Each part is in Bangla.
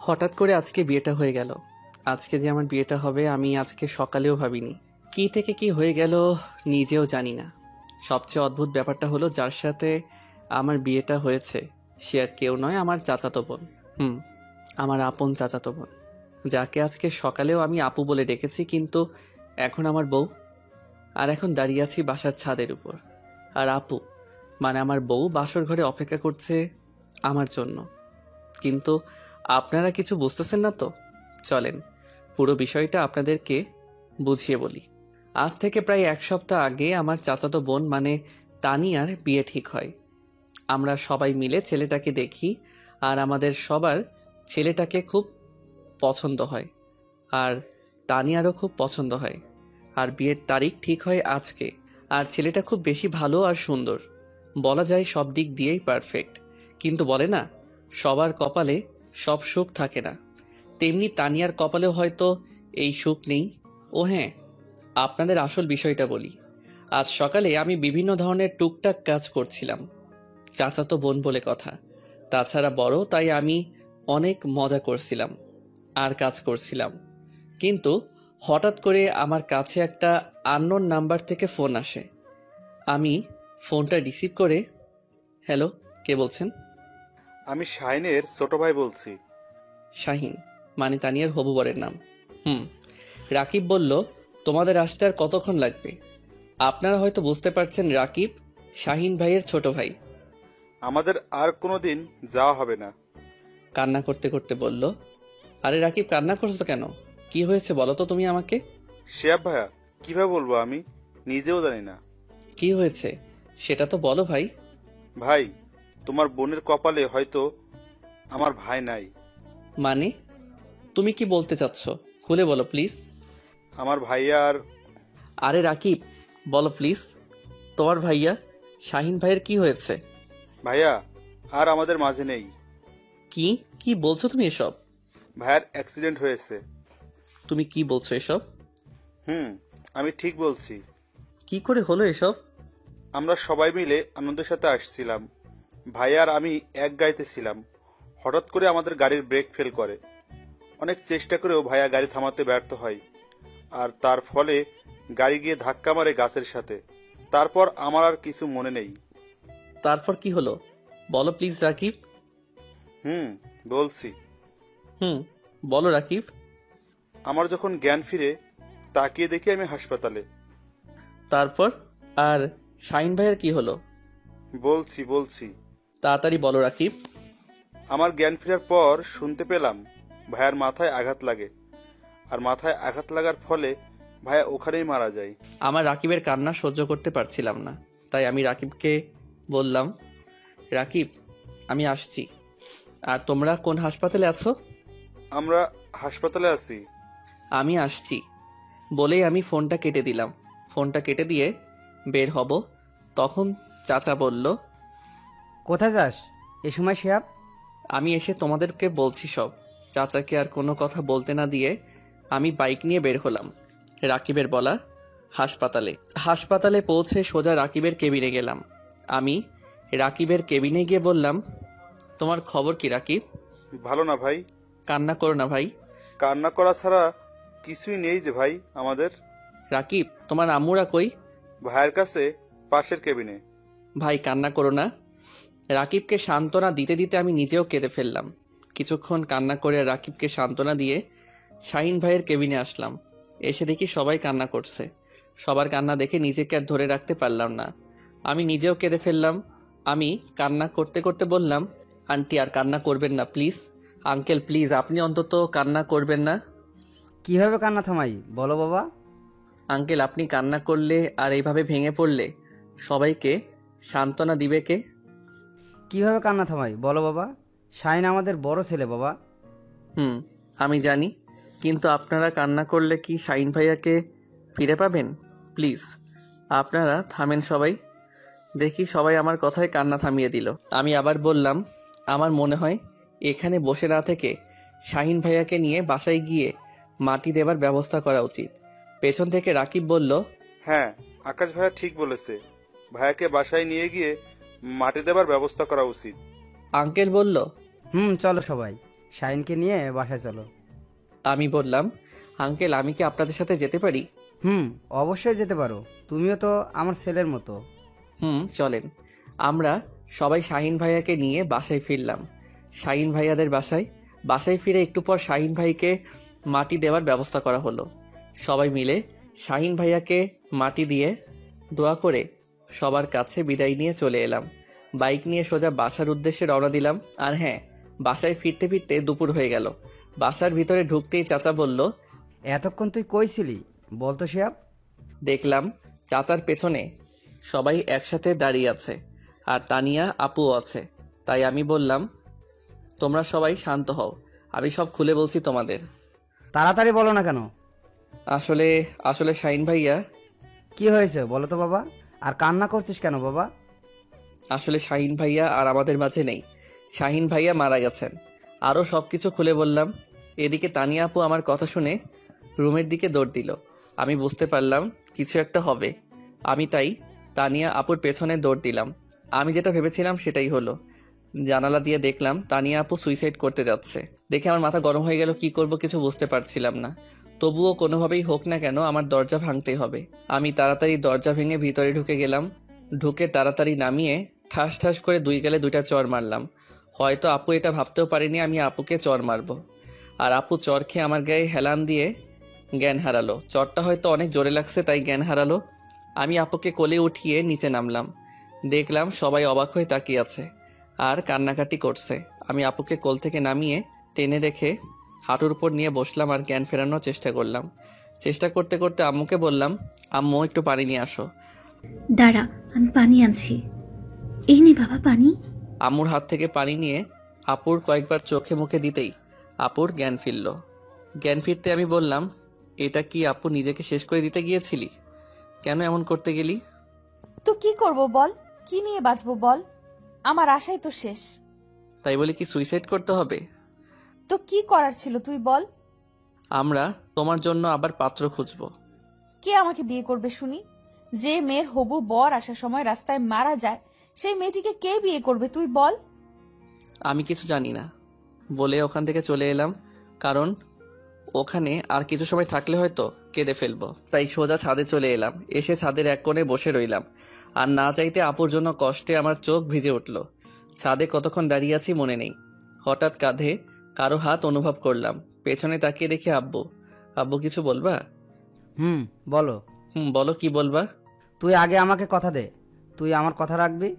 হঠাৎ করে আজকে বিয়েটা হয়ে গেল। আজকে যে আমার বিয়েটা হবে আমি আজকে সকালেও ভাবিনি। কি থেকে কি হয়ে গেল নিজেও জানি না। সবচেয়ে অদ্ভুত ব্যাপারটা হলো যার সাথে আমার বিয়েটা হয়েছে সে আর কেউ নয়, আমার চাচাতো বোন। আমার আপন চাচাতো বোন, যাকে আজকে সকালেও আমি আপু বলে ডেকেছি, কিন্তু এখন আমার বউ। আর এখন দাঁড়িয়ে আছি বাসার ছাদের উপর, আর আপু মানে আমার বউ বাসর ঘরে অপেক্ষা করছে আমার জন্য। কিন্তু আপনারা কিছু বুঝতেছেন না তো। চলেন পুরো বিষয়টা আপনাদেরকে বুঝিয়ে বলি। আজ থেকে প্রায় 1 সপ্তাহ আগে আমার চাচাতো বোন মানে তানিয়ার বিয়ে ঠিক হয়। আমরা সবাই মিলে ছেলেটাকে দেখি, আর আমাদের সবার ছেলেটাকে খুব পছন্দ হয়, আর তানিয়ারও খুব পছন্দ হয়। আর বিয়ের তারিখ ঠিক হয় আজকে। আর ছেলেটা খুব বেশি ভালো আর সুন্দর, বলা যায় সব দিক দিয়েই পারফেক্ট। কিন্তু বলে না, সবার কপালে সব সুখ থাকে না, তেমনি তানিয়ার কপালেও হয়তো এই সুখ নেই। ও হ্যাঁ, আপনাদের আসল বিষয়টা বলি। আজ সকালে আমি বিভিন্ন ধরনের টুকটাক কাজ করছিলাম, চাচাতো বোন বলে কথা, তাছাড়া বড়, তাই আমি অনেক মজা করছিলাম আর কাজ করছিলাম। কিন্তু হঠাৎ করে আমার কাছে একটা আননোন নাম্বার থেকে ফোন আসে। আমি ফোনটা রিসিভ করে, হ্যালো, কে বলছেন? আমি শাহিনের ছোট ভাই বলছি। শাহিন মানে তানিয়ার হবু বরের নাম। রাকিব বলল, তোমাদের আসতে আর কতক্ষণ লাগবে? আপনারা হয়তো বুঝতে পারছেন, রাকিব শাহিন ভাইয়ের ছোট ভাই। আমাদের আর কোনোদিন যাওয়া হবে না। কান্না করতে করতে বলল। আরে রাকিব, কান্না করছো কেন? কি হয়েছে বলো তো তুমি আমাকে। শিয়াব ভাইয়া, কিভাবে বলবো, আমি নিজেও জানি না। কি হয়েছে সেটা তো বলো ভাই। ভাই, তোমার বোনের কপালে হয়তো আমার ভাই নাই। মানে তুমি কি বলতে চাচ্ছ? খুলে বলো প্লিজ। আমার ভাইয়া আর আরে রাকিব, বলো প্লিজ, তোমার ভাইয়া শাহিন ভাইয়ের কি হয়েছে? ভাইয়া আর আমাদের মাঝে নেই। কি কি বলছো তুমি এসব? ভাইয়ার অ্যাক্সিডেন্ট হয়েছে। তুমি কি বলছো এসব? আমি ঠিক বলছি। কি করে হলো এসব? আমরা সবাই মিলে আনন্দের সাথে আসছিলাম। ভাইয়া আর আমি এক গাড়িতে ছিলাম। হঠাৎ করে আমাদের গাড়ির ব্রেক ফেল করে। অনেক চেষ্টা করেও ভাইয়া গাড়ি থামাতে ব্যর্থ হয়, আর তার ফলে গাড়ি গিয়ে ধাক্কা মারে গাছের সাথে। তারপর আমার আর কিছু মনে নেই। তারপর কি হলো বলো প্লিজ রাকিব। বলছি। বলো রাকিব। আমার যখন জ্ঞান ফিরে, তাকিয়ে দেখি আমি হাসপাতালে। তারপর আর শাহিন ভাইয়ের কি হলো? বলছি। তাড়াতাড়ি বলো রাকিব। আমার জ্ঞান ফেরার পর শুনতে পেলাম ভাইয়ার মাথায় আঘাত লাগে, আর মাথায় আঘাত লাগার ফলে ভাইয়া ওখানেই মারা যায়। আমার রাকিবের কান্না সহ্য করতে পারছিলাম না, তাই আমি রাকিবকে বললাম, রাকিব আমি আসছি। আর তোমরা কোন হাসপাতালে আছো? আমরা হাসপাতালে আছি। আমি আসছি বলেই আমি ফোনটা কেটে দিলাম। ফোনটা কেটে দিয়ে বের হব, তখন চাচা বলল, কোথায় যাস এ সময় শিহাব? আমি এসে তোমাদেরকে বলছি সব। চাচাকে আর কোনো কথা বলতে না দিয়ে আমি বাইক নিয়ে বের হলাম রাকিবের বলা হাসপাতালে। হাসপাতালে পৌঁছে সোজা রাকিবের কেবিনে গেলাম। আমি রাকিবের কেবিনে গিয়ে বললাম, তোমার খবর কি রাকিব? ভালো না ভাই। কান্না করো না ভাই। কান্না করা ছাড়া কিছুই নেই যে ভাই আমাদের। রাকিব, তোমার আম্মুরা কই? ভাইয়ের কাছে, পাশের কেবিনে। ভাই কান্না করো না। রাকিবকে সান্ত্বনা দিতে দিতে আমি নিজেও কেঁদে ফেললাম। কিছুক্ষণ কান্না করে রাকিবকে সান্ত্বনা দিয়ে শাহিন ভাইয়ের কেবিনে আসলাম। এসে দেখি সবাই কান্না করছে। সবার কান্না দেখে নিজেকে আর ধরে রাখতে পারলাম না, আমি নিজেও কেঁদে ফেললাম। আমি কান্না করতে করতে বললাম, আন্টি আর কান্না করবেন না প্লিজ। আঙ্কেল প্লিজ আপনি অন্তত কান্না করবেন না। কিভাবে কান্না থামাই বলো বাবা? আঙ্কেল আপনি কান্না করলে আর এইভাবে ভেঙে পড়লে সবাইকে সান্ত্বনা দিবে কে? কিভাবে কান্না থামাই বলো বাবা? শাহিন আমাদের বড় ছেলে বাবা। আমি জানি, কিন্তু আপনারা কান্না করলে কি শাহিন ভাইয়াকে ফিরে পাবেন? প্লিজ আপনারা থামেন সবাই। দেখি সবাই আমার কথায় কান্না থামিয়ে দিল। আমি আবার বললাম, আমার মনে হয় এখানে বসে না থেকে শাহিন ভাইয়াকে নিয়ে বাসায় গিয়ে মাটি দেবার ব্যবস্থা করা উচিত। পেছন থেকে রাকিব বলল, হ্যাঁ, আকাশ ভাইয়া ঠিক বলেছে। ভাইয়াকে বাসায় নিয়ে গিয়ে মাটি দেবার ব্যবস্থা করা উচিত। আঙ্কেল বলল, চলো সবাই। শাহিনকে নিয়ে বাসায় চলো। আমি বললাম, আঙ্কেল আমি কি আপনাদের সাথে যেতে পারি? অবশ্যই যেতে পারো, তুমিও তো আমার ছেলের মতো। চলেন। আমরা সবাই শাহিন ভাইয়াকে নিয়ে বাসায় ফিরলাম। শাহিন ভাইয়াদের বাসায় ফিরে একটু পর শাহিন ভাইকে মাটি দেওয়ার ব্যবস্থা করা হলো। সবাই মিলে শাহিন ভাইয়াকে মাটি দিয়ে দোয়া করে সবার কাছে বিদায় নিয়ে চলে এলাম। বাইক নিয়ে সোজা বাসার উদ্দেশ্যে রওনা দিলাম। আর হ্যাঁ, বাসায় ফিরতে ফিরতে দুপুর হয়ে গেল। বাসার ভিতরে ঢুকতেই চাচা বলল, এতক্ষণ তুই কই ছিলি বলতো শিহাব? দেখলাম চাচার পেছনে সবাই একসাথে দাঁড়িয়ে আছে, আর তানিয়া আপুও আছে। তাই আমি বললাম, তোমরা সবাই শান্ত হও, আমি সব খুলে বলছি তোমাদের। তাড়াতাড়ি বলো না কেন? আসলে আসলে শাহিন ভাইয়া, কি হয়েছে বলো তো বাবা? আর কান্না করছিস কেন বাবা? আসলে শাহিন ভাইয়া আর আমাদের মাঝে নেই। শাহিন ভাইয়া মারা গেছেন। আরও সব কিছু খুলে বললাম। এদিকে তানিয়া আপু আমার কথা শুনে রুমের দিকে দৌড় দিল। আমি বুঝতে পারলাম কিছু একটা হবে। আমি তাই তানিয়া আপুর পেছনে দৌড় দিলাম। আমি যেটা ভেবেছিলাম সেটাই হলো। জানালা দিয়ে দেখলাম তানিয়া আপু সুইসাইড করতে যাচ্ছে। দেখে আমার মাথা গরম হয়ে গেল। কি করব কিছু বুঝতে পারছিলাম না। তবুও কোনোভাবেই হোক না কেন আমার দরজা ভাঙতেই হবে। আমি তাড়াতাড়ি দরজা ভেঙে ভিতরে ঢুকে গেলাম। ঢুকে তাড়াতাড়ি নামিয়ে ঠাস ঠাস করে দুই গালে দুইটা চড় মারলাম। হয়তো আপু এটা ভাবতেও পারিনি আমি আপুকে চড় মারবো। আর আপু চড় খেয়ে আমার গায়ে হেলান দিয়ে জ্ঞান হারালো। চড়টা হয়তো অনেক জোরে লাগছে তাই জ্ঞান হারালো। আমি আপুকে কোলে উঠিয়ে নিচে নামলাম। দেখলাম সবাই অবাক হয়ে তাকিয়ে আছে আর কান্নাকাটি করছে। আমি আপুকে কোল থেকে নামিয়ে টেনে রেখে হাঁটুর উপর নিয়ে বসলাম আর জ্ঞান ফেরানোর চেষ্টা করলাম। চেষ্টা করতে করতে আম্মুকে বললাম, আম্মু একটু পানি নিয়ে আসো। দাঁড়া, আমি পানি আনছি। এই নে বাবা পানি। আম্মুর হাত থেকে পানি নিয়ে আপুর কয়েকবার চোখে মুখে দিতেই আপুর জ্ঞান ফিরল। জ্ঞান ফিরতে আমি বললাম, এটা কি আপু নিজেকে শেষ করে দিতে গিয়েছিলি? কেন এমন করতে গেলি? তো কি করব বল, কি নিয়ে বাঁচবো বল, আমার আশাই তো শেষ। তাই বলে কি সুইসাইড করতে হবে? তো কি করার ছিল তুই বল। আমরা তোমার জন্য আবার পাত্র খুঁজবো। কে আমাকে বিয়ে করবে শুনি? যে মেয়ের হবু বর আসার সময় রাস্তায় মারা যায়, সেই মেয়েটিকে কে বিয়ে করবে তুই বল। আমি কিছু জানি না বলে ওখান থেকে চলে এলাম, কারণ ওখানে আর কিছু সময় থাকলে হয়তো কেঁদে ফেলবো। তাই সোজা ছাদে চলে এলাম। এসে ছাদের এক কোণে বসে রইলাম। আর না চাইতে আপুর জন্য কষ্টে আমার চোখ ভিজে উঠল। ছাদে কতক্ষণ দাঁড়িয়ে আছি মনে নেই। হঠাৎ কাঁধে কারো হাত অনুভব করলাম। পেছনে তাকিয়ে দেখি আব্বু। আব্বু কিছু বলবা? বলো। বলো, কি বলবা? তুই আগে আমাকে কথা দে, তুই আমার কথা রাখবি।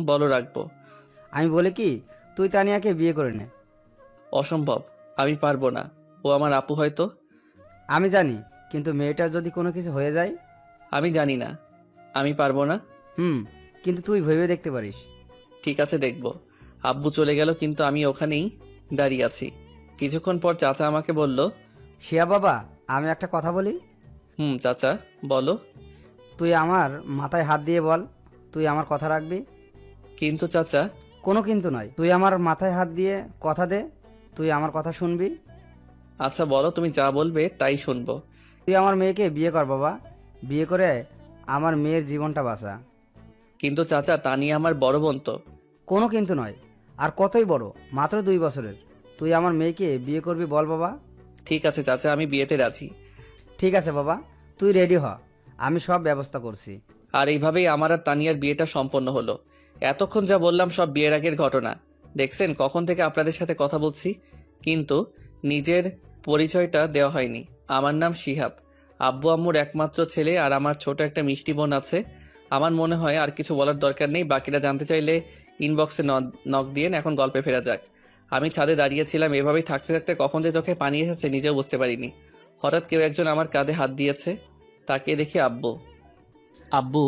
বলো, রাখবো। আমি বলি কি, তুই তানিয়াকে বিয়ে করে নে। অসম্ভব, আমি পারবো না। ও আমার আপু হয়তো। আমি জানি, কিন্তু মেয়েটার যদি কোনো কিছু হয়ে যায়? আমি জানি না, আমি পারবো না। কিন্তু তুই ভেবে দেখতে পারিস। ঠিক আছে, দেখব। আব্বু চলে গেল কিন্তু আমি ওখানেই দাঁড়িয়ে আছি। কিছুক্ষণ পর চাচা আমাকে বলল, শিয়া বাবা, আমি একটা কথা বলি। চাচা বলো। তুই আমার মাথায় হাত দিয়ে বল, তুই আমার কথা রাখবি। কিন্তু চাচা। কোনো কিন্তু নয়, তুই আমার মাথায় হাত দিয়ে কথা দে, তুই আমার কথা শুনবি। আচ্ছা বলো, তুমি যা বলবে তাই শুনবো। তুই আমার মেয়েকে বিয়ে কর বাবা, বিয়ে করে আমার মেয়ের জীবনটা বাঁচা। কিন্তু চাচা, তানিয়া আমার বড় বোন তো। কোনো কিন্তু নয়, আর কতই বড়, মাত্র 2 বছরের। তুই আমার মেয়েকে বিয়ে করবি বল বাবা। ঠিক আছে চাচা, আমি বিয়েতে রাজি। ঠিক আছে বাবা, তুই রেডি হ, আমি সব ব্যবস্থা করছি। আর এইভাবেই আমার আর তানিয়ার বিয়েটা সম্পন্ন হলো। এতক্ষণ যা বললাম সব বিয়ের আগের ঘটনা। দেখছেন কখন থেকে আপনাদের সাথে কথা বলছি, কিন্তু নিজের পরিচয়টা দেওয়া হয়নি। আমার নাম শিহাব, আব্বু আম্মুর একমাত্র ছেলে, আর আমার ছোট একটা মিষ্টি বোন আছে। আমার মনে হয় আর কিছু বলার দরকার নেই। বাকিটা জানতে চাইলে ইনবক্সে নক দিয়ে এখন গল্পে ফেরা যাক। আমি ছাদে দাঁড়িয়েছিলাম, এভাবেই থাকতে থাকতে কখন যে চোখে পানি এসেছে নিজেও বুঝতে পারিনি। হঠাৎ কেউ একজন আমার কাঁধে হাত দিয়েছে। তাকিয়ে দেখি আব্বু। আব্বু,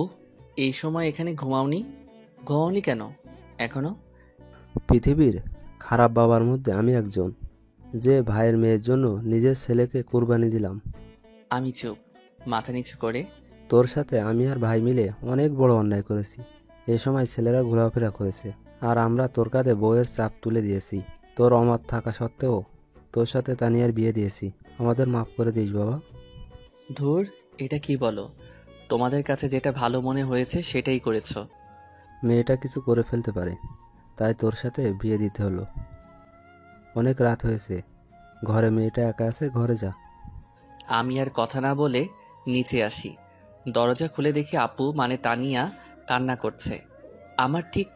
এই সময় এখানে ঘুমাওনি কেন এখনো? পৃথিবীর খারাপ বাবার মধ্যে আমি একজন, যে ভাইয়ের মেয়ের জন্য নিজের ছেলেকে কুরবানি দিলাম। আমি চুপ, মাথা নিচু করে। তোর সাথে আমি আর ভাই মিলে অনেক বড় অন্যায় করেছি। এ সময় ছেলেরা ঘোরাফেরা করেছে, আর আমরা তোর কাঁধে বউয়ের চাপ তুলে দিয়েছি। তোর অমত থাকা সত্ত্বেও তোর সাথে তানিয়ার বিয়ে দিয়েছি। আমাদের মাফ করে দিস বাবা। ধুর, এটা কি বলো? তোমাদের কাছে যেটা ভালো মনে হয়েছে সেটাই করেছো। মেয়েটা কিছু করে ফেলতে পারে, তাই তোর সাথে বিয়ে দিতে হলো। অনেক রাত হয়েছে, ঘরে মেয়েটা একা আছে, ঘরে যা। আমি আর কথা না বলে নিচে আসি। দরজা খুলে দেখি আপু মানে তানিয়া কান্না করছে। আমার ঠিক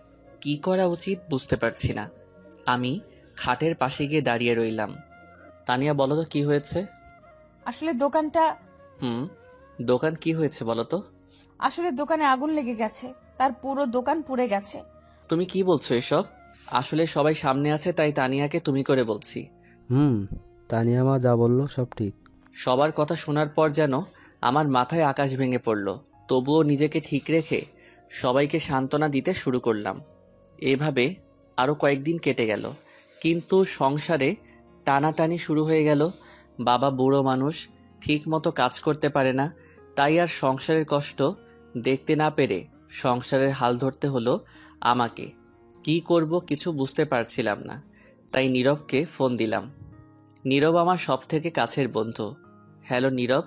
কি করা উচিত বুঝতে পারছি না। আমি খাটের পাশে গিয়ে দাঁড়িয়ে রইলাম। তানিয়া, বলো তো কি হয়েছে? আসলে দোকানটা দোকান কি হয়েছে বলো তো? আসলে দোকানে আগুন লেগে গেছে, তার পুরো দোকান পুড়ে গেছে। তুমি কি বলছো এসব? আসলে সবাই সামনে আছে তাই তানিয়াকে তুমি করে বলছি। তানিয়া মা যা বললো সব ঠিক। সবার কথা শোনার পর যেন আমার মাথায় আকাশ ভেঙে পড়ল। তবুও নিজেকে ঠিক রেখে সবাইকে সান্ত্বনা দিতে শুরু করলাম। এভাবে আরও কয়েকদিন কেটে গেল, কিন্তু সংসারে টানাটানি শুরু হয়ে গেল। বাবা বুড়ো মানুষ, ঠিক মতো কাজ করতে পারে না, তাই আর সংসারের কষ্ট দেখতে না পেরে সংসারের হাল ধরতে হলো আমাকে। কি করব কিছু বুঝতে পারছিলাম না, তাই নীরবকে ফোন দিলাম। নীরব আমার সব থেকে কাছের বন্ধু। হ্যালো নীরব,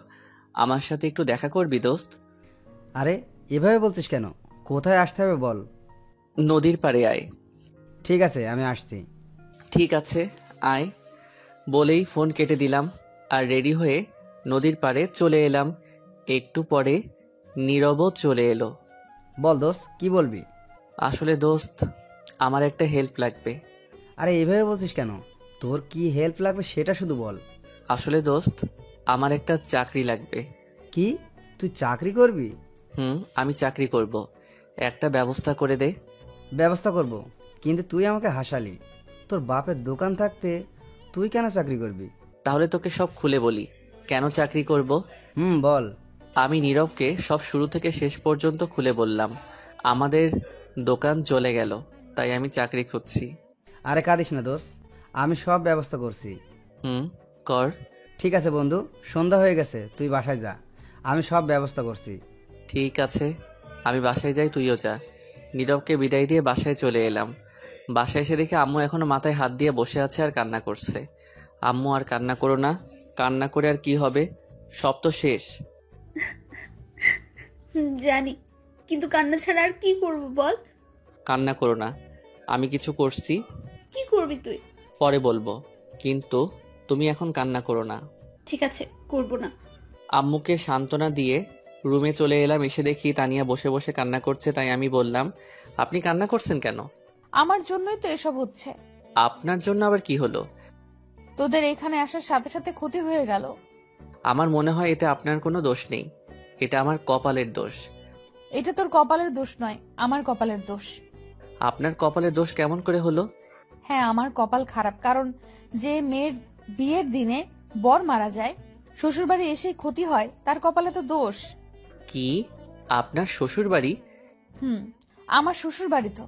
আমার সাথে একটু দেখা করবি দোস্ত? আরে এভাবে বলছিস কেন? কোথায় আসতে হবে বল। নদীর পাড়ে আয়। ঠিক আছে, আমি আসছি। ঠিক আছে আয় বলেই ফোন কেটে দিলাম আর রেডি হয়ে নদীর পাড়ে চলে এলাম। একটু পরে নীরবও চলে এলো। বল দোস্ত, কি বলবি? আসলে দোস্ত, আমার একটা হেল্প লাগবে। আরে এভাবে বলছিস কেন? তোর কি হেল্প লাগবে সেটা শুধু বল। আসলে দোস্ত, আমার একটা চাকরি লাগবে। কি, তুই চাকরি করবি? আমি চাকরি করব, একটা ব্যবস্থা করে দে। ব্যবস্থা করব, কিন্তু তুই আমাকে হাসালি। তোর বাপের দোকান থাকতে তুই কেন চাকরি করবি? তাহলে তোকে সব খুলে বলি কেন চাকরি করব। বল। আমি নীরবকে সব শুরু থেকে শেষ পর্যন্ত খুলে বললাম। আমাদের দোকান চলে গেল, তাই আমি চাকরি খুঁজছি। আরে কাঁদিস না দোস্ত, আমি সব ব্যবস্থা করছি। কর। ঠিক আছে বন্ধু, সন্ধ্যা হয়ে গেছে, তুই বাসায় যা, আমি সব ব্যবস্থা করছি। ঠিক আছে, আমি বাসায় যাই, তুইও যা। নীরবকে বিদায় দিয়ে বাসায় চলে এলাম। বাসায় এসে দেখি আম্মু এখনো মাথায় হাত দিয়ে বসে আছে আর কান্না করছে। আম্মু, আর কান্না করো না, কান্না করে আর কি হবে, সব তো শেষ। জানি, কিন্তু কান্না ছাড়া আর কি করব বল। কান্না করো না, আমি কিছু করছি, কি করবি তুই? পরে বলবো, কিন্তু তুমি এখন কান্না করো না। ঠিক আছে, করব না। আম্মুকে সান্ত্বনা দিয়ে রুমে চলে এলাম। এসে দেখি তানিয়া বসে বসে কান্না করছে, তাই আমি বললাম, আপনি কান্না করছেন কেন? আমার জন্যই তো এসব হচ্ছে। আপনার জন্য আবার কি হলো? তোদের এখানে আসার সাথে সাথে ক্ষতি হয়ে গেল। আমার মনে হয় এতে আপনার কোনো দোষ নেই, এটা আমার কপালের দোষ। এটা তোর কপালের দোষ নয়, আমার কপালের দোষ। আপনার কপালের দোষ কেমন করে হলো? হ্যাঁ, আমার কপাল খারাপ, কারণ যে মেয়ের বিয়ের দিনে বর মারা যায়, শ্বশুরবাড়ি এসে ক্ষতি হয়, তার কপালে তো দোষ। কি, আপনার শ্বশুর বাড়ি? আমার শ্বশুর বাড়ি তো।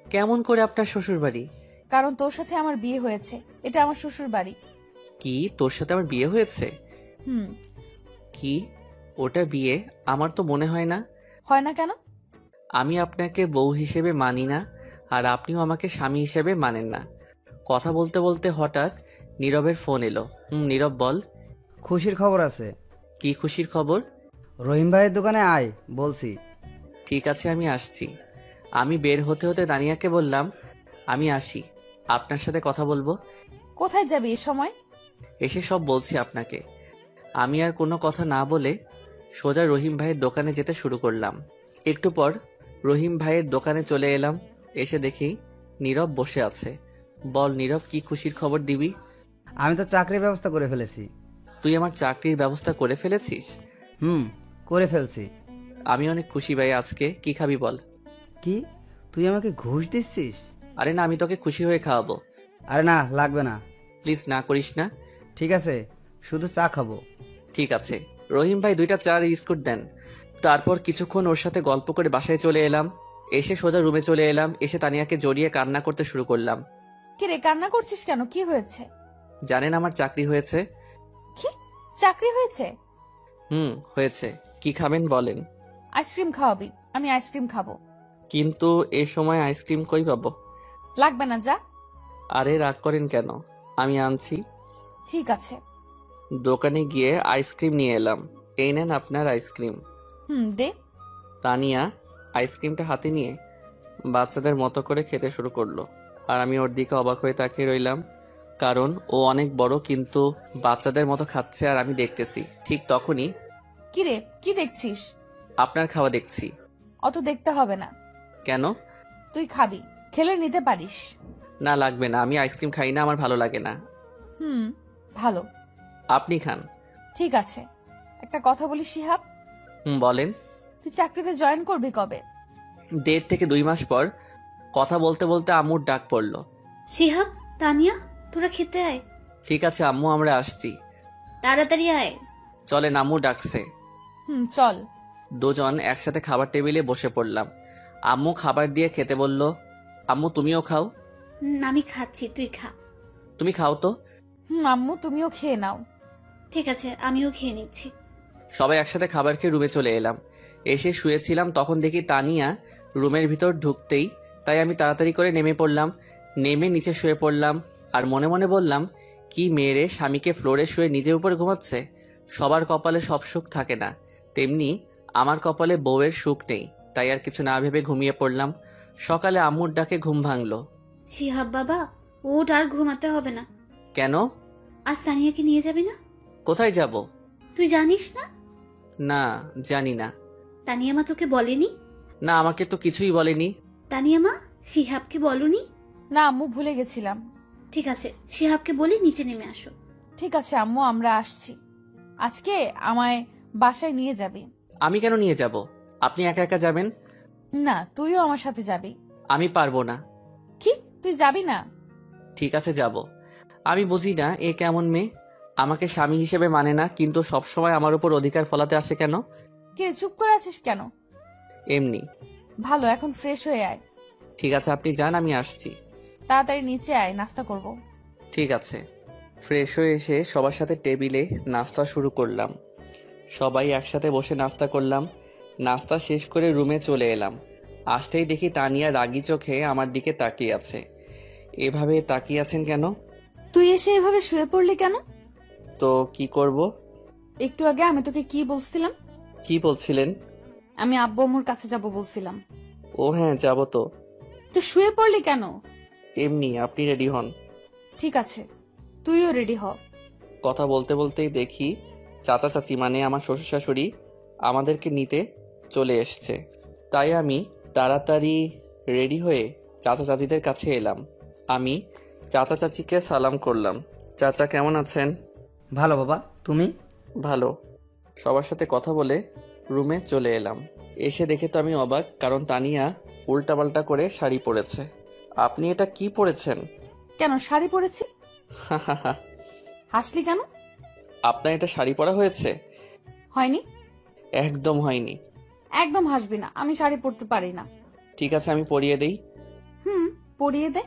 কেমন করে আপনার শ্বশুর বাড়ি? কারণ তোর সাথে আমার বিয়ে হয়েছে, এটা আমার শ্বশুর বাড়ি। কি, তোর সাথে আমার বিয়ে হয়েছে? হুম। কি, ওটা বিয়ে? আমার তো মনে হয় না। হয় না কেন? আমি আপনাকে বউ হিসেবে মানি না, আর আপনিও আমাকে স্বামী হিসেবে মানেন না। কথা বলতে বলতে হঠাৎ নীরবের ফোন এলো। নীরব, বল। খুশির খবর আছে। কি খুশির খবর? রহিম ভাইয়ের দোকানে আয় বলছি। ঠিক আছে, আমি আসছি। আমি বের হতে হতে দানিয়াকে বললাম, আমি আসি, আপনার সাথে কথা বলবো। কোথায় যাবি এ সময়? এসে সব বলছি আপনাকে। আমি আর কোনো কথা না বলে সোজা রহিম ভাইয়ের দোকানে যেতে শুরু করলাম। একটু পর রহিম ভাইয়ের দোকানে চলে এলাম। এসে দেখি নীরব বসে আছে। বল নীরব, কি খুশির খবর দিবি? আমি তো চাকরির ব্যবস্থা করে ফেলেছি। তুই আমার চাকরির ব্যবস্থা করে ফেলেছিস? করে ফেলছি। আমি অনেক খুশি ভাই। আজকে কি খাবি বল? কি, তুই আমাকে ঘুষ দিচ্ছিস? আরে না, আমি তোকে খুশি হয়ে খাওয়াবো। আরে না, লাগবে না। প্লিজ না করিস না। ঠিক আছে, শুধু চা খাবো। ঠিক আছে। রহিম ভাই 2টা চা আর বিস্কুট দেন। তারপর কিছুক্ষণ ওর সাথে গল্প করে বাসায় চলে এলাম। এসে সোজা রুমে চলে এলাম। এসে তানিয়াকে জড়িয়ে কান্না করতে শুরু করলাম। কি রে, কান্না করছিস কেন? কি হয়েছে? জানেন আমার চাকরি হয়েছে। কি, চাকরি হয়েছে? হয়েছে। কি খাবেন বলেন? আইসক্রিম খাওয়াবি? আমি আইসক্রিম খাবো। কিন্তু এ সময় আইসক্রিম কই পাবো? লাগবে না, যা। আরে রাগ করেন কেন, আমি আনছি। ঠিক আছে। দোকানে গিয়ে আইসক্রিম নিয়ে এলাম। এই নেন আপনার আইসক্রিম। দে। তানিয়া আইসক্রিমটা হাতে নিয়ে বাচ্চাদের মতো করে খেতে শুরু করলো, আর আমি ওর দিকে অবাক হয়ে তাকিয়ে রইলাম। কারণ ও অনেক বড় কিন্তু বাচ্চাদের মতো খাচ্ছে আর আমি দেখতেছি। ঠিক তখনই কি রে, কি দেখছিস? আপনার খাওয়া দেখছি। অত দেখতে হবে না। কেন? তুই খাবি, খেলে নিতে পারিস। না লাগবে না, আমি আইসক্রিম খাই না, আমার ভালো লাগে না। ভালো। আপনি খান। ঠিক আছে, একটা কথা বলি শিহাব, বলেন। তুই চাকরিতে জয়েন করবি কবে? 1.5 থেকে 2 মাস পর। কথা বলতে বলতে আম্মুর ডাক পড়ল। শিহাব, তানিয়া, তোরা খেতে আয়। ঠিক আছে আম্মু, আমরা আসছি। তাড়াতাড়ি আয়। চলেন, আম্মু ডাকছে। চল। দুজন একসাথে খাবার টেবিলে বসে পড়লাম। আম্মু খাবার দিয়ে খেতে বলল। আম্মু তুমিও খাও। আমি খাচ্ছি, তুই খা। তুমি খাও তো। আম্মু তুমিও খেয়ে নাও। ঠিক আছে, আমিও খেয়ে নিচ্ছি। সবাই একসাথে খাবার খেয়ে রুমে চলে এলাম। এসে শুয়েছিলাম, তখন দেখি তানিয়া রুমের ভিতর ঢুকতেই, তাই আমি তাড়াতাড়ি করে নেমে পড়লাম। নেমে নিচে শুয়ে পড়লাম আর মনে মনে বললাম, কি মেয়েরে, স্বামীকে ফ্লোরে শুয়ে নিজের উপর ঘুমাচ্ছে। সবার কপালে সব সুখ থাকে না, তেমনি আমার কপালে বউয়ের সুখ নেই, তাই আর কিছু না ভেবে ঘুমিয়ে পড়লাম। সকালে আম্মুর ডাকে ঘুম ভাঙলো। শিহাব বাবা, ওঠ, আর ঘুমাতে হবে না। কেন? আজ তানিয়াকে নিয়ে যাবি না? কোথায় যাব? তুই জানিস না? না, জানি না। তানিয়া মা তোকে বলেনি? না, আমাকে তো কিছুই বলেনি। তানিয়া মা, শিহাবকে বলনি? না আম্মু, ভুলে গেছিলাম। ঠিক আছে, শিহাবকে বলি নিচে নেমে আসো। ঠিক আছে আম্মু, আমরা আসছি। আজকে আমায় বাসায় নিয়ে যাবি। আমি কেন নিয়ে যাব? আপনি একা একা যাবেন? না, তুইও আমার সাথে যাবি। আমি পারবো না। কি, তুই যাবি না? ঠিক আছে, যাব। আমি বুঝি না এ কেমন মেয়ে, আমাকে স্বামী হিসেবে মানে না, কিন্তু সবসময় আমার উপর অধিকার ফলাতে আসে কেন? কে, চুপ করে আছিস কেন? এমনি। ভালো, এখন ফ্রেশ হয়ে আয়। ঠিক আছে, আপনি যান, আমি আসছি। তাড়াতাড়ি নিচে আয়, নাস্তা করব। ঠিক আছে। ফ্রেশ হয়ে এসে সবার সাথে টেবিলে নাস্তা শুরু করলাম। সবাই একসাথে বসে নাস্তা করলাম। নাস্তা শেষ করে রুমে চলে এলাম। আসতেই দেখি তানিয়া রাগী চোখে আমার দিকে তাকিয়ে আছে। এভাবে তাকিয়ে আছেন কেন? তুই এসে এভাবে শুয়ে পড়লি কেন? তো কি করব? একটু আগে আমি তোকে কি বলছিলাম? কি বলছিলেন? আমি আব্বু আম্মুর কাছে যাব বলছিলাম। ও হ্যাঁ, যাব তো। তুই শুয়ে পড়লি কেন? এমনি, আপনি রেডি হন। ঠিক আছে, তুইও রেডি হ। কথা বলতে বলতেই দেখি চাচা চাচি, মানে আমার শ্বশুর শাশুড়ি, আমাদেরকে নিতে চলে এসছে। তাই আমি তাড়াতাড়ি রেডি হয়ে চাচা চাচিদের কাছে এলাম। আমি চাচা চাচিকে সালাম করলাম। চাচা কেমন আছেন? ভালো বাবা, তুমি? ভালো। সবার সাথে কথা বলে রুমে চলে এলাম। এসে দেখে তো আমি অবাক, কারণ তানিয়া উল্টাপাল্টা করে শাড়ি পরেছে। আপনি এটা কি পরেছেন? কেন শাড়ি পরেছি? হাসলি কেন? আপনার এটা শাড়ি পরা হয়েছে? হয়নি। একদম হয়নি। একদম হাসবি না, আমি শাড়ি পরতে পারি না। ঠিক আছে, আমি পরিয়ে দেই। পরিয়ে দে।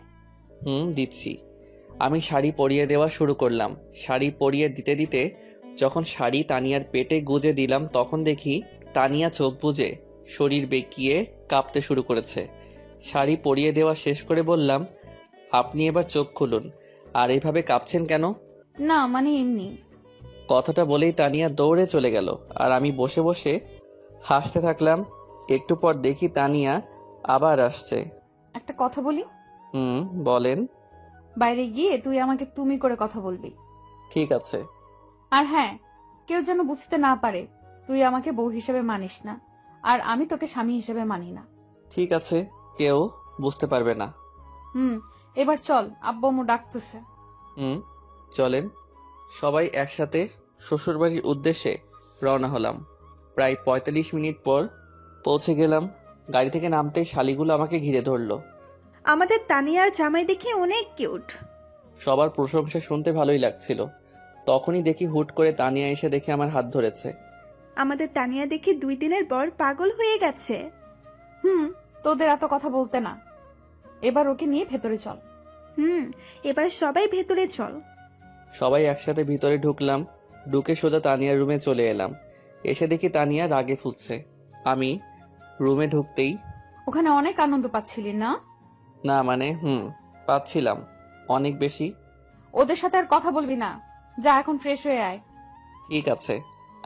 দিচ্ছি। আমি শাড়ি পরিয়ে দেওয়া শুরু করলাম। শাড়ি পরিয়ে দিতে দিতে যখন শাড়ি তানিয়ার পেটে গুজে দিলাম, তখন দেখি তানিয়া চোখ বুজে শরীর বেঁকিয়ে কাঁপতে শুরু করেছে। শাড়ি পরিয়ে দেওয়া শেষ করে বললাম, আপনি এবার চোখ খুলুন। আর এইভাবে কাঁপছেন কেন? না মানে এমনি। কথাটা বলেই তানিয়া দৌড়ে চলে গেল, আর আমি বসে বসে হাসতে থাকলাম। একটু পর দেখি তানিয়া আবার আসছে। একটা কথা বলি? বলেন। বাইরে গিয়ে তুই আমাকে তুমি করে কথা বলবি। ঠিক আছে। আর হ্যাঁ, কেউ যেন বুঝতে না পারে তুই আমাকে বউ হিসেবে মানিস না, আর আমি তোকে স্বামী হিসেবে মানি না। ঠিক আছে, কেউ বুঝতে পারবে না। এবার চল, আব্বু আম্মু ডাকতেছে। চলেন। সবাই একসাথে শ্বশুরবাড়ির উদ্দেশ্যে রওনা হলাম। প্রায় 45 মিনিট পর পৌঁছে গেলাম। গাড়ি থেকে নামতেই শালিগুলো আমাকে ঘিরে ধরলো। আমাদের তানিয়ার জামাই দেখি অনেক কিউট। সবার প্রশংসা শুনতে ভালোই লাগছিল। তখনই দেখি হুট করে তানিয়া এসে দেখে আমার হাত ধরেছে। আমাদের তানিয়া দেখি 2 দিনের পর পাগল হয়ে গেছে। তোদের এত কথা বলতে না, এবার ওকে নিয়ে ভেতরে চল। এবার সবাই ভেতরে চল। সবাই একসাথে ভিতরে ঢুকলাম। ঢুকে সোজা তানিয়ার রুমে চলে এলাম। এসে দেখি তানিয়া রাগে ফুটছে। আমি রুমে ঢুকতেই, ওখানে অনেক আনন্দ পাচ্ছিলি না? না মানে পাচ্ছিলাম অনেক বেশি। ওদের সাথে আর কথা বলবি না, যা এখন ফ্রেশ হয়ে আয়। ঠিক আছে,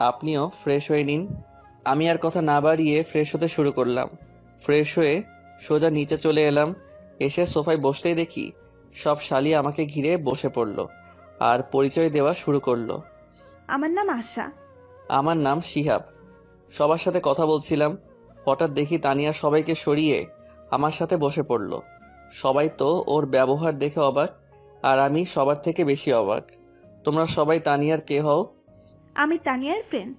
আপনিও ফ্রেশ হয়ে নিন। আমি আর কথা না বাড়িয়ে ফ্রেশ হতে শুরু করলাম। ফ্রেশ হয়ে সোজা নিচে চলে এলাম। এসে সোফায় বসতেই দেখি সব শালি আমাকে ঘিরে বসে পড়ল আর পরিচয় দেওয়া শুরু করলো। আমার নাম আশা। আমার নাম শিহাব। সবার সাথে কথা বলছিলাম, হঠাৎ দেখি তানিয়া সবাইকে সরিয়ে আমার সাথে বসে পড়ল। সবাই তো ওর ব্যবহার দেখে অবাক, আর আমি সবার থেকে বেশি অবাক। তোমরা সবাই তানিয়ার কে হও? আমি তানিয়ার ফ্রেন্ড।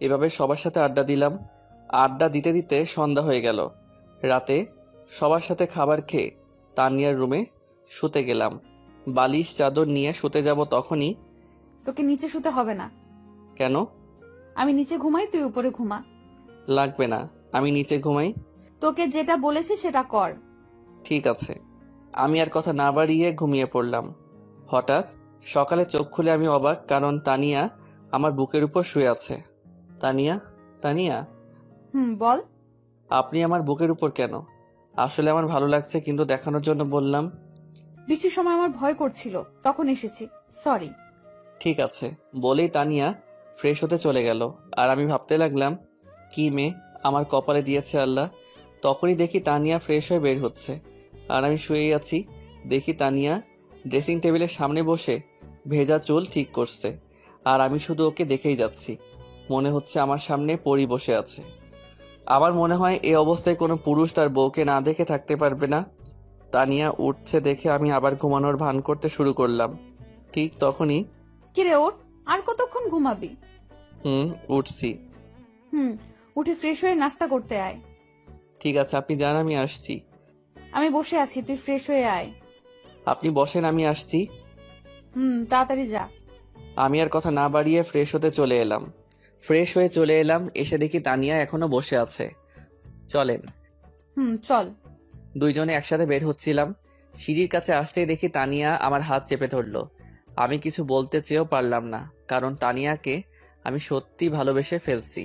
এভাবে সবার সাথে আড্ডা দিলাম। আড্ডা দিতে দিতে সন্ধ্যা হয়ে গেল। রাতে সবার সাথে খাবার খেয়ে তানিয়ার রুমে শুতে গেলাম। বালিশ চাদর নিয়ে শুতে যাব তখনই। তোকে নিচে শুতে হবে না। কেন? আমি নিচে ঘুমাই, তুই উপরে ঘুমা। লাগবে না, আমি নিচে ঘুমাই। তোকে যেটা বলেছি সেটা কর। ঠিক আছে। আমি আর কথা না বাড়িয়ে ঘুমিয়ে পড়লাম। হঠাৎ সকালে চোখ খুলে আমি অবাক, কারণ তানিয়া আমার বুকের উপর শুয়ে আছে। তানিয়া, তানিয়া, বল। আপনি আমার বুকের উপর কেন? আসলে আমার ভালো লাগছে, কিন্তু দেখানোর জন্য বললাম। বৃষ্টির সময় আমার ভয় করছিল, তখন এসেছি, সরি। ঠিক আছে বলেই তানিয়া ফ্রেশ হতে চলে গেল। আর আমি ভাবতে লাগলাম, কি মেয়ে আমার কপালে দিয়েছে আল্লাহ। তখনই দেখি তানিয়া ফ্রেশ হয়ে বের হচ্ছে, আর আমি শুয়েই আছি। দেখি তানিয়া ড্রেসিং টেবিলের সামনে বসে ভেজা চুল ঠিক করছে, আর আমি শুধু ওকে দেখেই যাচ্ছি। মনে হচ্ছে আমার সামনে পরি বসে আছে। আমার মনে হয় এই অবস্থায় কোনো পুরুষ তার বউকে না দেখে থাকতে পারবে না। তানিয়া উঠছে দেখে আমি আবার ঘুমানোর ভান করতে শুরু করলাম। ঠিক তখনই, কিরে ওঠ, আর কতক্ষণ ঘুমাবি? উঠছি। উঠে ফ্রেশ হয়ে নাস্তা করতে আয়। ঠিক আছে, আপনি যান, আমি আসছি। আমি বসে আছি, তুই ফ্রেশ হয়ে আয়। আপনি বসেন, আমি আসছি। তাড়াতাড়ি যা। আমি আর কথা না বাড়িয়ে ফ্রেশ হতে চলে এলাম। এসে দেখি তানিয়া এখনো বসে আছে। চলেন। চল। দুইজনে একসাথে বের হচ্ছিলাম। সিঁড়ির কাছে আসতেই দেখি তানিয়া আমার হাত চেপে ধরলো। আমি কিছু বলতে চেয়েও পারলাম না, কারণ তানিয়াকে আমি সত্যি ভালোবেসে ফেলছি।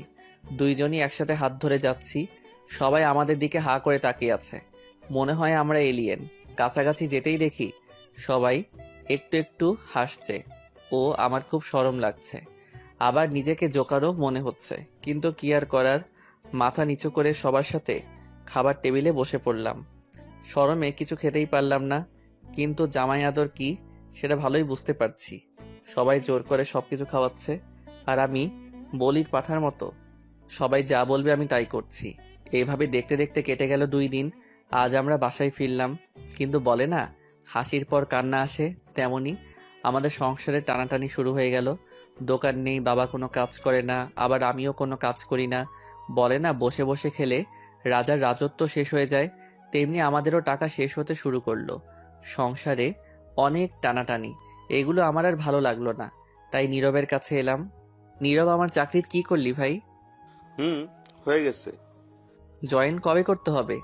দুইজনই একসাথে হাত ধরে যাচ্ছি। সবাই আমাদের দিকে হা করে তাকিয়ে আছে, মনে হয় আমরা এলিয়েন। কাছাকাছি যেতেই দেখি সবাই একটু একটু হাসছে। ও আমার খুব শরম লাগছে, আবার নিজেকে জোকারও মনে হচ্ছে, কিন্তু কি আর করার। মাথা নিচু করে সবার সাথে খাবার টেবিলে বসে পড়লাম। শরমে কিছু খেতেই পারলাম না, কিন্তু জামাই আদর কি সেটা ভালোই বুঝতে পারছি। সবাই জোর করে সবকিছু খাওয়াচ্ছে, আর আমি বলির পাঠার মতো সবাই যা বলবে আমি তাই করছি। এইভাবে দেখতে দেখতে কেটে গেল 2 দিন। আজ আমরা বাসায় ফিরলাম, কিন্তু বলে না হাসির পর কান্না আসে, তেমনি আমাদের সংসারে টানাটানি শুরু হয়ে গেল। দোকান নেই, বাবা কোনো কাজ করে না, আবার আমিও কোনো কাজ করি না। বলে না বসে বসে খেলে রাজার রাজত্ব শেষ হয়ে যায়, তেমনি আমাদেরও টাকা শেষ হতে শুরু করলো। সংসারে অনেক টানাটানি, এগুলো আমার আর ভালো লাগলো না, তাই নীরবের কাছে এলাম। নীরব, আমার চাকরির কি করলি ভাই? হয়ে গেছে। জয়েন কবে করতে হবে?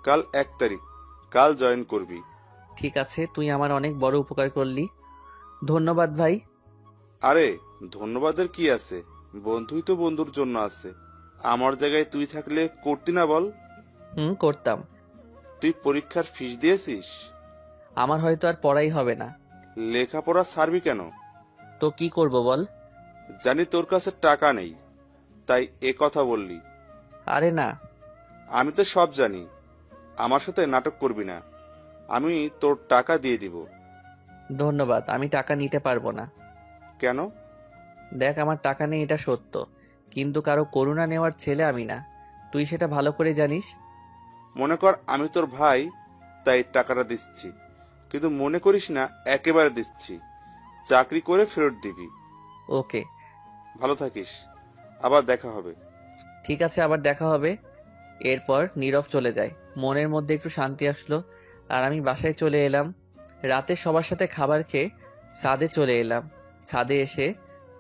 কাল 1 তারিখ। কাল জয়েন করবি। ঠিক আছে, তুই আমার অনেক বড় উপকার করলি, ধন্যবাদ ভাই। আরে ধন্যবাদের কি আছে, বন্ধুই তো বন্ধুর জন্য আছে। আমার জায়গায় তুই থাকলে করতি না বল? করতাম। তুই পরীক্ষার ফিস দিয়েছিস? আমার হয়তো আর পড়াই হবে না। লেখাপড়া ছাড়বি কেন? তো কি করব বল? জানি তোর কাছে টাকা নেই, তাই এ কথা বললি। আরে না। আমি তো সব জানি, আমার সাথে নাটক করবি না। আমি তোর টাকা দিয়ে দিব। ধন্যবাদ, আমি টাকা নিতে পারবো না। কেন? দেখ, আমার টাকা নেই এটা সত্য, কিন্তু কারো করুণা নেওয়ার ছেলে আমি না, তুই সেটা ভালো করে জানিস। মনে কর আমি তোর ভাই, তাই টাকাটা দিচ্ছি, কিন্তু মনে করিস না একেবারে দিচ্ছি। চাকরি করে ফেরত দিবি। ওকে। ভালো থাকিস, আবার দেখা হবে। ঠিক আছে, আবার দেখা হবে। এরপর নীরব চলে যায়। মনের মধ্যে একটু শান্তি আসলো, আর আমি বাসায় চলে এলাম। রাতে সবার সাথে খাবার খেয়ে ছাদে চলে এলাম। ছাদে এসে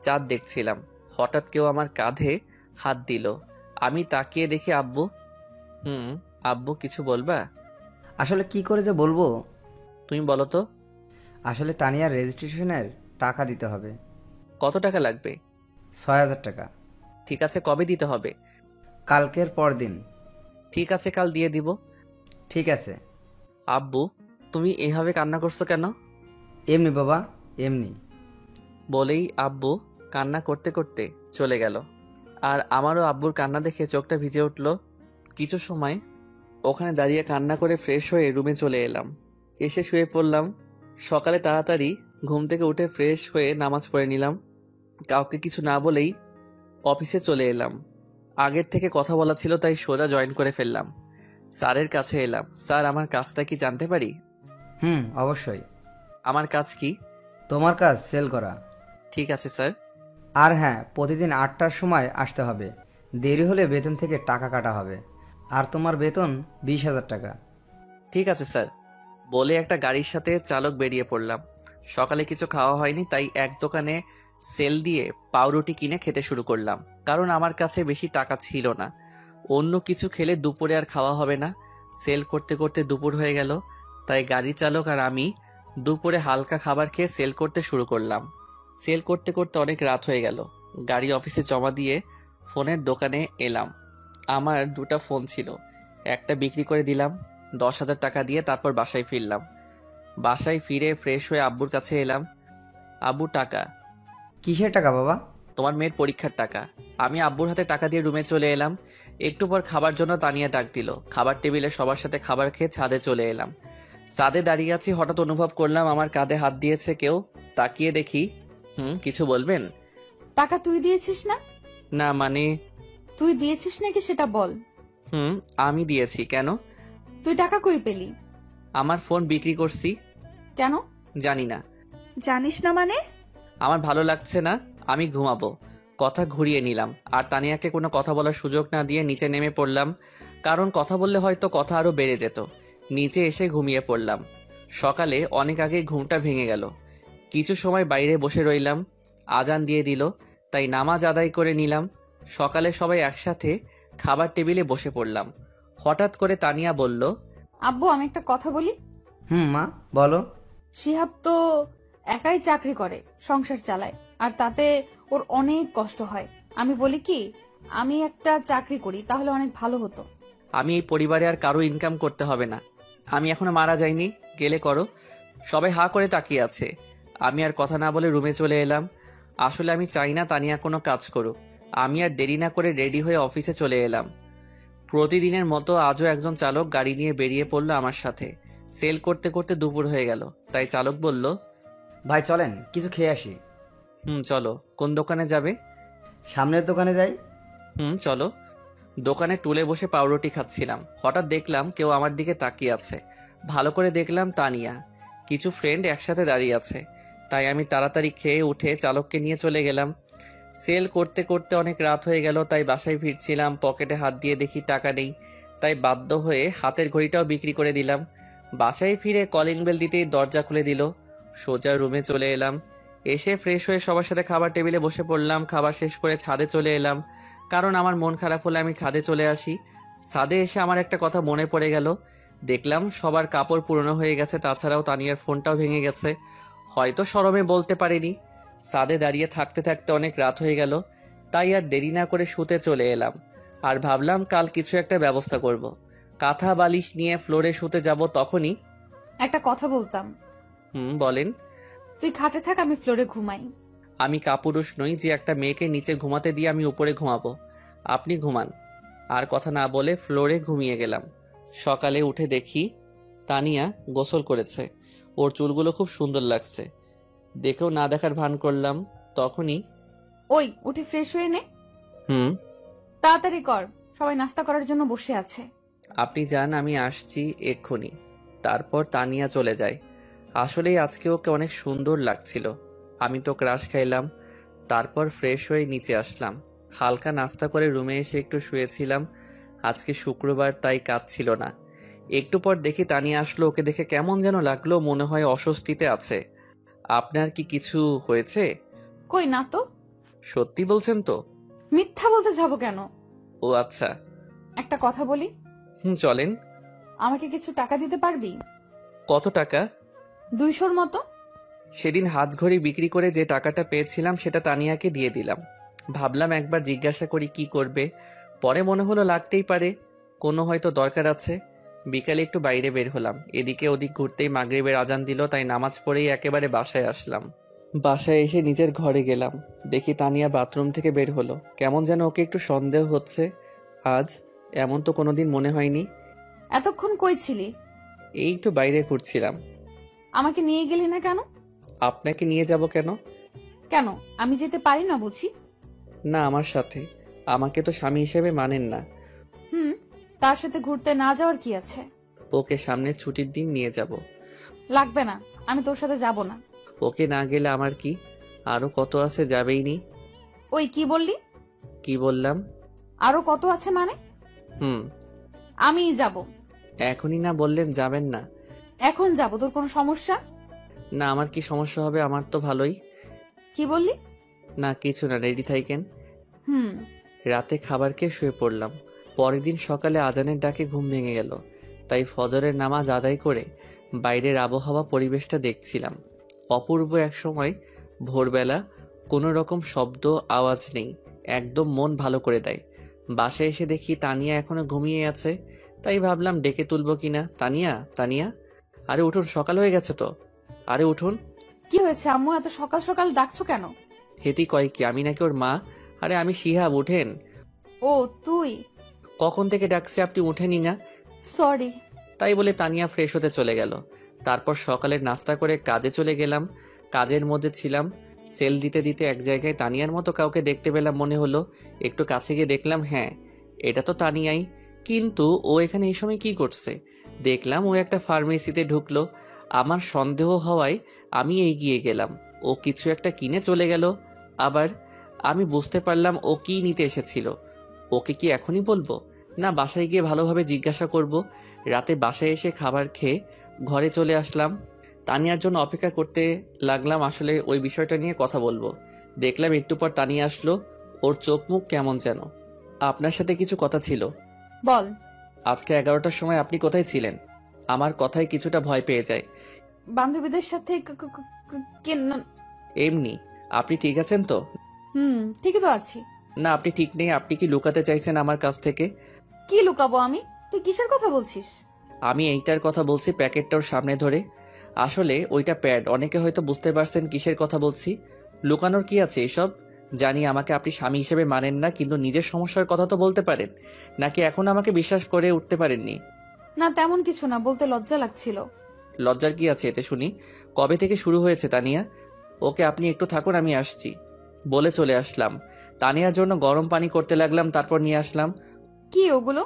চাঁদ দেখছিলাম, হঠাৎ কেউ আমার কাঁধে হাত দিল। আমি তাকিয়ে দেখি আব্বু। আব্বু, কিছু বলবা? আসলে কি করে যে বলবো। তুমি বলো তো। আসলে তানিয়ার রেজিস্ট্রেশনের টাকা দিতে হবে। কত টাকা লাগবে? 6000 টাকা। ঠিক আছে, কবে দিতে হবে? কালকের পর দিন। ঠিক আছে, কাল দিয়ে দিব। ঠিক আছে। আব্বু, তুমি এভাবে কান্না করছো কেন? এমনি বাবা, এমনি। বলেই আব্বু কান্না করতে করতে চলে গেল। আর আমারও আব্বুর কান্না দেখে চোখটা ভিজে উঠল। কিছু সময় ওখানে দাঁড়িয়ে কান্না করে ফ্রেশ হয়ে রুমে চলে এলাম। এসে শুয়ে পড়লাম। সকালে তাড়াতাড়ি ঘুম থেকে উঠে ফ্রেশ হয়ে নামাজ পড়ে নিলাম। কাউকে কিছু না বলেই অফিসে চলে এলাম। আগের থেকে কথা বলা ছিল তাই সোজা জয়েন করে ফেললাম। স্যারের কাছে এলাম। স্যার, আমার কাজটা কি জানতে পারি? অবশ্যই। আমার কাজ কি? তোমার কাজ সেল করা। ঠিক আছে স্যার। আর হ্যাঁ, প্রতিদিন 8টার সময় আসতে হবে। দেরি হলে বেতন থেকে টাকা কাটা হবে। আর তোমার বেতন 20,000 টাকা। ঠিক আছে স্যার বলে একটা গাড়ির সাথে চালক বেরিয়ে পড়লাম। সকালে কিছু খাওয়া হয়নি তাই এক দোকানে সেল দিয়ে পাউরুটি কিনে খেতে শুরু করলাম, কারণ আমার কাছে বেশি টাকা ছিল না। অন্য কিছু খেলে দুপুরে আর খাওয়া হবে না। সেল করতে করতে দুপুর হয়ে গেল, তাই গাড়ি চালক আর আমি দুপুরে হালকা খাবার খেয়ে সেল করতে শুরু করলাম। সেল করতে করতে অনেক রাত হয়ে গেল। গাড়ি অফিসে জমা দিয়ে ফোনের দোকানে এলাম। আমার 2টা ফোন ছিল, একটা বিক্রি করে দিলাম 10,000 টাকা দিয়ে। তারপর বাসায় ফিরলাম। বাসায় ফিরে ফ্রেশ হয়ে আব্বুর কাছে এলাম। আব্বু, টাকা। কিসের টাকা বাবা? তোমার মেয়ের পরীক্ষার টাকা। আমি আব্বুর হাতে টাকা দিয়ে রুমে চলে এলাম। একটু পর খাবার জন্য তানিয়া ডাক দিল। খাবার টেবিলে সবার সাথে খাবার খেয়ে ছাদে চলে এলাম। ছাদে দাঁড়িয়ে আছি, হঠাৎ অনুভব করলাম আমার কাঁধে হাত দিয়েছে কেউ। তাকিয়ে দেখি। কিছু বলবেন? টাকা তুই দিয়েছিস না? না মানে? তুই দিয়েছিস নাকি সেটা বল। আমি দিয়েছি। কেন? তুই টাকা কই পেলি? আমার ফোন বিক্রি করছি। কেন? জানি না। জানিস না মানে? আমার ভালো লাগছে না, আমি ঘুমাবো। কথা ঘুরিয়ে নিলাম। আর তানিয়াকে কোনো কথা বলার সুযোগ না দিয়ে নিচে নেমে পড়লাম, কারণ কথা বললে হয়তো কথা আরো বেড়ে যেত। নিচে এসে ঘুমিয়ে পড়লাম। সকালে অনেক আগে ঘুমটা ভেঙে গেল। কিছু সময় বাইরে বসে রইলাম। আজান দিয়ে দিল, তাই নামাজ আদায় করে নিলাম। সকালে সবাই একসাথে খাবার টেবিলে বসে পড়লাম। হঠাৎ করে তানিয়া বলল, আব্বু, আমি একটা কথা বলি। মা বলো। শিহাব তো একাই চাকরি করে, সংসার চালায়, আর তাতে ওর অনেক কষ্ট হয়। আমি বলি কি, আমি একটা চাকরি করি, তাহলে অনেক ভালো হতো। আমি এই পরিবারে আর কারো ইনকাম করতে হবে না। আমি এখনো মারা যাইনি, গেলে করো। সবাই হা করে তাকিয়ে আছে। আমি আর কথা না বলে রুমে চলে এলাম। আসলে আমি চাই না তানিয়া কোনো কাজ করুক। আমি আর দেরি না করে রেডি হয়ে অফিসে চলে এলাম। প্রতিদিনের মতো আজও একজন চালক গাড়ি নিয়ে বেরিয়ে পড়লো আমার সাথে। সেল করতে করতে দুপুর হয়ে গেল, তাই চালক বলল, ভাই চলেন কিছু খেয়ে আসি। চলো। কোন দোকানে যাবে? সামনের দোকানে যাই। চলো। দোকানে টুলে বসে পাউরুটি খাচ্ছিলাম। হঠাৎ দেখলাম কেউ আমার দিকে তাকিয়ে আছে। ভালো করে দেখলাম তানিয়া। কিছু ফ্রেন্ড একসাথে দাঁড়িয়ে আছে, তাই আমি তাড়াতাড়ি খেয়ে উঠে চালককে নিয়ে চলে গেলাম। সেল করতে করতে অনেক রাত হয়ে গেল, তাই বাসায় ফিরছিলাম। পকেটে হাত দিয়ে দেখি টাকা নেই, তাই বাধ্য হয়ে হাতের ঘড়িটাও বিক্রি করে দিলাম। বাসায় ফিরে কলিং বেল দিতেই দরজা খুলে দিল। সোজা রুমে চলে এলাম। এসে ফ্রেশ হয়ে সবার সাথে খাবার টেবিলে বসে পড়লাম। খাবার শেষ করে ছাদে চলে এলাম, কারণ আমার মন খারাপ হলে আমি ছাদে চলে আসি। ছাদে এসে আমার একটা কথা মনে পড়ে গেল। দেখলাম সবার কাপড় পুরনো হয়ে গেছে, তাছাড়াও তানিয়ার ফোনটাও ভেঙে গেছে। হয়তো শরমে বলতে পারিনি। ছাদে দাঁড়িয়ে থাকতে থাকতে অনেক রাত হয়ে গেল, তাই আর দেরি না করে শুতে চলে এলাম। আর ভাবলাম কাল কিছু একটা ব্যবস্থা করব। কাঁথা বালিশ নিয়ে ফ্লোরে শুতে যাব, তখনই একটা কথা বলতাম। বলেন। তুই খাটে থাক, আমি ফ্লোরে ঘুমাই। আমি কাপুরুষ নই যে একটা মেয়েকে নিচে ঘুমাতে দিয়ে আমি উপরে ঘুমাবো। আপনি ঘুমান। আর কথা না বলে ফ্লোরে ঘুমিয়ে গেলাম। সকালে উঠে দেখি তানিয়া গোসল করেছে। ওর চুলগুলো খুব সুন্দর লাগছে। দেখেও না দেখার ভান করলাম। তখনই ওই উঠে ফ্রেশ হয়ে নে। তাড়াতাড়ি কর, সবাই নাস্তা করার জন্য বসে আছে। আপনি যান, আমি আসছি এক্ষুনি। তারপর তানিয়া চলে যায়। আসলেই আজকে ওকে অনেক সুন্দর লাগছিল। আমি তো ক্রাশ খাইলাম। তারপর ফ্রেশ হয়ে নিচে আসলাম। হালকা নাস্তা করে রুমে এসে একটু শুয়েছিলাম। আজকে শুক্রবার, তাই কাজ ছিল না। একটু পর দেখি তানিয়া আসলো। ওকে দেখে কেমন যেন লাগলো, মনে হয় অস্বস্তিতে আছে। আপনার কি কিছু হয়েছে? কই না তো। সত্যি বলছেন তো? মিথ্যা বলতে যাবো কেন? ও আচ্ছা। একটা কথা বলি। চলেন। আমাকে কিছু টাকা দিতে পারবি? কত টাকা? 200-র মতো। সেদিন হাত ঘড়ি বিক্রি করে যে টাকাটা পেয়েছিলাম সেটা তানিয়াকে দিয়ে দিলাম। ভাবলাম একবার জিজ্ঞাসা করি কি করবে। পরে মনে হলো লাগতেই পারে, কোনো হয়তো দরকার আছে। বিকালে একটু বাইরে বের হলাম। এদিকে ওদিক ঘুরতেই মাগরিবের আজান দিল, তাই নামাজ পড়েই একেবারে বাসায় আসলাম। বাসায় এসে নিজের ঘরে গেলাম। দেখি তানিয়া বাথরুম থেকে বের হলো। কেমন যেন ওকে একটু সন্দেহ হচ্ছে আজ। এমন তো কোনোদিন মনে হয়নি। এতক্ষণ কই ছিলি? এই একটু বাইরে ঘুরছিলাম। আমাকে নিয়ে গেলি না কেন? আপনাকে নিয়ে যাব কেন? কেন আমি যেতে পারি না বুঝি? না, আমার সাথে। আমাকে তো স্বামী হিসেবে মানেন না। হুম, তার সাথে ঘুরতে না যাওয়ার কি আছে? ওকে সামনের ছুটির দিন নিয়ে যাব। লাগবে না, আমি তোর সাথে যাব না। ওকে না গেলে আমার কি? আরো কত আছে, যাবেই নি। ওই কি বললি? কি বললাম? আরো কত আছে মানে? হুম। আমিই যাব। এখনই না বললেন যাবেন না? এখন যাব, তোর কোনো সমস্যা? না, আমার কি সমস্যা হবে? আমার তো ভালোই। কি বললি? না কিছু না, রেডি থাকেন। হুম। রাতে খাবার খেয়ে শুয়ে পড়লাম। পরের দিন সকালে আজানের ডাকে ঘুম ভেঙে গেল। তাই ফজরের নামাজ আদায় করে বাইরের আবহাওয়া পরিবেশটা দেখছিলাম। অপূর্ব এক সময় ভোরবেলা, কোনো রকম শব্দ আওয়াজ নেই, একদম মন ভালো করে দেয়। বাসায় এসে দেখি তানিয়া এখনো ঘুমিয়ে আছে। তাই ভাবলাম ডেকে তুলবো কিনা। তানিয়া, তানিয়া, আরে উঠুন, সকাল হয়ে গেছে তো। আরে উঠুন। কি হয়েছে আম্মু, এত সকাল সকাল ডাকছো কেন? হেতি কয় কি, আমি নাকি ওর মা? আরে আমি শিহাব, উঠেন। ও তুই? কখন থেকে ডাকছি, আপনি উঠেনি না? সরি। তাই বলে তানিয়া ফ্রেশ হতে চলে গেল। তারপর সকালের নাস্তা করে কাজে চলে গেলাম। কাজের মধ্যে ছিলাম, সেল দিতে দিতে এক জায়গায় তানিয়ার মতো কাউকে দেখতে পেলাম মনে হলো। একটু কাছে গিয়ে দেখলাম, হ্যাঁ এটা তো তানিয়াই। কিন্তু ও এখানে এই সময় কি করছে? দেখলাম ও একটা ফার্মেসিতে ঢুকলো। আমার সন্দেহ হওয়ায় আমি এগিয়ে গেলাম। ও কিছু একটা কিনে চলে গেল। আবার আমি বুঝতে পারলাম ও কি নিতে এসেছিল। ওকে কি এখনই বলবো, না বাসায় গিয়ে ভালোভাবে জিজ্ঞাসা করব? রাতে বাসায় এসে খাবার খেয়ে ঘরে চলে আসলাম। তানিয়ার জন্য অপেক্ষা করতে লাগলাম, আসলে ওই বিষয়টা নিয়ে কথা বলবো। দেখলাম একটু পর তানিয়া আসলো। ওর চোখ মুখ কেমন যেন। আপনার সাথে কিছু কথা ছিল। বল। আজকে 11টার সময় আপনি কোথায় ছিলেন? আমার কথায় কিছুটা ভয় পেয়ে যায়। বান্ধবীদের সাথে এমনি। আপনি ঠিক আছেন তো? হুম, ঠিকই তো আছি। না আপনি ঠিক নেই। আপনি কি লুকাতে চাইছেন আমার কাছ থেকে? কি লুকাবো আমি? তুই কিসের কথা বলছিস? আমি এইটার কথা বলছি, প্যাকেটটা ওর সামনে ধরে। আসলে ওইটা প্যাড, অনেকে হয়তো বুঝতে পারছেন কিসের কথা বলছি। লুকানোর কি আছে এসব? জানি আমাকে আপনি স্বামী হিসেবে মানেন না, কিন্তু নিজের সমস্যার কথা তো বলতে পারেন। নাকি এখন আমাকে বিশ্বাস করে উঠতে পারেননি? না তেমন কিছু না, বলতে লজ্জা লাগছিল। লজ্জার কি আছে এতে শুনি? কবে থেকে শুরু হয়েছে তানিয়া? ওকে আপনি একটু থাকুন, আমি আসছি বলে চলে আসলাম। তানিয়ার জন্য গরম পানি করতে লাগলাম, তারপর নিয়ে আসলাম। কি ওগুলো?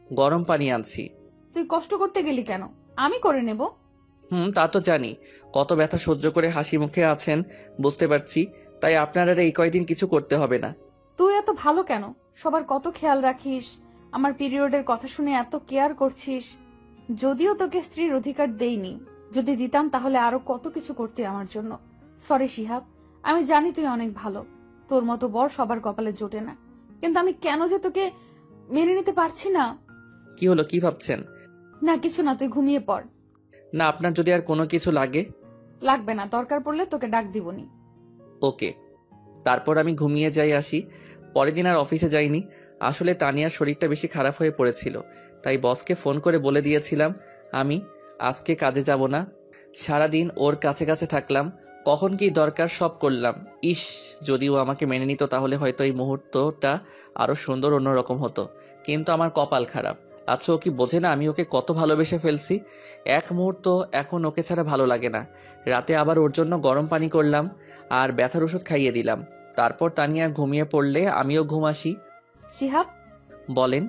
গরম পানি আনছি। তুই কষ্ট করতে গেলি কেন? আমি করে নেব। তা তো জানি, কত ব্যথা সহ্য করে হাসি মুখে আছেন বুঝতে পারছি। তাই আপনার আর এই কয়দিন কিছু করতে হবে না। তুই এত ভালো কেন? সবার কত খেয়াল রাখিস, আমার পিরিয়ডের কথা শুনে এত কেয়ার করছিস। যদিও তোকে স্ত্রীর অধিকার দেইনি, যদি দিতাম তাহলে আরো কত কিছু করতে আমার জন্য। সরি শিহাব, আমি জানি তুই অনেক ভালো, তোর মতো বর সবার কপালে জোটে না, কিন্তু আমি কেন যে তোকে মেনে নিতে পারছি না। কি হলো, কি ভাবছেন? না কিছু না, তুই ঘুমিয়ে পড়। না আপনার যদি আর কোনো কিছু লাগে। লাগবে না, দরকার পড়লে তোকে ডাক দিবনি। ওকে। তারপর আমি ঘুমিয়ে যাই আসি। পরের দিন আর অফিসে যাইনি। আসলে তানিয়ার শরীরটা বেশি খারাপ হয়ে পড়েছিল, তাই বসকে ফোন করে বলে দিয়েছিলাম আমি আজকে কাজে যাব না। সারাদিন ওর কাছে কাছে থাকলাম, কখন কি দরকার সব করলাম। ইস, যদিও আমাকে মেনে নিত তাহলে হয়তো এই মুহূর্তটা আরো সুন্দর অন্যরকম হতো। কিন্তু আমার কপাল খারাপ। আচ্ছা ও কি বোঝে না আমি ওকে কত ভালোবেসে ফেলছি? এক মুহূর্ত এখন ওকে ছাড়া ভালো লাগে না। রাতে আবার ওর জন্য গরম পানি করলাম আর ব্যথার ওষুধ খাইয়ে দিলাম। তারপর তানিয়া ঘুমিয়ে পড়লে আমিও ঘুম আসি। শিহাব, বলেন।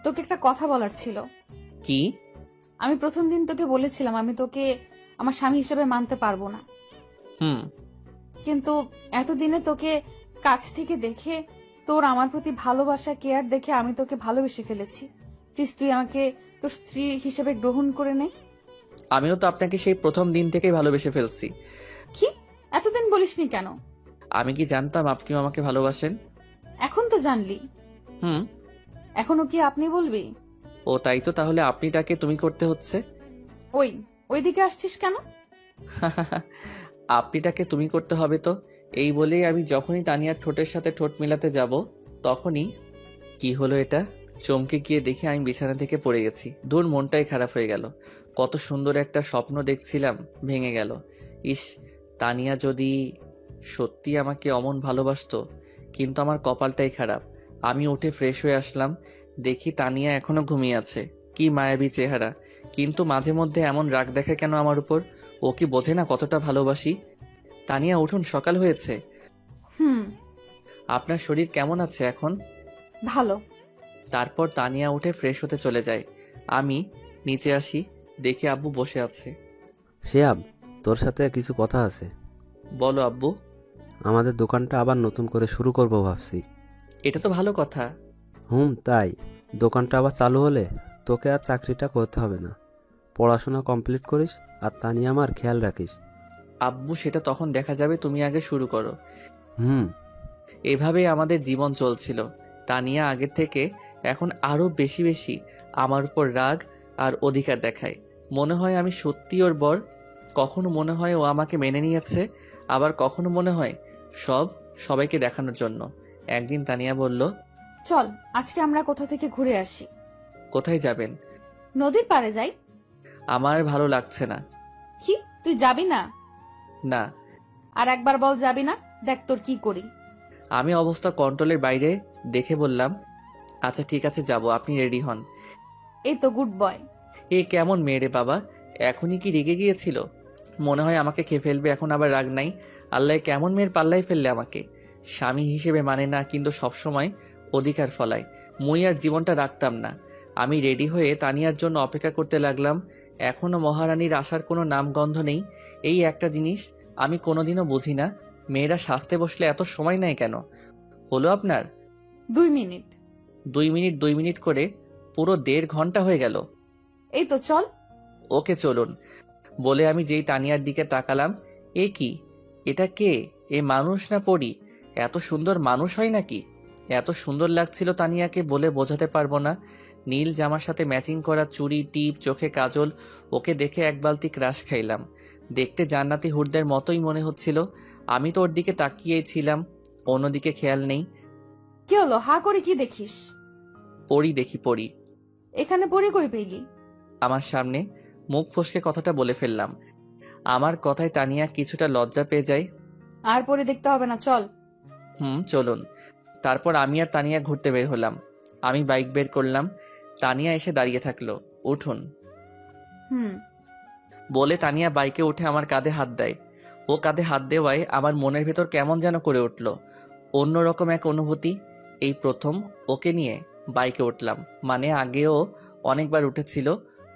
তোকে একটা কথা বলার ছিল। কি? আমি প্রথম দিন তোকে বলেছিলাম আমি তোকে আমার স্বামী হিসেবে মানতে পারবো না, হুম। কিন্তু এতদিনে তোকে কাছ থেকে দেখে, তোর আমার প্রতি ভালোবাসা কেয়ার দেখে আমি তোকে ভালোবেসে ফেলেছি। প্লিজ তুই আমাকে তোর স্ত্রী হিসেবে গ্রহণ করে নে। আমিও তো আপনাকে সেই প্রথম দিন থেকেই ভালোবেসে ফেলছি। কি এতদিন বলিসনি কেন? আমি কি জানতাম আপনিও আমাকে ভালোবাসেন? এখন তো জানলি। হুম। এখনো কি আপনি বলবি? ও তাই তো, তাহলে আপনিটাকে তুমি করতে হচ্ছে। ওইদিকে আসছিস কেন? আপনিটাকে তুমি করতে হবে তো। এই বলেই আমি যখনই তানিয়ার ঠোঁটের সাথে ঠোঁট মিলাতে যাব তখনই কি হলো, এটা চমকে গিয়ে দেখে আমি বিছানা থেকে পড়ে গেছি। দূর, মনটাই খারাপ হয়ে গেল। কত সুন্দর একটা স্বপ্ন দেখছিলাম, ভেঙে গেল। ইস, তানিয়া যদি সত্যি আমাকে অমন ভালোবাসতো। কিন্তু আমার কপালটাই খারাপ। আমি উঠে ফ্রেশ হয়ে আসলাম, দেখি তানিয়া এখনো ঘুমিয়ে আছে। কি মায়াবী চেহারা, কিন্তু মাঝে মধ্যে এমন রাগ দেখে কেন আমার উপর? ও কি বোঝে না কতটা ভালোবাসি? তানিয়া উঠুন, সকাল হয়েছে। হুম। আপনার শরীর কেমন আছে এখন? ভালো। তারপর তানিয়া উঠে ফ্রেশ হতে চলে যায়। আমি নিচে আসি, দেখি আব্বু বসে আছে। শিহাব, তোর সাথে কিছু কথা আছে। বলো আব্বু। আমাদের দোকানটা আবার নতুন করে শুরু করব ভাবছি। এটা তো ভালো কথা। তাই দোকানটা আবার চালু হলে তোকে আর চাকরিটা করতে হবে না। পড়াশোনা কমপ্লিট করিস আর তানিয়া আমার খেয়াল রাখিস। আব্বু, সেটা তখন দেখা যাবে, তুমি আগে শুরু করো। হুম। এভাবেই আমাদের জীবন চলছিল। তানিয়া আগের থেকে এখন আরো বেশি বেশি আমার উপর রাগ আর অধিকার দেখায়। মনে হয় আমি সত্যি ওর বর। কখনো মনে হয় ও আমাকে মেনে নিয়েছে, আবার কখনো মনে হয় সবাইকে দেখানোর জন্য। একদিন তানিয়া বলল, চল আজকে আমরা কোথা থেকে ঘুরে আসি। কোথায় যাবেন? নদীর পাড়ে যাই। আমার ভালো লাগছে না। কি, তুই যাবি না? না। আর একবার বল যাবি না, দেখ তোর কি করি। আমি অবস্থা কন্ট্রোলের বাইরে দেখে বললাম, আচ্ছা ঠিক আছে যাব, আপনি রেডি হন। এই তো গুড বয়। এ কেমন মেয়ে রে বাবা, এখনই কি রেগে গিয়েছিল? মনে হয় আমাকে খেয়ে ফেলবে, এখন আবার রাগ নাই। আল্লাহ কেমন মেয়ের পাল্লায় ফেললে আমাকে। স্বামী হিসেবে মানে না, কিন্তু সবসময় অধিকার ফলায়। মুই আর জীবনটা রাখতাম না। আমি রেডি হয়ে তানিয়ার জন্য অপেক্ষা করতে লাগলাম। এখনো মহারানীর আসার কোনো নামগন্ধ নেই। এই একটা জিনিস আমি কোনোদিনও বুঝি না, মেয়েরা সাজতে বসলে এত সময় নেয় কেন? হলো আপনার 2 মিনিট। 2 মিনিট করে পুরো 1.5 ঘন্টা হয়ে গেল। এই তো চল। ওকে চলুন বলে আমি যেই তানিয়ার দিকে তাকালাম, এ কি, এটা কে? এ মানুষ না পরি? এত সুন্দর মানুষ হয় নাকি? এত সুন্দর লাগছিল তানিয়াকে, বলে বোঝাতে পারবো না। নীল জামার সাথে ম্যাচিং করা চুড়ি, টিপ, চোখে কাজল। ওকে দেখে এক বালতি ক্রাশ খাইলাম। দেখতে জান্নাতি হুরদের মতোই মনে হচ্ছিল। আমি তো ওর দিকে তাকিয়েই ছিলাম, অন্যদিকে খেয়াল নেই। কি হলো, হা করে কি দেখিস? পরি দেখি, পরি। এখানে পড়ে কই পেলি? আমার সামনে। মুখ ফসকে কথাটা বলে ফেললাম। আমার কথায় তানিয়া কিছুটা লজ্জা পেয়ে যায়। আর পরে দেখতে হবে না, চল। চলুন। তারপর আমি আর তানিয়া ঘুরতে বের হলাম। আমি বাইক বের করলাম, তানিয়া এসে দাঁড়িয়ে থাকলো। উঠুন হুম। বলে তানিয়া বাইকে উঠে আমার কাঁধে হাত দেয়। ও কাঁধে হাত দেওয়ায় আমার মনের ভেতর কেমন যেন করে উঠল, অন্যরকম এক অনুভূতি। এই প্রথম ওকে নিয়ে বাইকে উঠলাম। মানে আগেও অনেকবার উঠেছিল,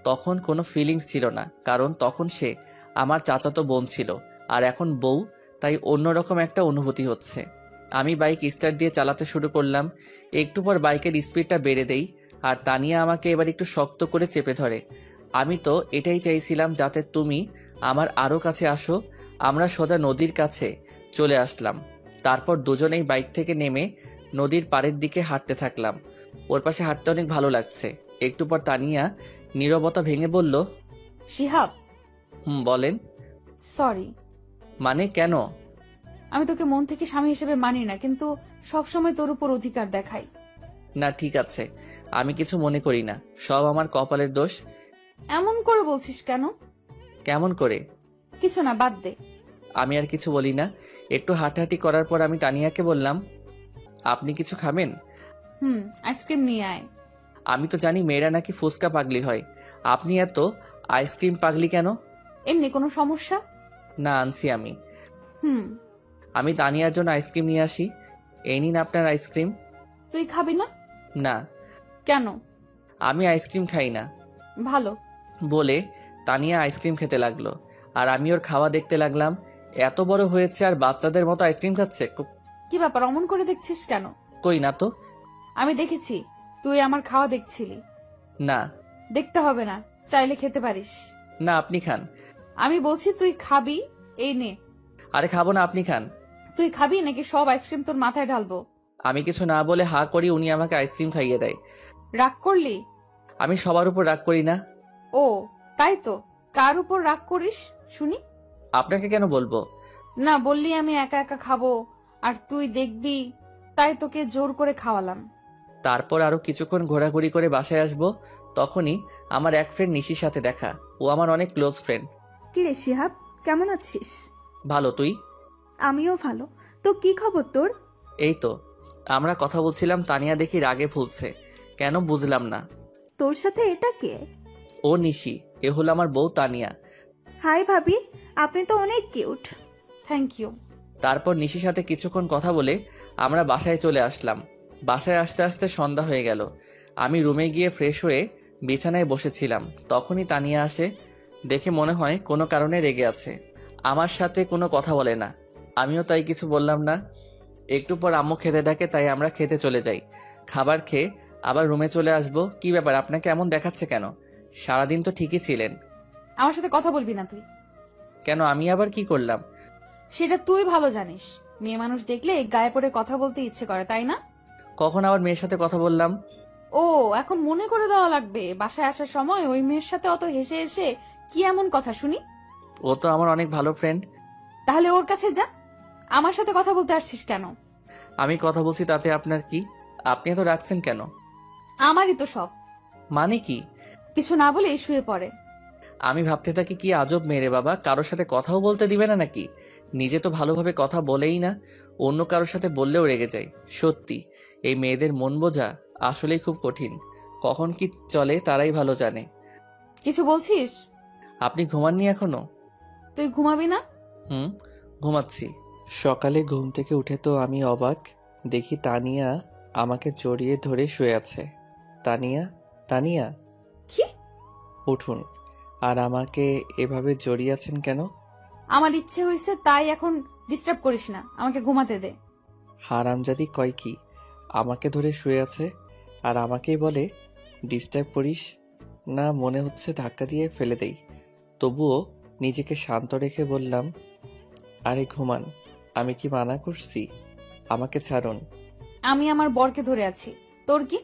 তখন কোনো ফিলিংস ছিল না, কারণ তখন সে আমার চাচাতো বোন ছিল, আর এখন বউ, তাই অন্যরকম একটা অনুভূতি হচ্ছে। আমি বাইক স্টার্ট দিয়ে চালাতে শুরু করলাম। একটু পর বাইকের স্পিডটা বেড়ে দেই, আর তানিয়া আমাকে এবার একটু শক্ত করে চেপে ধরে। আমি তো এটাই চাইছিলাম, যাতে তুমি আমার আরও কাছে আসো। আমরা সোজা নদীর কাছে চলে আসলাম। তারপর দুজনেই বাইক থেকে নেমে নদীর পাড়ের দিকে হাঁটতে থাকলাম। ওর পাশে হাঁটতে অনেক ভালো লাগছে। একটু পর তানিয়া নীরবতা ভেঙে বলল, শিহাব। বলেন। সরি। মানে কেন? আমি তোকে মন থেকে স্বামী হিসেবে মানি না, কিন্তু সবসময় তোর উপর অধিকার দেখাই। না ঠিক আছে, আমি কিছু মনে করি না, সব আমার কপালের দোষ। এমন করে বলছিস কেন? কেমন করে? কিছু না, বাদ দে। আমি আর কিছু বলি না। একটু হাঁটাহাঁটি করার পর আমি তানিয়াকে বললাম, আপনি কিছু খাবেন? আইসক্রিম নিয়ে আয়। আমি তো জানি মেয়েরা নাকি ফুচকা পাগলি হয়, আপনি এত আইসক্রিম পাগলি কেন? এমনি কোনো সমস্যা? না, আনছি আমি। হুম। আমি তানিয়ার জন্য আইসক্রিম নিয়ে আসি। এই নিন আপনার আইসক্রিম। তুই খাবি না? না। কেন? আমি আইসক্রিম খাই না। ভালো। বলে তানিয়া আইসক্রিম খেতে লাগলো, আর আমি ওর খাওয়া দেখতে লাগলাম। এত বড় হয়েছে আর বাচ্চাদের মতো আইসক্রিম খাচ্ছে। কি ব্যাপার, অমন করে দেখছিস কেন? কই না তো। আমি দেখেছি তুই আমার খাওয়া দেখছিলি। না। দেখতে হবে না, চাইলে খেতে পারিস। না, আপনি খান। আমি বলছি তুই খাবি, এই নে। আরে খাবো না, আপনি খান। তুই খাবি নাকি সব আইসক্রিম তোর মাথায় ঢালবো? আমি কিছু না বলে হা করি, উনি আমাকে আইসক্রিম খাইয়ে দেয়। রাগ করলি? আমি সবার উপর রাগ করি না। ও তাই তো, কার উপর রাগ করিস শুনি? আপনাকে কেন বলবো? না, বললি আমি একা একা খাবো আর তুই দেখবি, তাই তোকে জোর করে খাওয়ালাম। তারপর আরো কিছুক্ষণ ঘোরাঘুরি করে বাসায় আসবো। তখনই আমার এক ফ্রেন্ড নিশির সাথে দেখা। ও আমার অনেক ক্লোজ ফ্রেন্ড। কিরে শিহাব, কেমন আছিস? ভালো, তুই? আমিও ভালো। তো কি খবর তোর? এই তো আমরা কথা বলছিলাম, তানিয়া দেখি রাগে ফুলছে। কেন বুঝলাম না। তোর সাথে এটা কে? ও নিশি, এ হলো আমার বউ তানিয়া। হাই ভাবি, আপনি তো অনেক কিউট। Thank you. তারপর নিশির সাথে কিছুক্ষণ কথা বলে আমরা বাসায় চলে আসলাম। বাসায় আসতে আসতে সন্ধ্যা হয়ে গেল। আমি রুমে গিয়ে ফ্রেশ হয়ে বিছানায় বসেছিলাম, তখনই তানিয়া আসে। দেখে মনে হয় কোনো কারণে রেগে আছে, আমার সাথে কোনো কথা বলে না। আমিও তাই কিছু বললাম না। একটু পর আম্মু খেতে ডাকে, তাই আমরা খেতে চলে যাই। খাবার খেয়ে আবার রুমে চলে আসবো। কি ব্যাপার, আপনাকে এমন দেখাচ্ছে কেন? সারাদিন তো ঠিকই ছিলেন। আমার সাথে কথা বলবি না তুই। কেন, আমি আবার কি করলাম? সেটা তুই ভালো জানিস। মেয়ে মানুষ দেখলে গায়ে পড়ে কথা বলতে ইচ্ছে করে, তাই না? কখন আবার মেয়ের সাথে কথা বললাম? ও, এখন মনে করে দেওয়া লাগবে? বাসায় আসার সময় ওই মেয়ের সাথে অত হেসে হেসে কি এমন কথা শুনি? ও তো আমার অনেক ভালো ফ্রেন্ড। তাহলে ওর কাছে যা। আমার সাথে কথা বলতে আসছিস কেন? আমি কথা বলছি, তাতে আপনার কি? আপনি এত রাখছেন কেন? আমারই তো সব। মানে কি? কিছু না বলে শুয়ে পড়ে। আমি ভাবতে থাকি কি আজব মেয়ে বাবা, কারোর সাথে কথাও বলতে দিবে না নাকি? নিজে তো ভালোভাবে কথা বলেই না, অন্য কারোর সাথে বললেও রেগে যায়। সত্যি এই মেয়েদের মন বোঝা আসলেই খুব কঠিন। কখন কি চলে তারাই ভালো জানে। কিছু বলছিস? আপনি ঘুমাননি এখনো? তুই ঘুমাবি না? হুম, ঘুমাচ্ছি। সকালে ঘুম থেকে উঠে তো আমি অবাক, দেখি তানিয়া আমাকে জড়িয়ে ধরে শুয়ে আছে। তানিয়া, তানিয়া কি? উঠুন। আর আমাকে এভাবে জড়িয়ে আছেন কেন? আমার ইচ্ছে হয়েছে তাই, এখন ডিস্টার্ব করিস না, আমাকে ঘুমাতে দে। হারামজাদি কয় কি? আমাকে ধরে শুয়ে আছে আর আমাকেই বলে ডিস্টার্ব করিস না। মনে হচ্ছে ধাক্কা দিয়ে ফেলে দেই। তবুও নিজেকে শান্ত রেখে বললাম, আরে ঘুমান, আমি কি মানা করছি? আমাকে ছাড়ুন। আমি আমার বরকে ধরে আছি, তোর কি?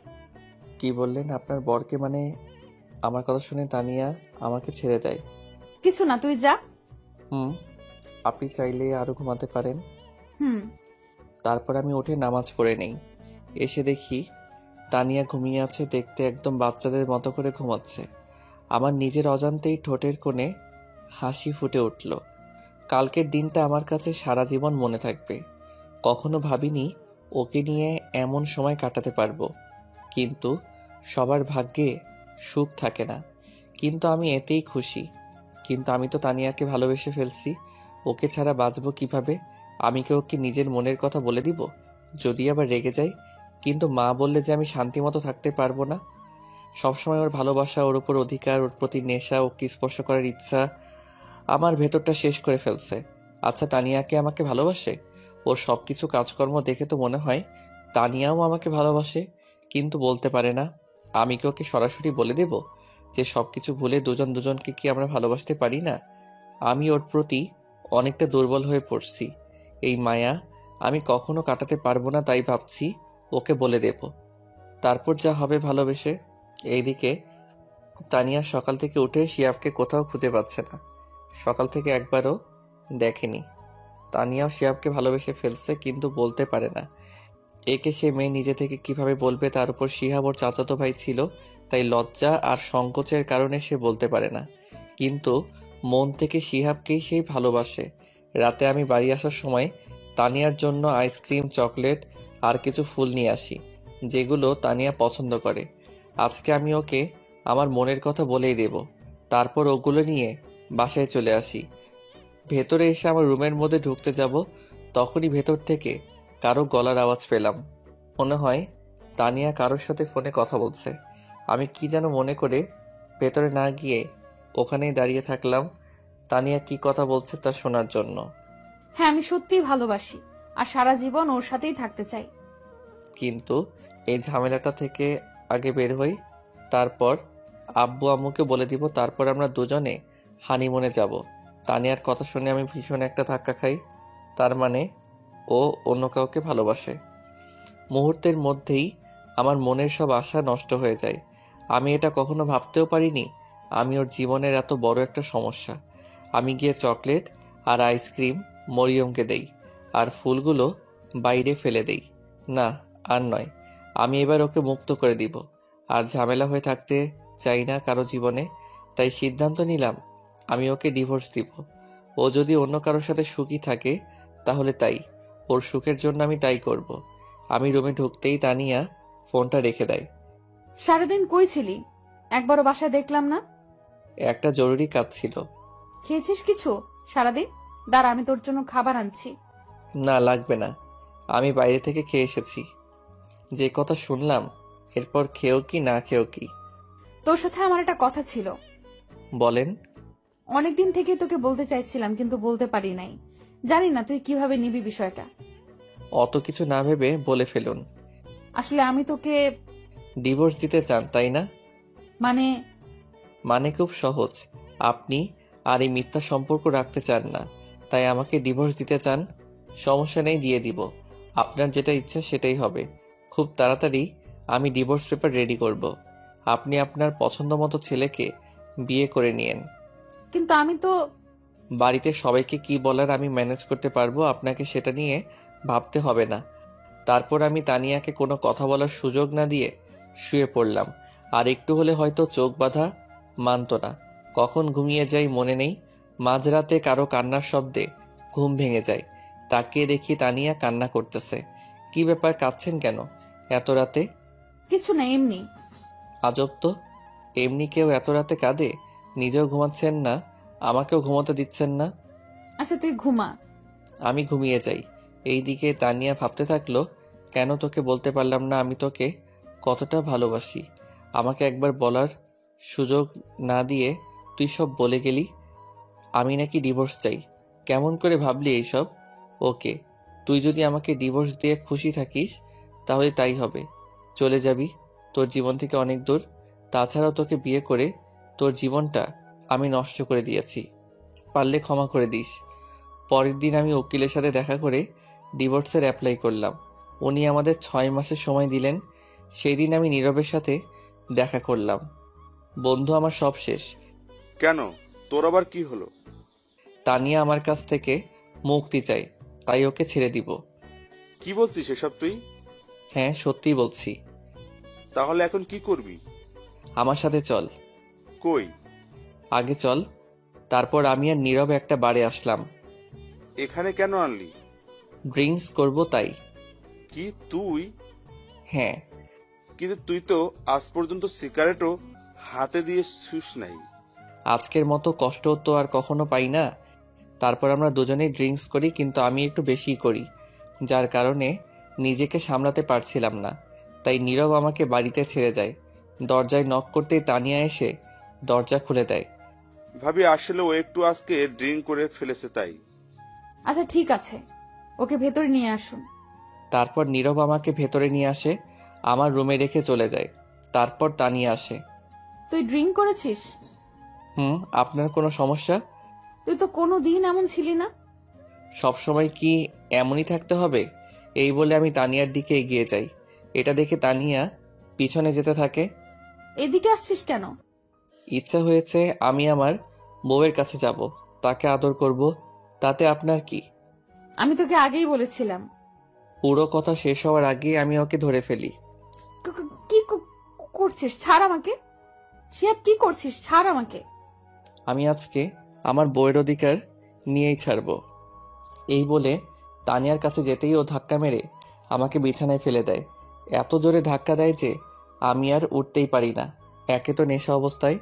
কি বললেন? আপনার বরকে? মানে? আমার কথা শুনে তানিয়া আমাকে ছেড়ে দেয়। কিছু না, তুই যা। হুম, আপনি চাইলে আরো ঘুমাতে পারেন। হুম। তারপর আমি উঠে নামাজ পড়ে নেই। এসে দেখি তানিয়া ঘুমিয়ে আছে, দেখতে একদম বাচ্চাদের মতো করে ঘুমাচ্ছে। আমার নিজের অজান্তেই ঠোঁটের কোণে হাসি ফুটে উঠল। কালকের দিনটা আমার কাছে সারা জীবন মনে থাকবে। কখনো ভাবিনি ওকে নিয়ে এমন সময় কাটাতে পারবো। কিন্তু সবার ভাগ্যে সুখ থাকে না, কিন্তু আমি এতেই খুশি। কিন্তু আমি তো তানিয়াকে ভালোবেসে ফেলছি, ওকে ছাড়া বাঁচবো কিভাবে? আমি কি ওকে নিজের মনের কথা বলে দিব? যদি আবার রেগে যাই? কিন্তু মা বললে যে আমি শান্তিমতো থাকতে পারবো না। সবসময় ওর ভালোবাসা, ওর উপর অধিকার, ওর প্রতি নেশা, ওকে স্পর্শ করার ইচ্ছা আমার ভেতরটা শেষ করে ফেলছে। আচ্ছা, তানিয়াকে আমাকে ভালোবাসে? ওর সবকিছু কাজকর্ম দেখে তো মনে হয় তানিয়াও আমাকে ভালোবাসে, কিন্তু বলতে পারে না। আমি কি ওকে সরাসরি বলে দেব যে সবকিছু ভুলে দুজন দুজনকে কি আমরা ভালোবাসতে পারি না? আমি ওর প্রতি অনেকটা দুর্বল হয়ে পড়ছি। এই মায়া আমি কখনো কাটাতে পারবো না, তাই ভাবছি ওকে বলে দেব, তারপর যা হবে ভালোবেসে। এইদিকে তানিয়া সকাল থেকে উঠে শিয়াবকে কোথাও খুঁজে পাচ্ছে না। সকাল থেকে একবারও দেখেনি। তানিয়াও শিয়াবকে ভালোবেসে ফেলছে, কিন্তু বলতে পারে না। একে সে মেয়ে নিজে থেকে কিভাবে বলবে? তার উপর শিহাব ওর চাচাতো ভাই ছিল, তাই লজ্জা আর সংকোচের কারণে সে বলতে পারে না। কিন্তু মন থেকে শিহাবকেই সেই ভালোবাসে। রাতে আমি বাড়ি আসার সময় তানিয়ার জন্য আইসক্রিম, চকলেট আর কিছু ফুল নিয়ে আসি, যেগুলো তানিয়া পছন্দ করে। আজকে আমি ওকে আমার মনের কথা বলেই দেব। তারপর ওগুলো নিয়ে বাসায় চলে আসি। ভেতরে এসে আমার রুমের মধ্যে ঢুকতে যাব, তখনই ভেতর থেকে কারো গলার আওয়াজ পেলাম। মনে হয় তানিয়া কারোর সাথে ফোনে কথা বলছে। আমি কি যেন মনে করে ভেতরে না গিয়ে ওখানেই দাঁড়িয়ে থাকলাম, তানিয়া কি কথা বলছে তা শোনার জন্য। হ্যাঁ, আমি সত্যিই ভালোবাসি আর সারা জীবন ওর সাথেই থাকতে চাই। কিন্তু এই ঝামেলাটা থেকে আগে বের হই, তারপর আব্বু আম্মুকে বলে দিব, তারপর আমরা দুজনে হানিমুনে যাব। তানিয়ার কথা শুনে আমি ভীষণ একটা ধাক্কা খাই। তার মানে ও অন্য কাউকে ভালোবাসে। মুহূর্তের মধ্যেই আমার মনের সব আশা নষ্ট হয়ে যায়। আমি এটা কখনো ভাবতেও পারিনি আমি ওর জীবনের এত বড় একটা সমস্যা। আমি গিয়ে চকলেট আর আইসক্রিম মরিয়মকে দেই, আর ফুলগুলো বাইরে ফেলে দেই। না, আর নয়, আমি এবার ওকে মুক্ত করে দিব। আর ঝামেলা হয়ে থাকতে চাই না কারো জীবনে। তাই সিদ্ধান্ত নিলাম আমি ওকে ডিভোর্স দিব। ও যদি অন্য কারোর সাথে সুখী থাকে তাহলে তাই, ওর সুখের জন্য আমি তাই করব। আমি রুমে ঢুকতেই তানিয়া ফোনটা রেখে দেয়। সারাদিন কই ছিলি? একবারও বাসায় দেখলাম না। একটা জরুরি কাজ ছিল। খেয়েছিস কিছু সারাদিন? দাঁড়া, আমি তোর জন্য খাবার আনছি। না লাগবে না, আমি বাইরে থেকে খেয়ে এসেছি। যে কথা শুনলাম এরপর খেয়েও কি না খেয়েও কি। তোর সাথে আমার একটা কথা ছিল। বলেন। অনেকদিন থেকে তোকে বলতে চাইছিলাম কিন্তু বলতে পারি নাই। জানি না তুই কিভাবে নিবি বিষয়টা। অত কিছু না ভেবে বলে ফেলুন। আসলে আমি তোকে ডিভোর্স দিতে চান তাই না? মানে মানে খুব সহজ, আপনি আর এই মিথ্যা সম্পর্ক রাখতে চান না, তাই আমাকে ডিভোর্স দিতে চান। সমস্যা নেই, দিয়ে দিব। আপনার যেটা ইচ্ছা সেটাই হবে। খুব তাড়াতাড়ি আমি ডিভোর্স পেপার রেডি করব। আপনি আপনার পছন্দ মতো ছেলেকে বিয়ে করে নিয়েন। কিন্তু আমি তো বাড়িতে সবাইকে কি বলার আমি ম্যানেজ করতে পারবো, আপনাকে সেটা নিয়ে ভাবতে হবে না। তারপর আমি তানিয়াকে কোনো কথা বলার সুযোগ না দিয়ে শুয়ে পড়লাম। আর একটু হলে হয়তো চোখ বাঁধা মানতো না। কখন ঘুমিয়ে যাই মনে নেই। মাঝরাতে কারো কান্নার শব্দে ঘুম ভেঙে যায়। তাকিয়ে দেখি তানিয়া কান্না করতেছে। কি ব্যাপার, কাঁদছেন কেন এত রাতে? কিছু না, এমনি। আজব তো, এমনি কেউ এত রাতে কাঁদে? নিজেও ঘুমাচ্ছেন না, আমাকেও ঘুমাতে দিচ্ছেন না। আচ্ছা তুই ঘুমা। আমি ঘুমিয়ে যাই। এইদিকে তানিয়া ভাবতে থাকলো, কেন তোকে বলতে পারলাম না আমি তোকে কতটা ভালোবাসি। আমাকে একবার বলার সুযোগ না দিয়ে তুই সব বলে গেলি। আমি নাকি ডিভোর্স চাই। কেমন করে ভাবলি এইসব? ওকে, তুই যদি আমাকে ডিভোর্স দিয়ে খুশি থাকিস তাহলে তাই হবে। চলে যাবি তোর জীবন থেকে অনেক দূর। তাছাড়াও তোকে বিয়ে করে তোর জীবনটা আমি নষ্ট করে দিয়েছি। পারলে ক্ষমা করে দিস। পরের দিন আমি উকিলের সাথে দেখা করে ডিভোর্সের অ্যাপ্লাই করলাম। উনি আমাদের 6 মাসের সময় দিলেন। সেই দিন আমি নীরবের সাথে দেখা করলাম। বন্ধু, আমার সব শেষ। কেন, তোর আবার কি হলো? তানিয়া আমার কাছ থেকে মুক্তি চাই, তাই ওকে ছেড়ে দিব। কি বলছিস এসব তুই? হ্যাঁ, সত্যি বলছি। তাহলে এখন কি করবি? আমার সাথে চল। কই? আগে চল। তারপর আমি আর নীরব একটা বারে আসলাম। এখানে কেন আনলি? ড্রিঙ্কস করব তাই। কি তুই? হ্যাঁ। কিন্তু তুই তো আজ পর্যন্ত সিগারেটও হাতে দিয়ে শুস নাই। আজকের মতো কষ্ট তো আর কখনো পাই না। তারপর আমরা দুজনেই ড্রিঙ্কস করি, কিন্তু আমি একটু বেশি করি, যার কারণে নিজেকে সামলাতে পারছিলাম না। তাই নীরব আমাকে বাড়িতে ছেড়ে যায়। দরজায় নক করতেই তানিয়া এসে দরজা খুলে দেয়। ভাবি আসলে ও একটু আজকে ড্রিঙ্ক করে ফেলেছে তাই। আচ্ছা ঠিক আছে, ওকে ভেতরে নিয়ে আসুন। তারপর নীরব আমাকে ভেতরে নিয়ে আসে, আমার রুমে রেখে চলে যায়। তারপর তানিয়া আসে। তুই ড্রিঙ্ক করেছিস? আপনার কোনো সমস্যা? তুই তো কোনো দিন এমন ছিলি না। সব সময় কি এমনই থাকতে হবে? এই বলে আমি তানিয়ার দিকে এগিয়ে যাই। এটা দেখে তানিয়া পিছনে যেতে থাকে। এদিকে আসছিস কেন? ইচ্ছা হয়েছে আমি আমার বউয়ের কাছে যাব, তাকে আদর করব। তাতে আপনার কি? আমি তোকে আগেই বলেছিলাম। পুরো কথা শেষ হওয়ার আগেই আমি ওকে ধরে ফেলি। কি করছিস? ছাড় আমাকে। শিয়াব, কি করছিস? ছাড় আমাকে। আমি আজকে আমার বউয়ের অধিকার নিয়েই ছাড়ব। এই বলে তানিয়ার কাছে যেতেই ও ধাক্কা মেরে আমাকে বিছানায় ফেলে দেয়। এত জোরে ধাক্কা দেয় যে আমি আর উঠতেই পারি না। একে তো নেশা অবস্থায়,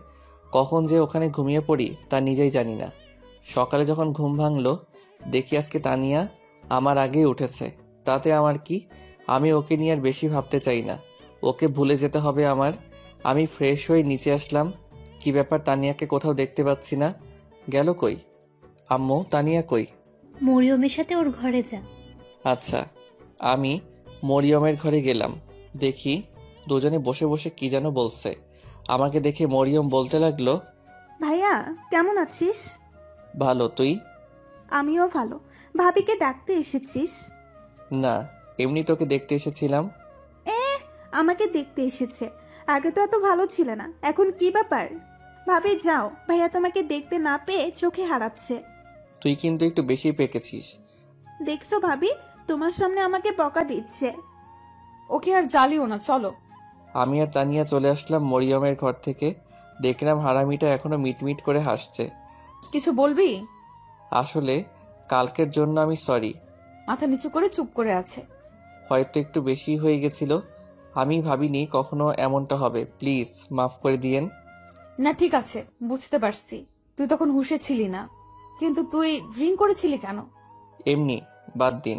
কখন যে ওখানে ঘুমিয়ে পড়ি তা নিজেই জানি না। সকালে যখন ঘুম ভাঙলো দেখি আজকে তানিয়া আমার আগেই উঠেছে। তাতে আমার কি? আমি ওকে নিয়ে আর বেশি ভাবতে চাই না। ওকে ভুলে যেতে হবে আমার। আমি ফ্রেশ হয়ে নিচে আসলাম। কি ব্যাপার, তানিয়াকে কোথাও দেখতে পাচ্ছি না। গেল কই? আম্মু, তানিয়া কই? মরিয়মের সাথে ওর ঘরে যা। আচ্ছা। আমি মরিয়মের ঘরে গেলাম। দেখি দুজনে বসে বসে কি যেন বলছে। আমাকে দেখে মরিয়ম বলতে লাগলো, ভাইয়া কেমন আছিস? ভালো, তুই? আমিও ভালো। ভাবিকে ডাকতে এসেছিস? না, এমনি তোকে দেখতে এসেছিলাম। আমাকে দেখতে এসেছে। আগে তো এত ভালো ছিল না, এখন কি ব্যাপার? ভাবি যাও, ভাইয়া তোমাকে দেখতে না পেয়ে চোখে হারাচ্ছে। তুই কিন্তু একটু বেশি পেকেছিস। দেখছো ভাবি, তোমার সামনে আমাকে বকা দিচ্ছে। ওকে আর জ্বালিও না, চলো। আমি আর তানিয়া চলে আসলাম মরিয়মের ঘর থেকে। দেখলাম হারামিটা এখনো মিটমিট করে হাসছে। কিছু বলবি? আসলে কালকের জন্য আমি সরি। মাথা নিচু করে চুপ করে আছে। হয়তো একটু বেশি হয়ে গেছিল। আমি ভাবিনি কখনো এমনটা হবে। প্লিজ মাফ করে দিয়েন। না ঠিক আছে, বুঝতে পারছি। তুই তখন হুঁশে ছিলি না, কিন্তু তুই ড্রিঙ্ক করেছিলি কেন? এমনি, বাদ দিন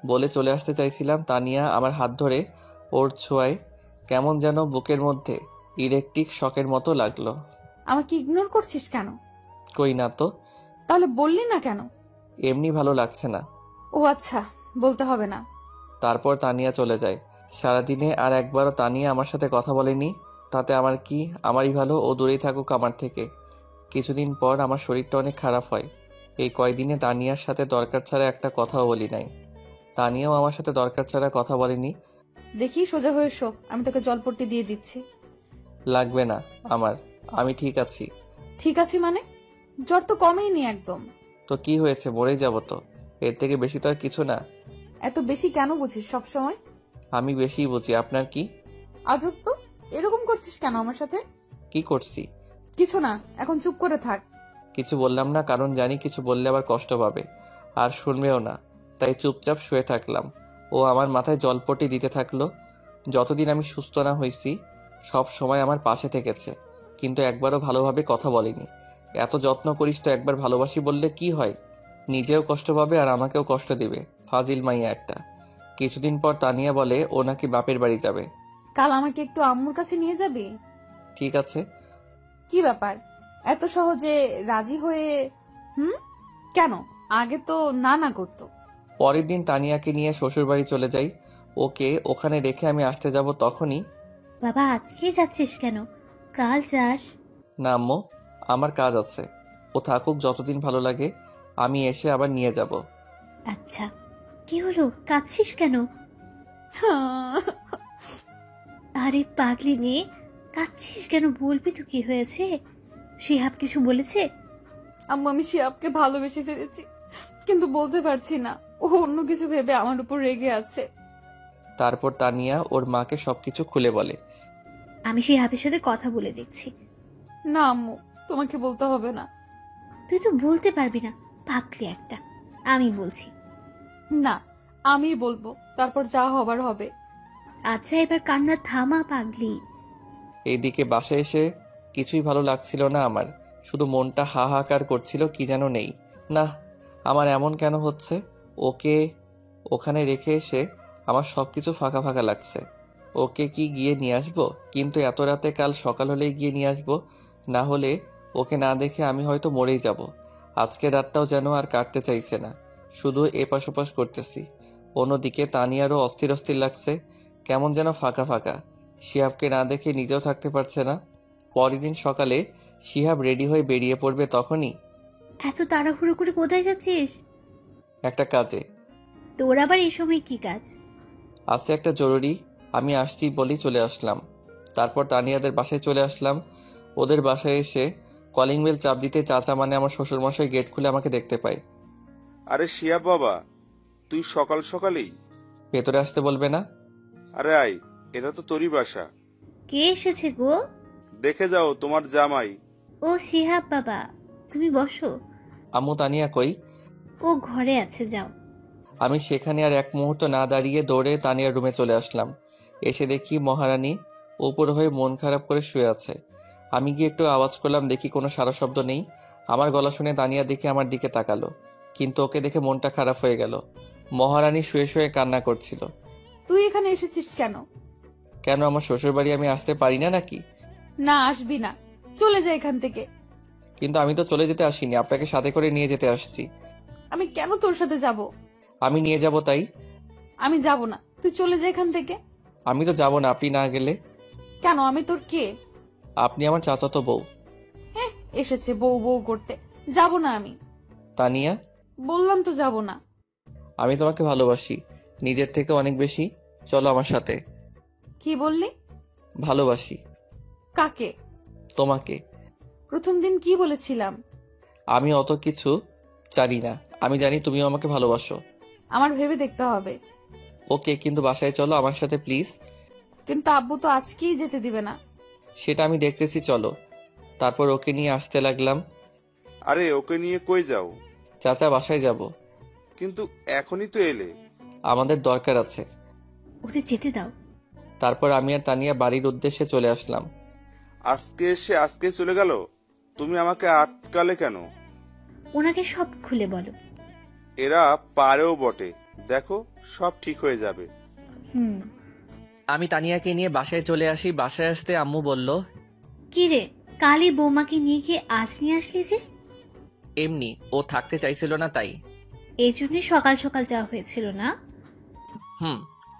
বলে চলে আসতে চাইছিলাম। তানিয়া আমার হাত ধরে ওর ছোঁয়ায় কেমন যেন বুকের মধ্যে ইলেকট্রিক শকের মতো লাগলো। আমাকে ইগনোর করছিস কেন? কই না তো। তাহলে বললি না কেন? এমনি ভালো লাগছে না। ও আচ্ছা, বলতে হবে না। তারপর তানিয়া চলে যায়। সারাদিনে আর একবারও তানিয়া আমার সাথে কথা বলেনি। তাতে আমার কি, আমারই ভালো, ও দূরেই থাকুক আমার থেকে। কিছুদিন পর আমার শরীরটা অনেক খারাপ হয়। এই কয়দিনে তানিয়ার সাথে দরকার ছাড়া একটা কথাও বলি নাই। তানিয়াও আমার সাথে দরকার ছাড়া কথা বলেনি। দেখি সোজা হয়ে শো, আমি তোকে জলপট্টি দিয়ে দিচ্ছি। লাগবে না আমার, আমি ঠিক আছি। ঠিক আছে মানে? জ্বর তো কমেইনি একদম। তো কি হয়েছে, মরেই যাব তো, এর থেকে বেশি তো আর কিছু না। এত বেশি কেন বুঝিস সব সময়? আমি বেশিই বুঝি, আপনার কি? আজব তো, এরকম করছিস কেন আমার সাথে? কি করছি? কিছু না, এখন চুপ করে থাক। কিছু বললাম না, কারণ জানি কিছু বললে আবার কষ্ট পাবে আর শুনবেও না। তাই চুপচাপ শুয়ে থাকলাম। ও আমার মাথায় জলপটি দিতে থাকলো। যতদিন আমি সুস্থ না হয়েছি সব সময় আমার পাশে থেকেছে, কিন্তু একবারও ভালোভাবে কথা বলেনি। এত যত্ন করিস তো একবার ভালোবাসি বললে কি হয়? নিজেও কষ্ট পাবে আর আমাকেও কষ্ট দিবে। ফাজিল মাইয়া একটা। কিছুদিন পর তানিয়া বলে ও নাকি বাপের বাড়ি যাবে। কাল আমাকে একটু আম্মুর কাছে নিয়ে যাবি? ঠিক আছে। কি ব্যাপার, এত সহজে রাজি হয়ে? কেন? আগে তো না না করতো। পরের দিন তানিয়াকে নিয়ে শ্বশুরবাড়ি চলে যাই। ওকে ওখানে রেখে আমি আসতে যাব তখনই, বাবা আজকেই যাচ্ছিস কেন? কাল যাস। না আম্মু, আমার কাজ আছে। ও থাকুক যতদিন ভালো লাগে, আমি এসে আবার নিয়ে যাব। আচ্ছা, কি হলো, কাঁদছিস কেন? আরে পাগলি মেয়ে, কাঁদছিস কেন? বলবি তো কি হয়েছে? শিহাব কিছু বলেছে? আম্মু, আমি শিয়াবকে ভালোবেসে ফেলেছি, কিন্তু বলতে পারছি না। ও অন্য কিছু ভেবে আমার উপর রেগে আছে। তারপর তানিয়া ওর মাকে সবকিছু খুলে বলে। আমি শিহাবের সাথে কথা বলে দেখছি। না আম্মু, তোমাকে বলতে হবে না। তুই তো বলতে পারবি না, পাগলি একটা। আমি বলছি। না, আমি বলবো, তারপর যা হবার হবে। আচ্ছা এবার কান্না থামা পাগলি। এইদিকে বাসায় এসে কিছুই ভালো লাগছিল না আমার। শুধু মনটা হাহাকার করছিল, কি যেন নেই। না, আমার এমন কেন হচ্ছে? ওকে ওখানে রেখে এসে আমার সবকিছু ফাঁকা ফাঁকা লাগছে। ওকে কি গিয়ে নিয়ে আসবো? কিন্তু এত রাতে, কাল সকাল হলেই গিয়ে নিয়ে আসবো। না হলে ওকে না দেখে আমি হয়তো মরেই যাব। আজকের রাতটাও যেন আর কাটতে চাইছে না, শুধু এপাশ ওপাশ করতেছি। অন্যদিকে তানিয়ারও অস্থির অস্থির লাগছে, কেমন যেন ফাঁকা ফাঁকা। শিহাবকে না দেখে নিজেও থাকতে পারছে না। পরের দিন সকালে শিহাব রেডি হয়ে বেরিয়ে পড়বে তখনই, এত তাড়াহুড়ো করে কোথায় যাচ্ছিস? একটা কাজে। তোর আবার এই সময় কি কাজ? আছে একটা জরুরি, আমি আসছি বলেই চলে আসলাম। তারপর তানিয়াদের বাসায় চলে আসলাম। ওদের বাসায় এসে কলিং বেল চাপ দিতে চাচা মানে আমার শ্বশুরমশাই গেট খুলে আমাকে দেখতে পায়। আরে শিয়া বাবা, তুই সকাল সকালেই? ভেতরে আসতে বলবে না? আরে আয়, এটা তো তোরই বাসা। কে এসেছে গো? দেখে যাও, তোমার জামাই। ও শিহাব বাবা, তুমি বসো। আম্মু, তানিয়া কই? ও ঘরে আছে, যাও। আমি সেখানে আর এক মুহূর্ত না দাঁড়িয়ে দৌড়ে তানিয়ার রুমে চলে আসলাম। এসে দেখি মহারানী উপর হয়ে মন খারাপ করে শুয়ে আছে। আমি গিয়ে একটু আওয়াজ করলাম, দেখি কোনো সারা শব্দ নেই। আমার গলা শুনে তানিয়া দেখে আমার দিকে তাকালো, কিন্তু ওকে দেখে মনটা খারাপ হয়ে গেল। মহারানী শুয়ে শুয়ে কান্না করছিল। তুই এখানে এসেছিস কেন? কেন, আমার শ্বশুরবাড়ি আমি আসতে পারি না নাকি? না, আসবি না, চলে যা এখান থেকে। কিন্তু আমি তো চলে যেতে আসিনি, আপনাকে সাথে করে নিয়ে যেতে আসছি। আমি কেন তোর সাথে যাব? আমি নিয়ে যাব তাই। আমি যাব না, তুই চলে যা এখান থেকে। আমি তো যাব না আপনি না গেলে। কেন, আমি তোর কে? আপনি আমার চাচাতো বউ। হ্যাঁ, এসেছে বউ বউ করতে। যাব না আমি। তানিয়া, বললাম তো যাব না। আমি তোমাকে ভালোবাসি, নিজের থেকে অনেক বেশি। চলো আমার সাথে। কি বললি? ভালোবাসি। কাকে? তোমাকে। প্রথম দিন কি বলেছিলাম? আমি অত কিছু জানি না, আমি জানি তুমিও আমাকে ভালোবাসো। আমার ভেবে দেখতে হবে। ওকে, কিন্তু বাসায় চলো আমার সাথে প্লিজ। কিন্তু আব্বু তো আজকেই যেতে দিবে না। সেটা আমি দেখতেছি, চলো। তারপর ওকে নিয়ে আসতে লাগলাম। আরে ওকে নিয়ে কই যাও? চাচা, বাসায় যাব। কিন্তু এখনই তো এলে। আমাদের দরকার আছে। ওদের যেতে দাও। তারপর আমি আর তানিয়া বাড়ির উদ্দেশ্যে চলে আসলাম। আজকে এসে আজকে চলে গেল? তুমি আমাকে আটকালে কেন? ওনাকে সব খুলে বলো। এরা পারেও বটে, দেখো সব ঠিক হয়ে যাবে। হুম। আমি তানিয়াকে নিয়ে বাসায় চলে আসি। বাসায় আসতে আম্মু বলল, কি রে, কালই বৌমাকে নিয়ে গিয়ে আজ নিয়ে আসলি যে? এমনি ও থাকতে চাইছিল না তাই। এই জন্যই সকাল সকাল যাওয়া হয়েছিল না?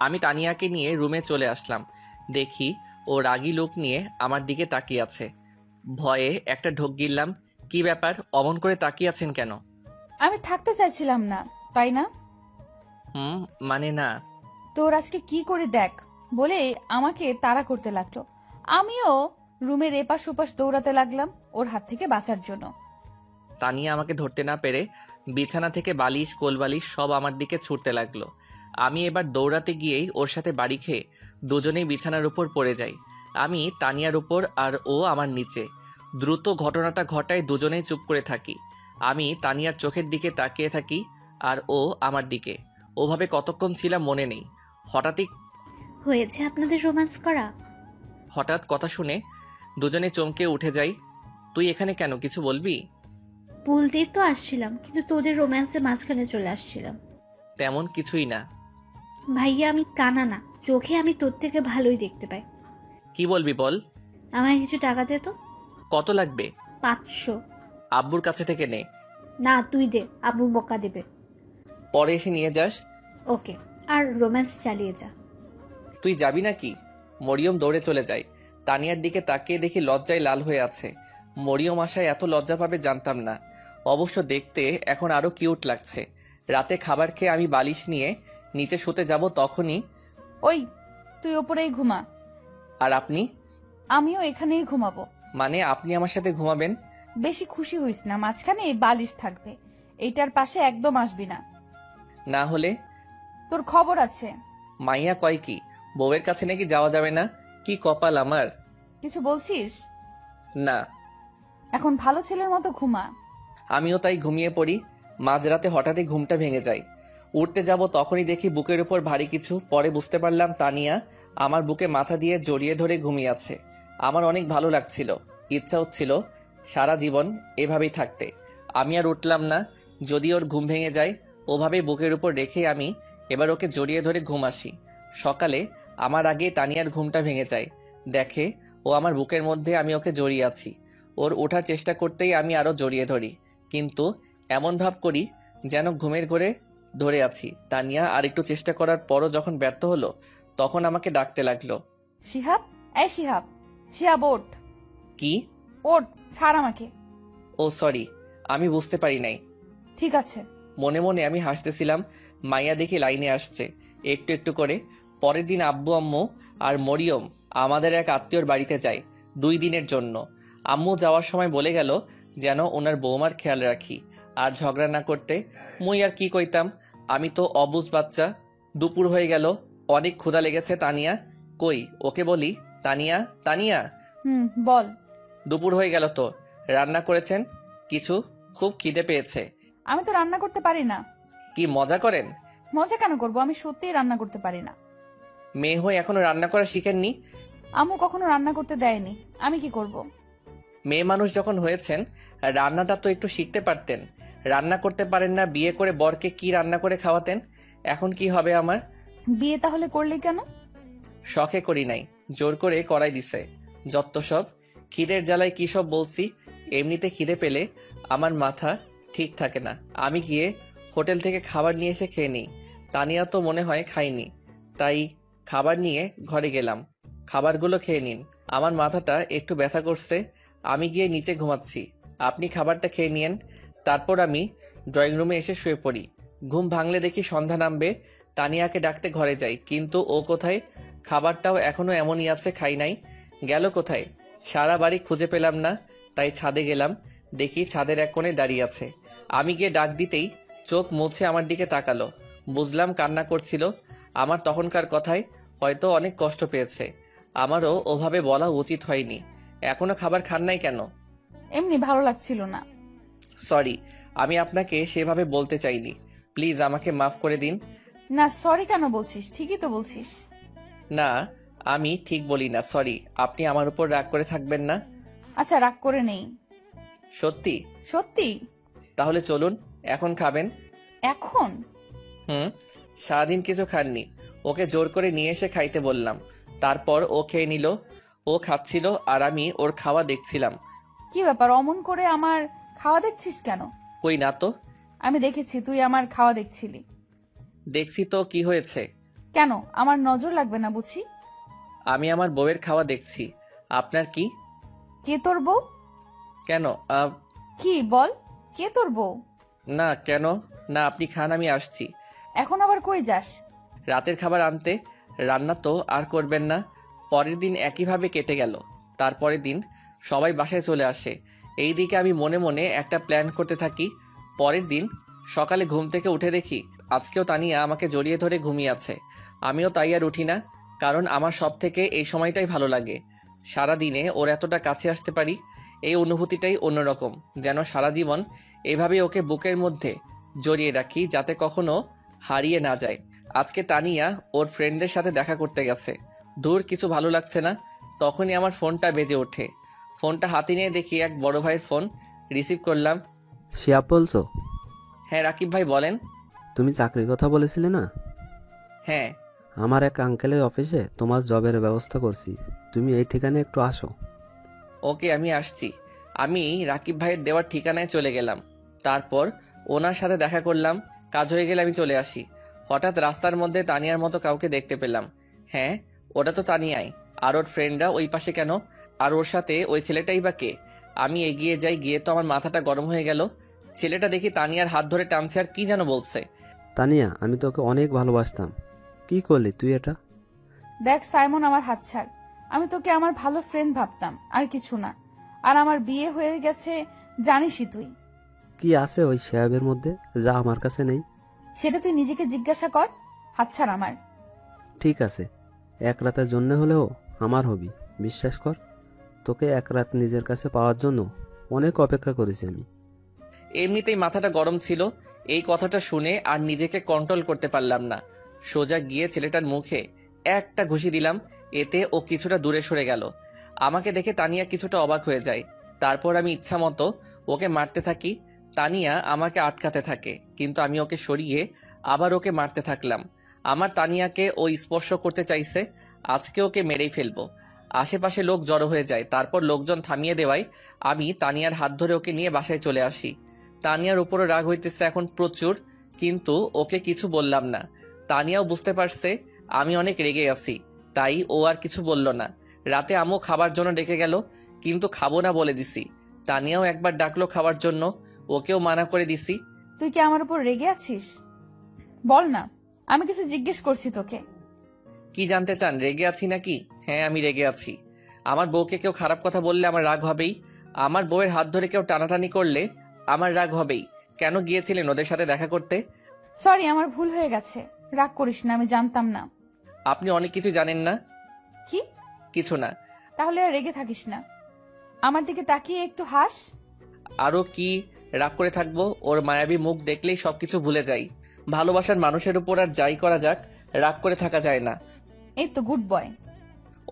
আমি তানিয়াকে নিয়ে রুমে চলে আসলাম। দেখি ও রাগী লোক নিয়ে আমার দিকে তাকিয়ে আছে। ভয়ে একটা ঢোক গিললাম। কি ব্যাপার, অমন করে তাকিয়ে আছেন কেন? আমি থাকতে চাইছিলাম না, তাই না? মানে না। তোর আজকে কি করে দেখ বলে আমাকে তাড়া করতে লাগলো। আমিও রুমের এপাশ ওপাশ দৌড়াতে লাগলাম ওর হাত থেকে বাঁচার জন্য। তানিয়া আমাকে ধরতে না পেরে বিছানা থেকে বালিশ কোলবালিশ সব আমার দিকে ছুটতে লাগলো। আমি এবার দৌড়াতে গিয়েই ওর সাথে বাড়ি খেয়ে দুজনেই বিছানার উপর পড়ে যাই। আমি তানিয়ার উপর আর ও আমার নিচে। দ্রুত ঘটনাটা ঘটায় দুজনেই চুপ করে থাকি। আমি তানিয়ার চোখের দিকে তাকিয়ে থাকি আর ও আমার দিকে। ওভাবে কতক্ষণ ছিলাম মনে নেই। হয়েছে আপনাদের রোম্যান্স করা? হঠাৎ কথা শুনে দুজনে চমকে উঠে যাই। তুই এখানে কেন, কিছু বলবি? বলতেই তো আসছিলাম, কিন্তু তোদের রোম্যান্সের মাঝখানে চলে আসছিলাম। তেমন কিছুই না। ভাইয়া আমি কানা না, চোখে আমি তোর থেকে ভালোই দেখতে পাই। কি বলবি বল। আমায় কিছু টাকা দে তো। কত লাগবে? 500। আব্বুর কাছে থেকে নে। না তুই দে, আব্বু বকা দেবে। পরে এসে নিয়ে যাস। ওকে, আর রোম্যান্স চালিয়ে যা। তুই যাবি নাকি? মরিয়ম দৌড়ে চলে যায়। তানিয়ার দিকে তাকিয়ে দেখি লজ্জায় লাল হয়ে আছে। মরিয়ম আসায় এত লজ্জা পাবে জানতাম না। অবশ্য দেখতে এখন আরো কিউট লাগছে। রাতে খাবার খেয়ে আমি বালিশ নিয়ে নিচে শুতে যাব, তখনই ওই তুই ওপরেই ঘুমা। আর আপনি? আমিও এখানেই ঘুমাবো। মানে আপনি আমার সাথে ঘুমাবেন? বেশি খুশি হইস না, মাঝখানে বালিশ থাকবে, এইটার পাশে একদম আসবি না। না হলে? তোর খবর আছে। মাইয়া কয় কি, বউয়ের কাছে নাকি যাওয়া যাবে না? কি কপাল আমার। কিছু বলছিস? না। এখন ভালো ছেলের মতো ঘুমা। আমিও তাই ঘুমিয়ে পড়ি। মাঝরাতে হঠাৎই ঘুমটা ভেঙে যায়। উঠতে যাব তখনই দেখি বুকের উপর ভারী কিছু। পরে বুঝতে পারলাম তানিয়া আমার বুকে মাথা দিয়ে জড়িয়ে ধরে ঘুমিয়ে আছে। আমার অনেক ভালো লাগছিল, ইচ্ছা হচ্ছিল সারা জীবন এভাবেই থাকতে। আমি আর উঠলাম না। যদি ওর ঘুম ভেঙে যায়, ওভাবেই বুকের উপর রেখে আমি এবার ওকে জড়িয়ে ধরে ঘুম আসি। সকালে আমার আগে তানিয়ার ঘুমটা ভেঙে যায়। দেখে ও আমার বুকের মধ্যে, আমি ওকে জড়িয়ে আছি। ওর ওঠার চেষ্টা করতেই আমি আরো জড়িয়ে ধরি, কিন্তু এমন ভাব করি যেন ঘুমের ঘোরে ধরে আছি। তানিয়া আর একটু চেষ্টা করার পরও যখন ব্যর্থ হলো, তখন আমাকে ডাকতে লাগলো। শিহাব, এই শিহাব, শিহাব ওঠ। কি? ওঠ, ছাড় আমাকে। ও সরি, আমি বুঝতে পারি নাই। ঠিক আছে। মনে মনে আমি হাসতেছিলাম। মাইয়া দেখি লাইনে আসছে একটু একটু করে। পরের দিন আব্বু আম্মু আর মরিয়ম আমাদের এক আত্মীয়র বাড়িতে যায় 2 দিনের জন্য। আম্মু যাওয়ার সময় বলে গেল যেন ওনার বৌমার খেয়াল রাখি আর ঝগড়া না করতে। মুই আর কি কইতাম, আমি তো অবুঝ বাচ্চা। দুপুর হয়ে গেল, অনেক ক্ষুধা লেগেছে। তানিয়া কই, ওকে বলি তানিয়া তানিয়া। বল। দুপুর হয়ে গেল তো, রান্না করেছেন কিছু? খুব খিদে পেয়েছে। আমি তো রান্না করতে পারি না। কি মজা করেন? মজা কেন করবো, আমি সত্যিই রান্না করতে পারি না। মেয়ে হয়ে এখনো রান্না করা শিখেননি? আম্মু কখনো রান্না করতে দেয়নি, আমি কি করব? মেয়ে মানুষ যখন হয়েছেন, রান্নাটা তো একটু শিখতে পারতেন। রান্না করতে পারেন না, বিয়ে করে বরকে কি রান্না করে খাওয়াতেন? এখন কি হবে আমার? বিয়ে তাহলে করলে কেন? শখে করি নাই, জোর করে করাই দিছে। যত সব। খিদের জ্বালায় কি সব বলছি। এমনিতে খিদে পেলে আমার মাথা ঠিক থাকে না। আমি গিয়ে হোটেল থেকে খাবার নিয়ে এসে খেয়ে নিই। তানিয়া তো মনে হয় খাইনি, তাই খাবার নিয়ে ঘরে গেলাম। খাবারগুলো খেয়ে নিন, আমার মাথাটা একটু ব্যথা করছে। আমি গিয়ে নিচে ঘুমাচ্ছি, আপনি খাবারটা খেয়ে নিয়েন। তারপর আমি ড্রয়িং রুমে এসে শুয়ে পড়ি। ঘুম ভাঙলে দেখি সন্ধ্যা নামবে। তানিয়াকে ডাকতে ঘরে যাই, কিন্তু ও কোথায়? খাবারটাও এখনো এমনই আছে, খাই নাই। গেল কোথায়? সারা বাড়ি খুঁজে পেলাম না, তাই ছাদে গেলাম। দেখি ছাদের এক কোণে দাঁড়িয়ে আছে। আমি গিয়ে ডাক দিতেই চোখ মুছে আমার দিকে তাকালো। বুঝলাম কান্না করছিল। আমার তখনকার কথায় হয়তো অনেক কষ্ট পেয়েছে। আমারও ওভাবে বলা উচিত হয়নি। এখনো খাবার খান নাই কেন? এমনি ভালো লাগছিল না। সরি, আমি আপনাকে সেভাবে বলতে চাইনি। প্লিজ আমাকে মাফ করে দিন। না সরি কেন বলছিস, ঠিকই তো বলছিস। না, আমি ঠিক বলি না। সরি, আপনি আমার উপর রাগ করে থাকবেন না। আচ্ছা রাগ করে নেই। সত্যি? সত্যি? তাহলে চলুন, এখন খাবেন? এখন? সারাদিন কিছু খাননি, ওকে জোর করে নিয়ে এসে খাইতে বললাম। তারপর ও খেয়ে নিল। ও খাচ্ছিল আর আমি ওর খাওয়া দেখছিলাম। কি ব্যাপার, অমন করে আমার খাওয়া দেখছিস কেন? কই না তো। আমি দেখেছি তুই আমার খাওয়া দেখছিলি। দেখছি তো, কি হয়েছে? কেন, আমার নজর লাগবে না বুঝি? আমি আমার বউয়ের খাওয়া দেখছি, আপনার কি? কে তোর বউ? কেন? কি বল, কে তোর বউ? না কেন না, আপনি খান, আমি আসছি। এখন আবার কই যাস? রাতের খাবার আনতে। রান্না তো আর করবেন না। পরের দিন একইভাবে কেটে গেল। তারপরের দিন সবাই বাসায় চলে আসে। এই দিকে আমি মনে মনে একটা প্ল্যান করতে থাকি। পরের দিন সকালে ঘুম থেকে উঠে দেখি আজকেও তানিয়া আমাকে জড়িয়ে ধরে ঘুমিয়ে আছে। আমিও তাই আর উঠি না, কারণ আমার সব থেকে এই সময়টাই ভালো লাগে। সারা দিনে ওর এতটা কাছে আসতে পারি, এই অনুভূতিটাই অন্যরকম। যেন সারা জীবন এভাবে ওকে বুকের মধ্যে জড়িয়ে রাখি, যাতে কখনো হারিয়ে না যায়। আজকে তানিয়া ওর ফ্রেন্ডদের সাথে দেখা করতে গেছে। দূর কিছু ভালো লাগছে না। তখনই আমার ফোনটা বেজে ওঠে। ফোনটা হাতে নিয়ে দেখি এক বড় ভাইয়ের ফোন। রিসিভ করলাম। শিহাব বলছো? হ্যাঁ রাকিব ভাই, বলেন। তুমি চাকরির কথা বলেছিলে না? হ্যাঁ। আমার এক আঙ্কেলের অফিসে তোমার জবের ব্যবস্থা করছি, তুমি এই ঠিকানায় একটু আসো। ওকে, আমি আসছি। আমি রাকিব ভাইয়ের দেওয়ার ঠিকানায় চলে গেলাম। তারপর ওনার সাথে দেখা করলাম। কাজ হয়ে গেলে আমি চলে আসি। হঠাৎ রাস্তার মধ্যে তানিয়ার মতো কাউকে দেখতে পেলাম। হ্যাঁ, ওটা তো তানিয়াই। আর ওর ফ্রেন্ডরা ওই পাশে কেন? আর ওর সাথে ওই ছেলেটাই বা কে? আমি এগিয়ে যাই, গিয়ে তো আমার মাথাটা গরম হয়ে গেল। ছেলেটা দেখি তানিয়ার হাত ধরে টানছে আর কি যেন বলছে। তানিয়া, আমি তোকে অনেক ভালোবাসতাম, কি করলি তুই এটা? দেখ সাইমন, আমার হাত ছাড়। আমি তোকে আমার ভালো ফ্রেন্ড ভাবতাম, আর কিছু না। আর আমার বিয়ে হয়ে গেছে, জানিসই তুই। কি আছে ওই শিহাবের মধ্যে যা আমার কাছে নেই? সেটা তুই নিজেকে জিজ্ঞাসা কর। হাত ছাড় আমার। ঠিক আছে, এক রাতের জন্য হলেও আমার হবি, বিশ্বাস কর। তোকে এক রাত নিজের কাছে পাওয়ার জন্য অনেক অপেক্ষা করেছি আমি। এমনিতেই মাথাটা গরম ছিল। এই কথাটা শুনে আর নিজেকে কন্ট্রোল করতে পারলাম না। সোজা গিয়ে ছেলেটার মুখে একটা ঘুষি দিলাম। এতে ও কিছুটা দূরে সরে গেল। আমাকে দেখে তানিয়া কিছুটা অবাক হয়ে যায়। তারপর আমি ইচ্ছা মতো ওকে মারতে থাকি। তানিয়া আমাকে আটকাতে থাকে, কিন্তু আমি ওকে সরিয়ে আবার ওকে মারতে থাকলাম। আমার তানিয়াকে ও স্পর্শ করতে চাইছে। আজকে ওকে মেরেই ফেলবো। আশেপাশে লোক জড়ো হয়ে যায়। তারপর লোকজন থামিয়ে দেওয়ায় আমি তানিয়ার হাত ধরে ওকে নিয়ে বাসায় চলে আসি। তানিয়ার উপরও রাগ হইতেছে এখন প্রচুর, কিন্তু ওকে কিছু বললাম না। তানিয়াও বুঝতে পারছে আমি অনেক রেগে আছি, তাই ও আর কিছু বলল না। রাতে আম্মু খাবার জন্য ডেকে গেল, কিন্তু খাবো না বলে দিছি। তানিয়াও একবার ডাকলো খাওয়ার জন্য, ওকেও মানা করে দিছি। তুই কি আমার উপর রেগে আছিস? বল না, আমি কিছু জিজ্ঞেস করছি তোকে। কি জানতে চান, রেগে আছি নাকি? হ্যাঁ, আমি রেগে আছি। আমার বউকে কেউ খারাপ কথা বললে আমার রাগ হবেই। আমার বউয়ের হাত ধরে কেউ টানাটানি করলে আমার রাগ হবেই। কেন গিয়েছিলেন ওদের সাথে দেখা করতে? সরি, আমার ভুল হয়ে গেছে। রাগ করিস না, আমি জানতাম না। আপনি অনেক কিছু জানেন না। কি? কিছু না। তাহলে আর রেগে থাকিস না, আমার দিকে তাকিয়ে একটু হাস। আরও কি রাগ করে থাকবো? ওর মায়াবী মুখ দেখলেই সবকিছু ভুলে যাই। ভালোবাসার মানুষের উপর আর যাই করা যাক, রাগ করে থাকা যায় না। এই তো গুড বয়।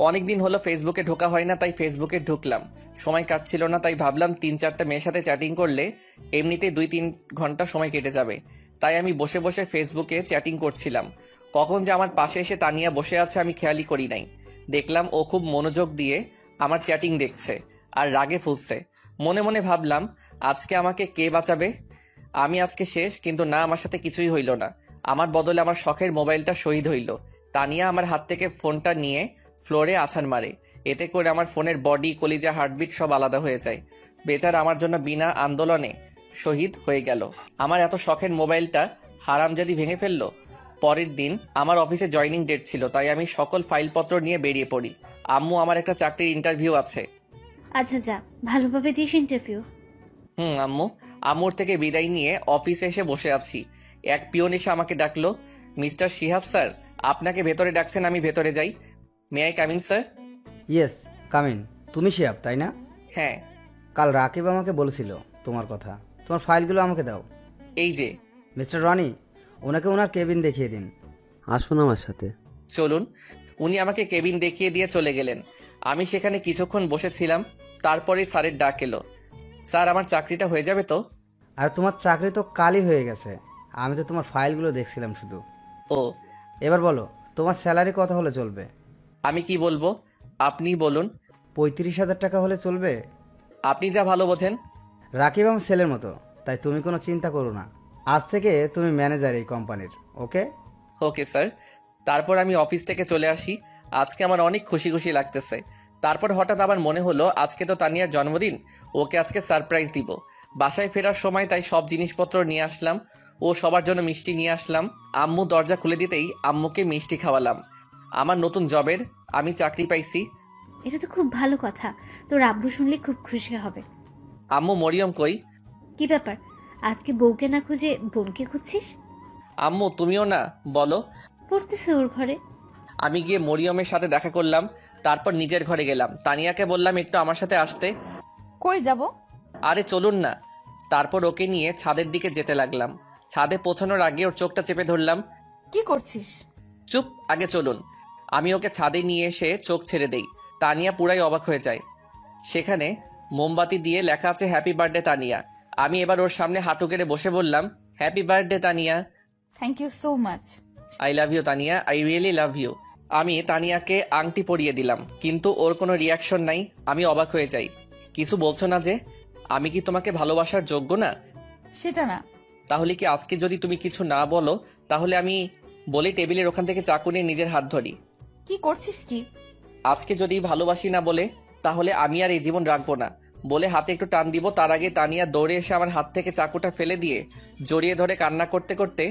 অনেকদিন হলো ফেসবুকে ঢোকা হয় না, তাই ফেসবুকে ঢুকলাম। সময় কাটছিল না, তাই ভাবলাম 3-4টা মেয়ের সাথে চ্যাটিং করলে এমনিতেই 2-3 ঘন্টা সময় কেটে যাবে। তাই আমি বসে বসে ফেসবুকে চ্যাটিং করছিলাম। কখন যে আমার পাশে এসে তানিয়া বসে আছে আমি খেয়ালই করি নাই। দেখলাম ও খুব মনোযোগ দিয়ে আমার চ্যাটিং দেখছে আর রাগে ফুলছে। মনে মনে ভাবলাম আজকে আমাকে কে বাঁচাবে? আমি আজকে শেষ। কিন্তু না, আমার সাথে কিছুই হইল না। আমার বদলে আমার শখের মোবাইলটা শহীদ হইল। তানিয়া আমার হাত থেকে ফোনটা নিয়ে ফ্লোরে আছাড় মারে। এতে করে আমার ফোনের বডি, কলিজা, হার্টবিট সব আলাদা হয়ে যায়। বেচারা আমার জন্য বিনা আন্দোলনে শহীদ হয়ে গেল। আমার এত শখের মোবাইলটা হারামজাদি ভেঙে ফেললো। পরের দিন আমার অফিসে জয়নিং ডেট ছিল, তাই আমি সকল ফাইলপত্র নিয়ে বেরিয়ে পড়ি। আম্মু, আমার একটা চাকরির ইন্টারভিউ আছে। আচ্ছা যা, ভালোভাবে দিস ইন্টারভিউ। আম্মু। আম্মুর থেকে বিদায় নিয়ে অফিসে এসে বসে আছি। এক পিয়ন এসে আমাকে ডাকলো। মিস্টার শিহাব স্যার, আপনাকে ভেতরে ডাকছেন, আমি ভেতরে যাই। May I come in sir? Yes, come in. তুমি শিহাব তাই না? হ্যাঁ। কাল রাকিব আমাকে বলেছিল তোমার কথা। তোমার ফাইলগুলো আমাকে দাও। এই যে। মিস্টার রনি, ওনাকে ওনার কেবিন দেখিয়ে দিন। আসুন আমার সাথে। চলুন। উনি আমাকে কেবিন দেখিয়ে দিয়ে চলে গেলেন। আমি সেখানে কিছুক্ষণ বসেছিলাম। তারপরে স্যারের ডাক এলো। স্যার আমার চাকরিটা হয়ে যাবে তো? আর তোমার চাকরি তো কালই হয়ে গেছে, আমি তো তোমার ফাইলগুলো দেখছিলাম শুধু। ও, এবার বলো, তোমার স্যালারি কত হলে চলবে? আমি কি বলবো, আপনি বলুন। 35,000 টাকা হলে চলবে? আপনি যা ভালো বোঝেন। রাকিব আমার ছেলের মতো, তাই তুমি কোনো চিন্তা করো না। আজ থেকে তুমি ম্যানেজার এই কোম্পানির, ওকে? Okay sir. তারপর আমি অফিস থেকে চলে আসি। আজকে আমার অনেক খুশি খুশি লাগতেছে। তারপর হঠাৎ আবার মনে হলো আজকে তো তানিয়ার জন্মদিন, ওকে আজকে সারপ্রাইজ দিব। বাসায় ফেরার সময় তাই সব জিনিসপত্র নিয়ে আসলাম ও সবার জন্য মিষ্টি নিয়ে আসলাম। আম্মু দরজা খুলে দিতেই আম্মুকে মিষ্টি খাওয়ালাম। আমার নতুন জবের আমি চাকরি পাইছি। এটা তো খুব ভালো কথা, তোর আব্বু শুনলে খুব খুশি হবে। আম্মু মরিয়ম কই? কি ব্যাপার, আজকে বউকে না খুঁজে বোনকে খুঁজছিস? আম্মু তুমিও না, বলো। পড়তেছে ওর ঘরে। আমি গিয়ে মরিয়মের সাথে দেখা করলাম, তারপর নিজের ঘরে গেলাম। তানিয়াকে বললাম একটু আমার সাথে আসতে। কই যাব? আরে চলুন না। তারপর ওকে নিয়ে ছাদের দিকে যেতে লাগলাম। ছাদে পৌঁছানোর আগে ওর চোখটা চেপে ধরলাম। কি করছিস? চুপ, আগে চলুন। আমি ওকে ছাদে নিয়ে এসে চোখ ছেড়ে দেই। তানিয়া পুরাই অবাক হয়ে যায়। সেখানে মোমবাতি দিয়ে লেখা আছে হ্যাপি বার্থডে তানিয়া। আমি এবার ওর সামনে হাঁটু গেড়ে বসে বললাম, happy birthday Tania. Thank you so much. I love you Tania, I really love you. আমি তানিয়াকে আংটি পরিয়ে দিলাম, কিন্তু ওর কোনো রিয়াকশন নাই। আমি অবাক হয়ে যাই। কিছু বলছো না যে? আমি কি তোমাকে ভালোবাসার যোগ্য না? সেটা না। তাহলে কি আজকে যদি তুমি কিছু না বলো তাহলে আমি বলে টেবিলের ওখান থেকে চাকু নিয়ে নিজের হাত ধরি? কি করছিস কি? আজকে যদি ভালোবাসি না বলে তাহলে আমি আর এই জীবন রাখবো না বলে হাতে একটু টান দিব। তার আগে তানিয়া দৌড়ে এসে আমার হাত থেকে চাকুটা ফেলে দিয়ে জড়িয়ে ধরে কান্না করতে করতে,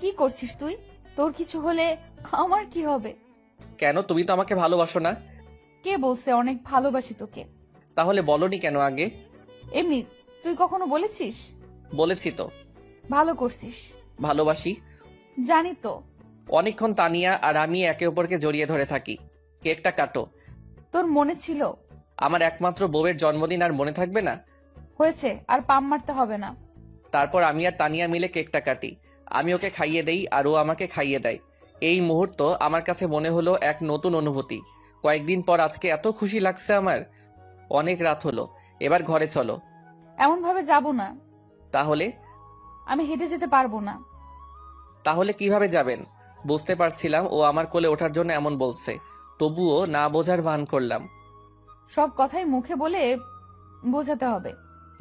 কি করছিস তুই? তোর কিছু হলে আমার কি হবে? কেন, তুমি তো আমাকে ভালোবাসো না? কে বলছে অনেক ভালোবাসি তোকে? তাহলে বলনি কেন আগে? এমনি, তুই কখনো বলেছিস? বলেছি তো। ভালো করছিস। ভালোবাসি জানি তো। অনেকক্ষণ তানিয়া আর আমি একে অপরকে জড়িয়ে ধরে থাকি। কেকটা কাটো। তোর মনে ছিল? আমার একমাত্র বউয়ের জন্মদিন আর মনে থাকবে না? হয়েছে, আর পাম মারতে হবে না। তারপর আমি আর তানিয়া মিলে কেকটা কাটি। আমি ওকে খাইয়ে দেই আর ও আমাকে খাইয়ে দেয়। এই মুহূর্ত আমার কাছে মনে হলো এক নতুন অনুভূতি। কয়েকদিন পর আজকে এত খুশি লাগছে আমার। অনেক রাত হলো, এবার ঘরে চলো। এমন ভাবে যাব না। তাহলে? আমি হেঁটে যেতে পারবো না। তাহলে কিভাবে যাবেন? বুঝতে পারছিলাম ও আমার কোলে ওঠার জন্য এমন বলছে, তবুও না বোঝার ভান করলাম। সব কথাই মুখে বলে বোঝাতে হবে।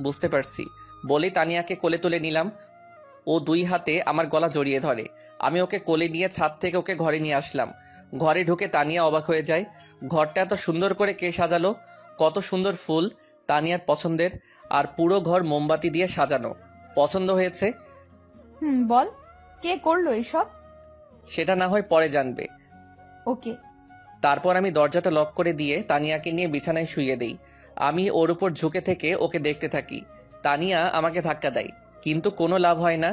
বুঝতে পারছি। বলে তানিয়াকে কোলে তুলে নিলাম। ও দুই হাতে আমার গলা জড়িয়ে ধরে। আমি ওকে কোলে নিয়ে ছাদ থেকে ওকে ঘরে নিয়ে আসলাম। ঘরে ঢুকে তানিয়া অবাক হয়ে যায়। ঘরটা এত সুন্দর করে কে সাজালো! কত সুন্দর ফুল, তানিয়ার পছন্দের। আর পুরো ঘর মোমবাতি দিয়ে সাজানো। পছন্দ হয়েছে? বল, কে করলো এইসব? সেটা না হয় পরে জানবে। ওকে। তারপর আমি দরজাটা লক করে দিয়ে তানিয়াকে নিয়ে বিছানায় শুইয়ে দেই। আমি ওর উপর ঝুঁকে থেকে ওকে দেখতে থাকি। তানিয়া আমাকে ধাক্কা দেয়, কিন্তু কোনো লাভ হয় না।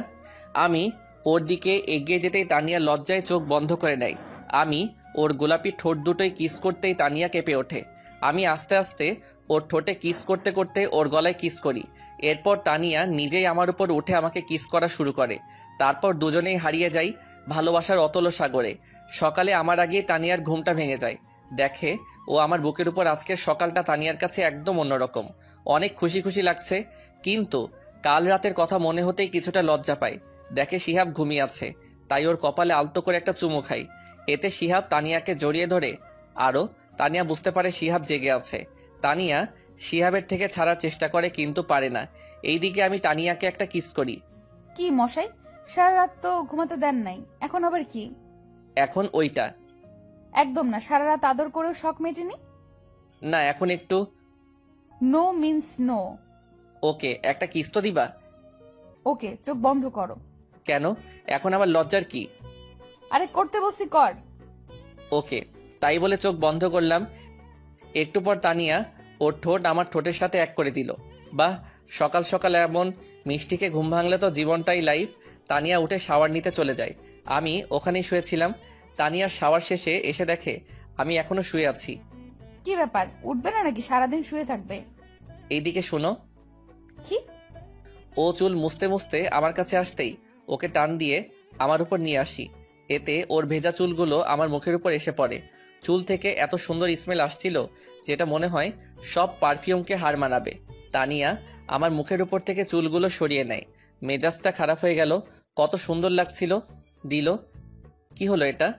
আমি ওর দিকে এগিয়ে যেতেই তানিয়া লজ্জায় চোখ বন্ধ করে নেয়। আমি ওর গোলাপি ঠোঁট দুটোই কিস করতেই তানিয়া কেঁপে ওঠে। আমি আস্তে আস্তে ওর ঠোঁটে কিস করতে করতে ওর গলায় কিস করি। এরপর তানিয়া নিজেই আমার উপর উঠে আমাকে কিস করা শুরু করে। তারপর দুজনেই হারিয়ে যাই ভালোবাসার অতল সাগরে। সকালে আমার আগেই তানিয়ার ঘুমটা ভেঙে যায়। দেখে ও আমার বুকের উপর আজকের সকালটা তানিয়ার কাছে একদম অন্যরকম। অনেক খুশি খুশি লাগছে, কিন্তু কাল রাতের কথা মনে হতেই কিছুটা লজ্জা পায়। দেখে শিহাব ঘুমিয়ে আছে, তাই ওর কপালে আলতো করে একটা চুমু খাই। এতে শিহাব তানিয়াকে জড়িয়ে ধরে। আরও তানিয়া বুঝতে পারে শিহাব জেগে আছে। তানিয়া শিহাবের থেকে ছাড়ার চেষ্টা করে, কিন্তু পারে না। এইদিকে আমি তানিয়াকে একটা কিস করি। কি মশাই, সারা রাত তো ঘুমাতে দেন নাই, এখন আবার কি? এখন ওইটা একদম না, সারা রাত আদর করেও শখ মেটেনি। না, এখন একটু। No means no. ওকে, একটা কিস তো দিবা? ওকে, চোখ বন্ধ করো। কেন, এখন আবার লজ্জার কি? আরে করতে বলছি কর। ওকে, তাই বলে চোখ বন্ধ করলাম। একটু পর তানিয়া ওর ঠোঁট আমার ঠোঁটের সাথে এক করে দিল। বাহ, সকাল সকাল এমন মিষ্টিকে ঘুম ভাঙলে তো জীবনটাই লাইফ। তানিয়া উঠে শাওয়ার নিতে চলে যায়। আমি ওখানেই শুয়েছিলাম। তানিয়ার শাওয়ার শেষে এসে দেখে আমি এখনো শুয়ে আছি। কি ব্যাপার, উঠবে না নাকি সারাদিন শুয়ে থাকবে? এইদিকে শুনো। কি? ও চুল মুছতে মুছতে আমার কাছে আসতেই ওকে টান দিয়ে আমার উপর নিয়ে আসি। এতে ওর ভেজা চুলগুলো আমার মুখের উপর এসে পড়ে। চুল থেকে এত সুন্দর স্মেল আসছিল যেটা মনে হয় সব পারফিউমকে হার মানাবে। তানিয়া আমার মুখের উপর থেকে চুলগুলো সরিয়ে নেয়। মেজাজটা খারাপ হয়ে গেল। কত সুন্দর লাগছিল দিল। কি হলো এটা?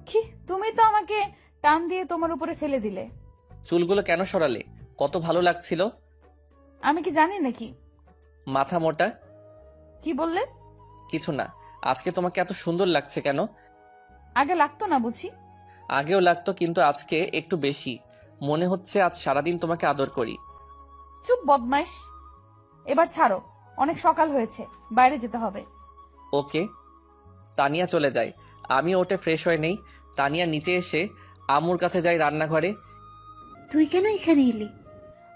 কি, তুমি তো আমাকে টান দিয়ে তোমার উপরে ফেলে দিলে। চুলগুলো কেন সরালে? কত ভালো লাগছিল। আমি কি জানি নাকি? মাথা মোটা। কি বললে? কিছু না। আজকে তোমাকে এত সুন্দর লাগছে কেন? আগে লাগতো না বুঝি? আগেও লাগতো, কিন্তু আজকে একটু বেশি। মনে হচ্ছে আজ সারাদিন তোমাকে আদর করি। চুপ বদমাইশ। এবার ছাড়ো, অনেক সকাল হয়েছে, বাইরে যেতে হবে। ওকে। তানিয়া চলে যায়। আমি ওঠে ফ্রেশ হয়ে নেই। তানিয়া নিচে এসে আম্মুর কাছে যাই রান্নাঘরে। তুই কেন এখানে এলি?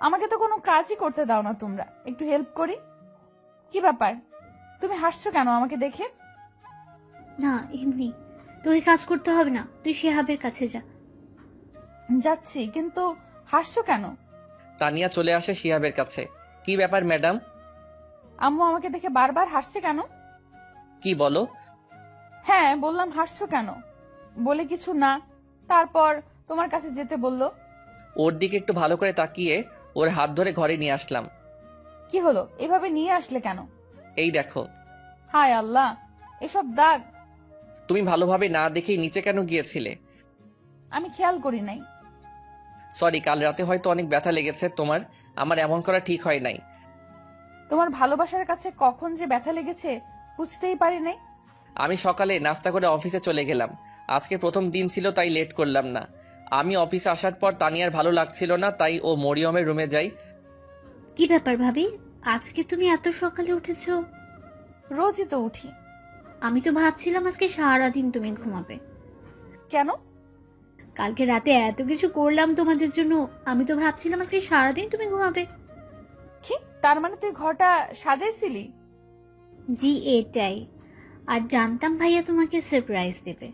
আমাকে তো কোনো কাজই করতে দাও না তোমরা, একটু হেল্প করি। কি ব্যাপার, তুমি হাসছো কেন আমাকে দেখে? না এমনি, তোকে কাজ করতে হবে না, তুই শিহাবের কাছে যা। যাচ্ছি, কিন্তু হাসছো কেন? তানিয়া চলে আসে শিহাবের কাছে। কি ব্যাপার ম্যাডাম? আম্মু আমাকে দেখে বারবার হাসছে কেন? কি বলো? হ্যাঁ বললাম, হাসছো কেন? বলে কিছু না, তারপর তোমার কাছে যেতে বললো। ওর দিকে একটু ভালো করে তাকিয়ে ওর হাত ধরে ঘরে নিয়ে আসলাম। কি হলো, এভাবে নিয়ে আসলে কেন? এই দেখো। হায় আল্লাহ, এসব দাগ! তুমি ভালোভাবে না দেখেই নিচে কেন গিয়েছিলে? আমি খেয়াল করি নাই। সরি, কাল রাতে হয়তো অনেক ব্যথা লেগেছে তোমার। আমার এমন করা ঠিক হয় নাই। তোমার ভালোবাসার কাছে কখন যে ব্যথা লেগেছে বুঝতেই পারি নাই। আমি সকালে নাস্তা করে অফিসে চলে গেলাম। আজকে প্রথম দিন ছিল, তাই লেট করলাম না। আমি অফিসে আসার পর তানিয়ার ভালো লাগছিল না, তাই ও মরিয়মের রুমে যাই। কি ব্যাপার ভাবি, আজকে তুমি এত সকালে উঠেছো? রোজই তো উঠি। আমি তো ভাবছিলাম আজকে সারাদিন তুমি ঘুমাবে। কেন? কালকে রাতে এত কিছু করলাম তোমাদের জন্য, আমি তো ভাবছিলাম আজকে সারাদিন তুমি ঘুমাবে। কি, তার মানে তুই ঘরটা সাজাইছিলি? জি এটাই। আর জানতাম ভাইয়া তোমাকে সারপ্রাইজ দেবে।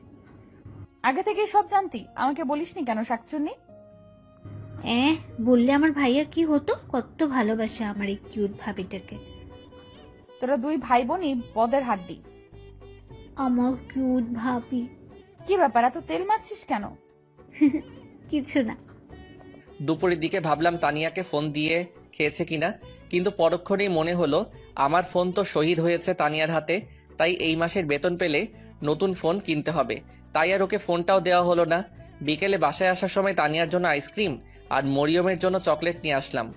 আগে থেকে সব জানতি, আমাকে বলিসনি কেন শাকচুন্নি? বললে আমার ভাইয়ার কি হতো? কত ভালোবাসে আমার এই কিউট ভাবিটাকে। তোরা দুই ভাই বোনই পদের হাড্ডি। আমার কিউট ভাবি। কি ব্যাপার, এত তেল মারছিস কেন? কিছু না। দুপুরের দিকে ভাবলাম তানিয়াকে ফোন দিয়ে খেয়েছে কিনা, কিন্তু পরক্ষণেই মনে হলো আমার ফোন তো শহীদ হয়েছে তানিয়ার হাতে। তাই এই মাসের বেতন পেলে নতুন ফোন কিনতে হবে। তাই আর ওকে ফোনটাও দেওয়া হলো না। বিকেলে বাসায় আসার সময় তানিয়ার জন্য আইসক্রিম আর মরিয়মের জন্য চকলেট নিয়ে আসলাম।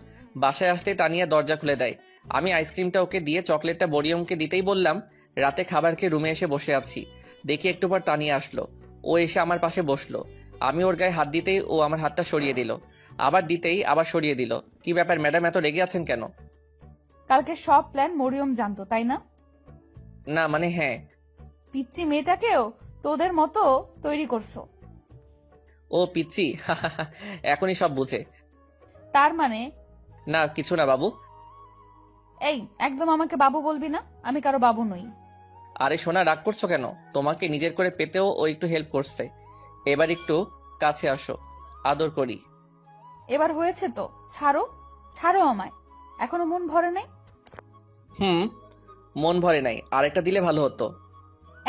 বাসায় আসতেই তানিয়া দরজা খুলে দেয়। আমি আইসক্রিমটা ওকে দিয়ে চকলেটটা মরিয়মকে দিতেই বললাম, রাতে খাবার খেয়ে রুমে এসে বসে আছি। দেখি একটু পর তানিয়া আসলো। ও এসে আমার পাশে বসলো। আমি ওর গায়ে হাত দিতেই ও আমার হাতটা সরিয়ে দিল, আবার দিতেই আবার সরিয়ে দিল। কি ব্যাপার ম্যাডাম, এত রেগে আছেন কেন? কালকে সব প্ল্যান মরিয়ম জানতো, তাই না? না মানে হ্যাঁ। পিচ্চি মেয়েটাকেও তোদের মতো তৈরি করছো। ও পিচ্ছি, এখনই সব বুঝে। তার মানে? না কিছু না বাবু। এই, একদম আমাকে বাবু বলবি না, আমি কারো বাবু নই। আরে সোনা, রাগ করছো কেন? তোমাকে নিজের করে পেতেও ও একটু হেল্প করছে। এবার একটু কাছে আসো, আদর করি। এবার হয়েছে তো, ছাড়ো ছাড়ো আমায়। এখনো মন ভরে নাই? মন ভরে নাই, আরেকটা দিলে ভালো হতো।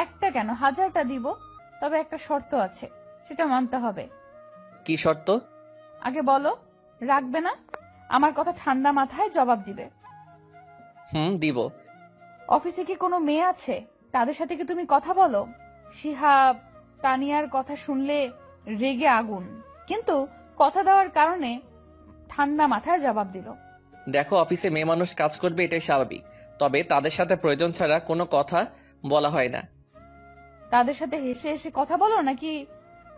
একটা কেন, 1000টা দিব। তবে একটা শর্ত আছে, সেটা মানতে হবে। কি শর্ত? আগে বলো, রাখবে না? আমার কথা ঠান্ডা মাথায় জবাব দিবে। দিব। অফিসে কি কোনো মেয়ে আছে? তাদের সাথে কি তুমি কথা বলো? শিহাব তানিয়ার কথা শুনলে রেগে আগুন, কিন্তু কথা দেওয়ার কারণে ঠান্ডা মাথায় জবাব দিল। দেখো, অফিসে মেয়ে মানুষ কাজ করবে, এটাই স্বাভাবিক। তবে তাদের সাথে প্রয়োজন ছাড়া কোনো কথা বলা হয় না। তাদের সাথে হেসে হেসে কথা বলো নাকি?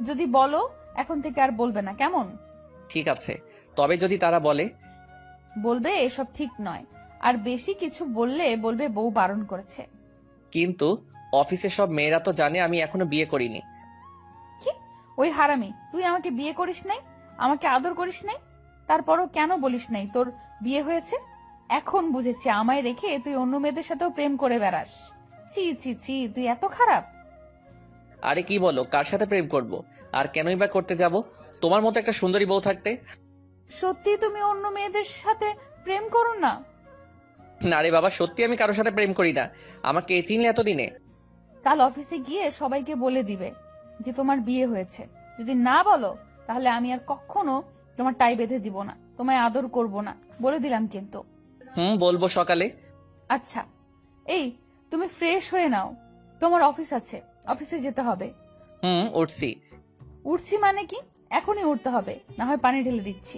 যদি বলো এখন থেকে আর বলবে না, কেমন? ঠিক আছে, তবে যদি তারা বলে? বলবে এসব ঠিক নয়, আর বেশি কিছু বললে বলবে বউ বারণ করেছে। কিন্তু অফিসে সব মেয়েরা তো জানে আমি এখনো বিয়ে করিনি। কি? ওই হারামি, তুই আমাকে বিয়ে করিস নাই, আমাকে আদর করিস নাই, তারপরও কেন বলিস নাই তোর বিয়ে হয়েছে? এখন বুঝেছি, আমায় রেখে তুই অন্য মেয়েদের সাথেও প্রেম করে বেড়াস। ছি ছি ছি, তুই এত খারাপ। আরে কি বলো, কার সাথে প্রেম করব? আর কেনই বা করতে যাব তোমার মতো একটা সুন্দরী বউ থাকতে? সত্যি তুমি অন্য মেয়েদের সাথে প্রেম করো না? না রে বাবা, সত্যি আমি কারোর সাথে প্রেম করি না। আমাকে চিনলে এতদিনে? কাল অফিসে গিয়ে সবাইকে বলে দিবে যে তোমার বিয়ে হয়েছে। যদি না বলো তাহলে আমি আর কখনো তোমার টাই বেঁধে দিব না, তোমায় আদর করব না, বলে দিলাম কিন্তু। বলবো সকালে। আচ্ছা, এই তুমি ফ্রেশ হয়ে নাও, তোমার অফিস আছে, অফিসে যেতে হবে। উঠছি। উঠছি মানে কি? এখনই উঠতে হবে, না হয় পানি ঢেলে দিচ্ছি।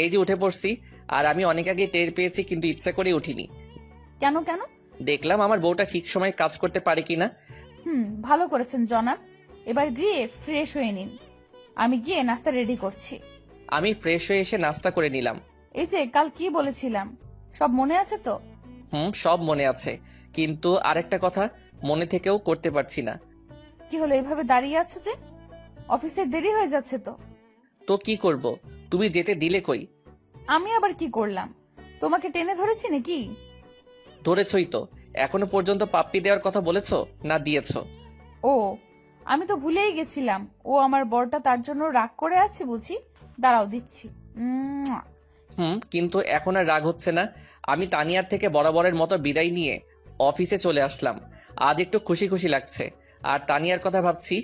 এই যে উঠে পড়ছি, আর আমি অনেক আগে টের পেয়েছি, কিন্তু ইচ্ছা করে উঠিনি। কেন কেন? দেখলাম আমার বউটা ঠিক সময় কাজ করতে পারে কিনা। ভালো করেছেন জনাব। এবার গিয়ে ফ্রেশ হয়ে নিন, আমি গিয়ে নাস্তা রেডি করছি। আমি ফ্রেশ হয়ে এসে নাস্তা করে নিলাম। এই যে কাল কি বলেছিলাম, সব মনে আছে তো? সব মনে আছে, কিন্তু আরেকটা কথা মনে থেকেও করতে পারছি না। কি হলো, এভাবে দাঁড়িয়ে আছো যে? অফিসে দেরি হয়ে যাচ্ছে তো। তো কি করব, তুমি যেতে দিলে কই? আমি আবার কি করলাম? তোমাকে টেনে ধরেছি নাকি? ধরেছই তো। এখনো পর্যন্ত পাপ্পি দেওয়ার কথা বলেছো না দিয়েছো? ও, আমি তো ভুলেই গেছিলাম। ও আমার বরটা, তার জন্য রাগ করে আছে বুঝি। দাঁড়াও দিচ্ছি। কিন্তু এখন আর রাগ হচ্ছে না। আমি তানিয়ার থেকে বরাবরের মতো বিদায় নিয়ে অফিসে চলে আসলাম। আজ একটু খুশি খুশি লাগছে। আর তানিয়ার কথা ভাবছি।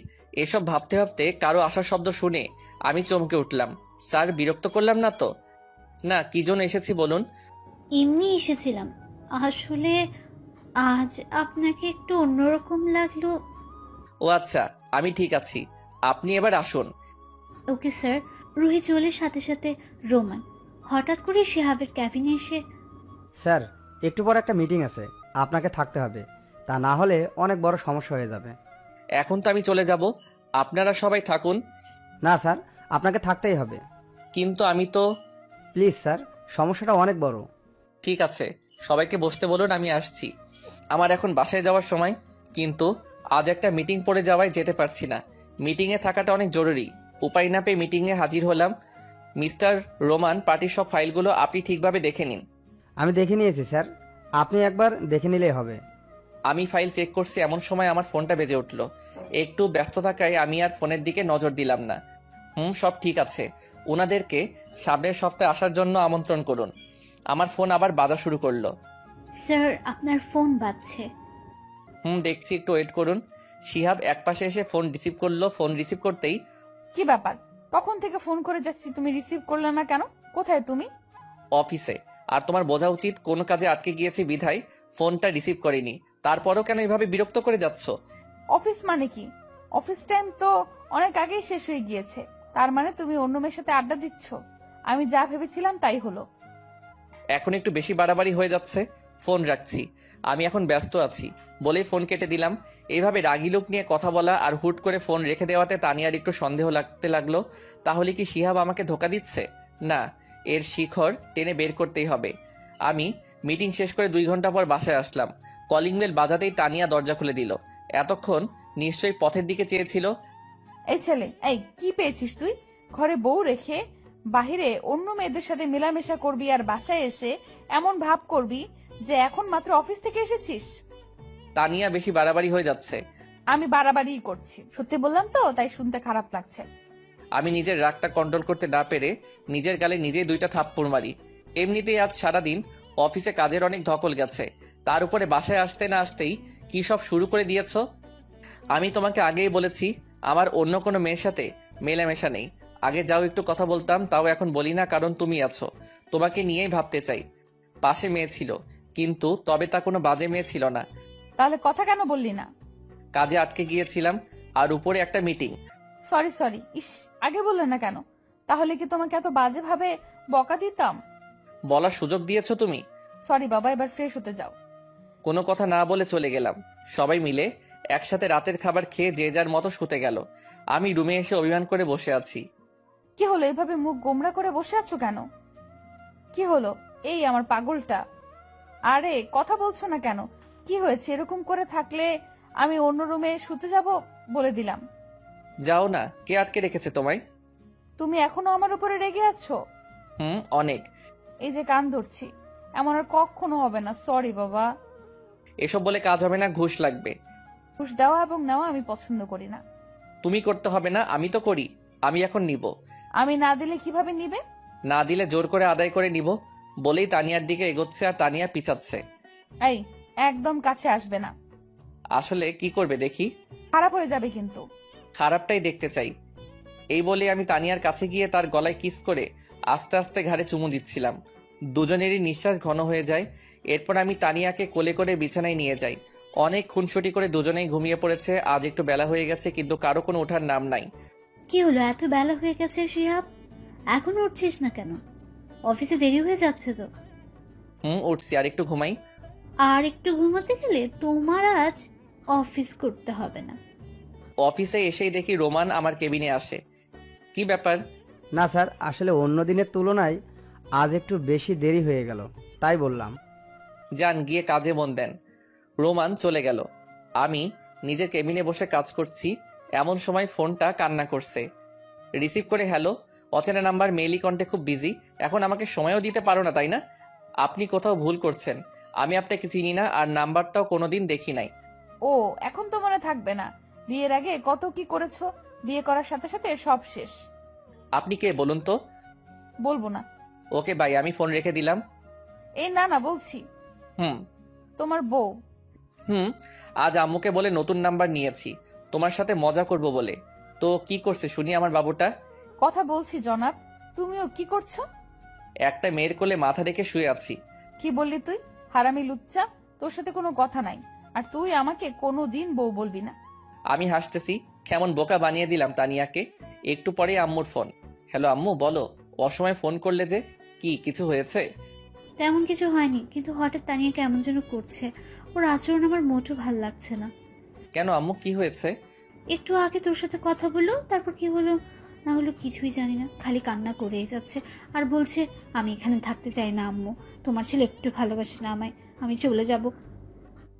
এসব ভাবতে ভাবতে কারো আসার শব্দ শুনে আমি চমকে উঠলাম। স্যার, বিরক্ত করলাম না তো? না, কি জন্য এসেছি বলুন? এমনি এসেছিলাম। আসলে আজ আপনাকে একটু অন্যরকম লাগলো। ও আচ্ছা, আমি ঠিক আছি, আপনি এবার আসুন। Okay sir. রুহি চলে সাথে সাথে রোমান। হঠাৎ করে শিহাবের ক্যাবিনে এসে, স্যার, একটু পর একটা মিটিং আছে, আপনাকে থাকতে হবে, তা না হলে অনেক বড় সমস্যা হয়ে যাবে। এখন তো আমি চলে যাব, আপনারা সবাই থাকুন। না স্যার, আপনাকে থাকতেই হবে। কিন্তু আমি তো। প্লিজ স্যার, সমস্যাটা অনেক বড়। ঠিক আছে, সবাইকে বসতে বলুন, আমি আসছি। আমার এখন বাসায় যাওয়ার সময়, কিন্তু আজ একটা মিটিং পড়ে যাওয়ায় যেতে পারছি না। মিটিংয়ে থাকাটা অনেক জরুরি। উপায় না পেয়ে মিটিংয়ে হাজির হলাম। মিস্টার রোমান, পার্টির সব ফাইলগুলো আপনি ঠিকভাবে দেখে নিন। আমি দেখে নিয়েছি স্যার, আপনি একবার দেখে নিলেই হবে। আমি ফাইল চেক করছি, এমন সময় আমার ফোনটা বেজে উঠল। একটু ব্যস্ত থাকায় আমি আর ফোনের দিকে নজর দিলাম না। সব ঠিক আছে। ওনাদেরকে সামনের সপ্তাহে আসার জন্য আমন্ত্রণ করুন। আমার ফোন আবার বাজা শুরু করলো। স্যার আপনার ফোন বাজছে। দেখছি, একটু ওয়েট করুন। শিহাব একপাশে এসে ফোন রিসিভ করলো। ফোন রিসিভ করতেই, কি ব্যাপার? কখন থেকে ফোন করে যাচ্ছি, তুমি রিসিভ করলে না কেন? কোথায় তুমি? অফিসে। আর তোমার বোঝা উচিত কোন কাজে আটকে গিয়েছি বিধায় ফোনটা রিসিভ করিনি। তারপরও কেন এভাবে বিরক্ত করে যাচ্ছ? অফিস মানে কি? অফিস টাইম তো অনেক আগেই শেষ হয়ে গিয়েছে। তার মানে তুমি অন্য মেয়ের সাথে আড্ডা দিচ্ছ? আমি যা ভেবেছিলাম তাই হলো। এখন একটু বেশি বাড়াবাড়ি হয়ে যাচ্ছে। ফোন রাখছি, আমি এখন ব্যস্ত আছি বলেই ফোন কেটে দিলাম। এইভাবে রাগী লোক নিয়ে কথা বলা আর হুট করে ফোন রেখে দেওয়াতে তানিয়ার একটু সন্দেহ লাগতে লাগলো। তাহলে কি শিহাব আমাকে ধোকা দিচ্ছে? না, এর শিখর টেনে বের করতেই হবে। আমি মিটিং শেষ করে 2 ঘন্টা পর বাসায় আসলাম। কলিং বেল বাজাতেই তানিয়া দরজা খুলে দিল। এতক্ষণ নিশ্চয়ই পথের দিকে চেয়েছিল। এই ছেলে, এই কি পেয়েছিস তুই? ঘরে বউ রেখে বাহিরে অন্য মেয়েদের সাথে মেলামেশা করবি, আর বাসায় এসে এমন ভাব করবি যে এখন মাত্র অফিস থেকে এসেছিস। তানিয়া বেশি বাড়াবাড়ি হয়ে যাচ্ছে। আমি বাড়াবাড়িই করছি, সত্যি বললাম তো, তাই শুনতে খারাপ লাগছে। আমি নিজের রাগটা কন্ট্রোল করতে না পেরে নিজের গালে নিজেই 2টা থাপ্পড় মারি। এমনিতেই আজ সারাদিন অফিসে কাজের অনেক ধকল গেছে, তার উপরে বাসায় আসতে না আসতেই কি সব শুরু করে দিয়েছ। আমি তোমাকে আগেই বলেছি আমার অন্য কোনো মেয়ের সাথে মেলামেশা নেই। আগে যাও একটু কথা বলতাম, তাও এখন বলি না, কারণ তুমি আছো। তোমাকে নিয়েই ভাবতে চাই। পাশে মেয়ে ছিল, কিন্তু তবে তা কোনো বাজে মেয়ে ছিল না। তাহলে কথা কেন বললি না? কাজে আটকে গিয়েছিলাম, আর উপরে একটা মিটিং। সরি সরি, ইস, আগে বললে না কেন? তাহলে কি তোমাকে এত বাজে ভাবে বকা দিতাম? বলার সুযোগ দিয়েছো তুমি। সরি বাবা, এবার ফ্রেশ হতে যাও। কোনো কথা না বলে চলে গেলাম। সবাই মিলে একসাথে রাতের খাবার খেয়ে যে যার মতো শুতে গেল। আমি রুমে এসে অভিমান করে বসে আছি। কি হলো, এভাবে মুখ গোমড়া করে বসে আছো কেন? কি হলো? এই আমার পাগলটা, আরে কথা বলছো না কেন? কি হয়েছে? এরকম করে থাকলে আমি অন্য রুমে শুতে যাব বলে দিলাম। যাও না, কে আটকে রেখেছে তোমায়? তুমি এখনো আমার উপরে রেগে আছো? অনেক। এই যে কান ধরছি, এমন আর কখনো হবে না। সরি বাবা। এসব বলে কাজ হবে না, ঘুষ লাগবে। ঘুষ দেওয়া এবং নেওয়া আমি পছন্দ করি না। তুমি করতে হবে না, আমি তো করি। আমি এখন নিব। আমি না দিলে কিভাবে নিবে? না দিলে জোর করে আদায় করে নিব বলেই তানিয়ার দিকে এগোচ্ছে, আর তানিয়া পিছাচ্ছে। এই, একদম কাছে আসবে না। আসলে কি করবে দেখি। খারাপ হয়ে যাবে কিন্তু। খারাপটাই দেখতে চাই। এই বলে আমি তানিয়ার কাছে গিয়ে তার গলায় কিস করে আস্তে আস্তে ঘাড়ে চুমু দিচ্ছিলাম। দুজনেরই নিঃশ্বাস ঘন হয়ে যায়। এরপর আমি তানিয়াকে কোলে করে বিছানায় নিয়ে যাই। অনেক খুনসুটি করে দুজনেই ঘুমিয়ে পড়েছে। আজ একটু বেলা হয়ে গেছে, কিন্তু কারো কোনো ওঠার নাম নাই। কি হলো, এত বেলা হয়ে গেছে শিহাব, এখন উঠছিস না কেন? অফিসে দেরি হয়ে যাচ্ছে তো। উঠছি, আর একটু ঘুমাই। আর একটু ঘুমোতে গেলে তোমার আজ অফিস করতে হবে না। অফিসে এসেই দেখি রোমান আমার কেবিনে আসে। কি ব্যাপার? না স্যার, আসলে অন্য দিনের তুলনায় আজ একটু বেশি দেরি হয়ে গেল, তাই বললাম। যান, গিয়ে কাজে মন দেন। রোমান চলে গেল। আমি নিজের কেবিনে বসে কাজ করছি, এমন সময় ফোনটা কান্না করছে। রিসিভ করে, হ্যালো। অচেনা নাম্বার, মেইলি কন্টে খুব বিজি। এখন আমাকে সময়ও দিতে পারো না, তাই না? আপনি কোথাও ভুল করছেন। আমি আপনাকে চিনি না, আর নাম্বারটাও কোনোদিন দেখি নাই। ও, এখন তো মনে থাকবে না? বিয়ের আগে কত কি করেছো, বিয়ে করার সাথে সাথে সব শেষ। আপনি কে বলুন তো? বলবো না। ওকে বাই, আমি ফোন রেখে দিলাম। এই না না বলছি, হুম তোমার বউ। আজ আম্মুকে বলে নতুন নাম্বার নিয়েছি, তোমার সাথে মজা করব বলে। তো কি করছে শুনি আমার বাবুটা? কথা বলছি জনাব, তুমিও কি করছো? একটা মেয়ের কোলে মাথা রেখে শুয়ে আছি। কি বললি তুই? হারামি লুচ্চা, তোর সাথে কোনো কথা নাই, আর তুই আমাকে কোনো দিন বউ বলবি না। আমি হাসতেছি, কেমন বোকা বানিয়ে দিলাম তানিয়াকে। একটু পরে আম্মুর ফোন। হ্যালো আম্মু, বলো। অসময় ফোন করলে যে? কি কিছু হয়েছে? তেমন কিছু হয়নি, কিন্তু হঠাৎ তানিয়া কেমন যেন করছে। ওর আচরণ আমার মোটেও ভাল লাগছে না। কেন আম্মু, কি হয়েছে? একটু আগে তোর সাথে কথা বললো, তারপর কি হলো না হলো কিছুই জানি না, খালি কান্না করেই যাচ্ছে। আর বলছে আমি এখানে থাকতে চাই না আম্মু, তোমার ছেলে একটু ভালোবাসে না আমায়, আমি চলে যাব।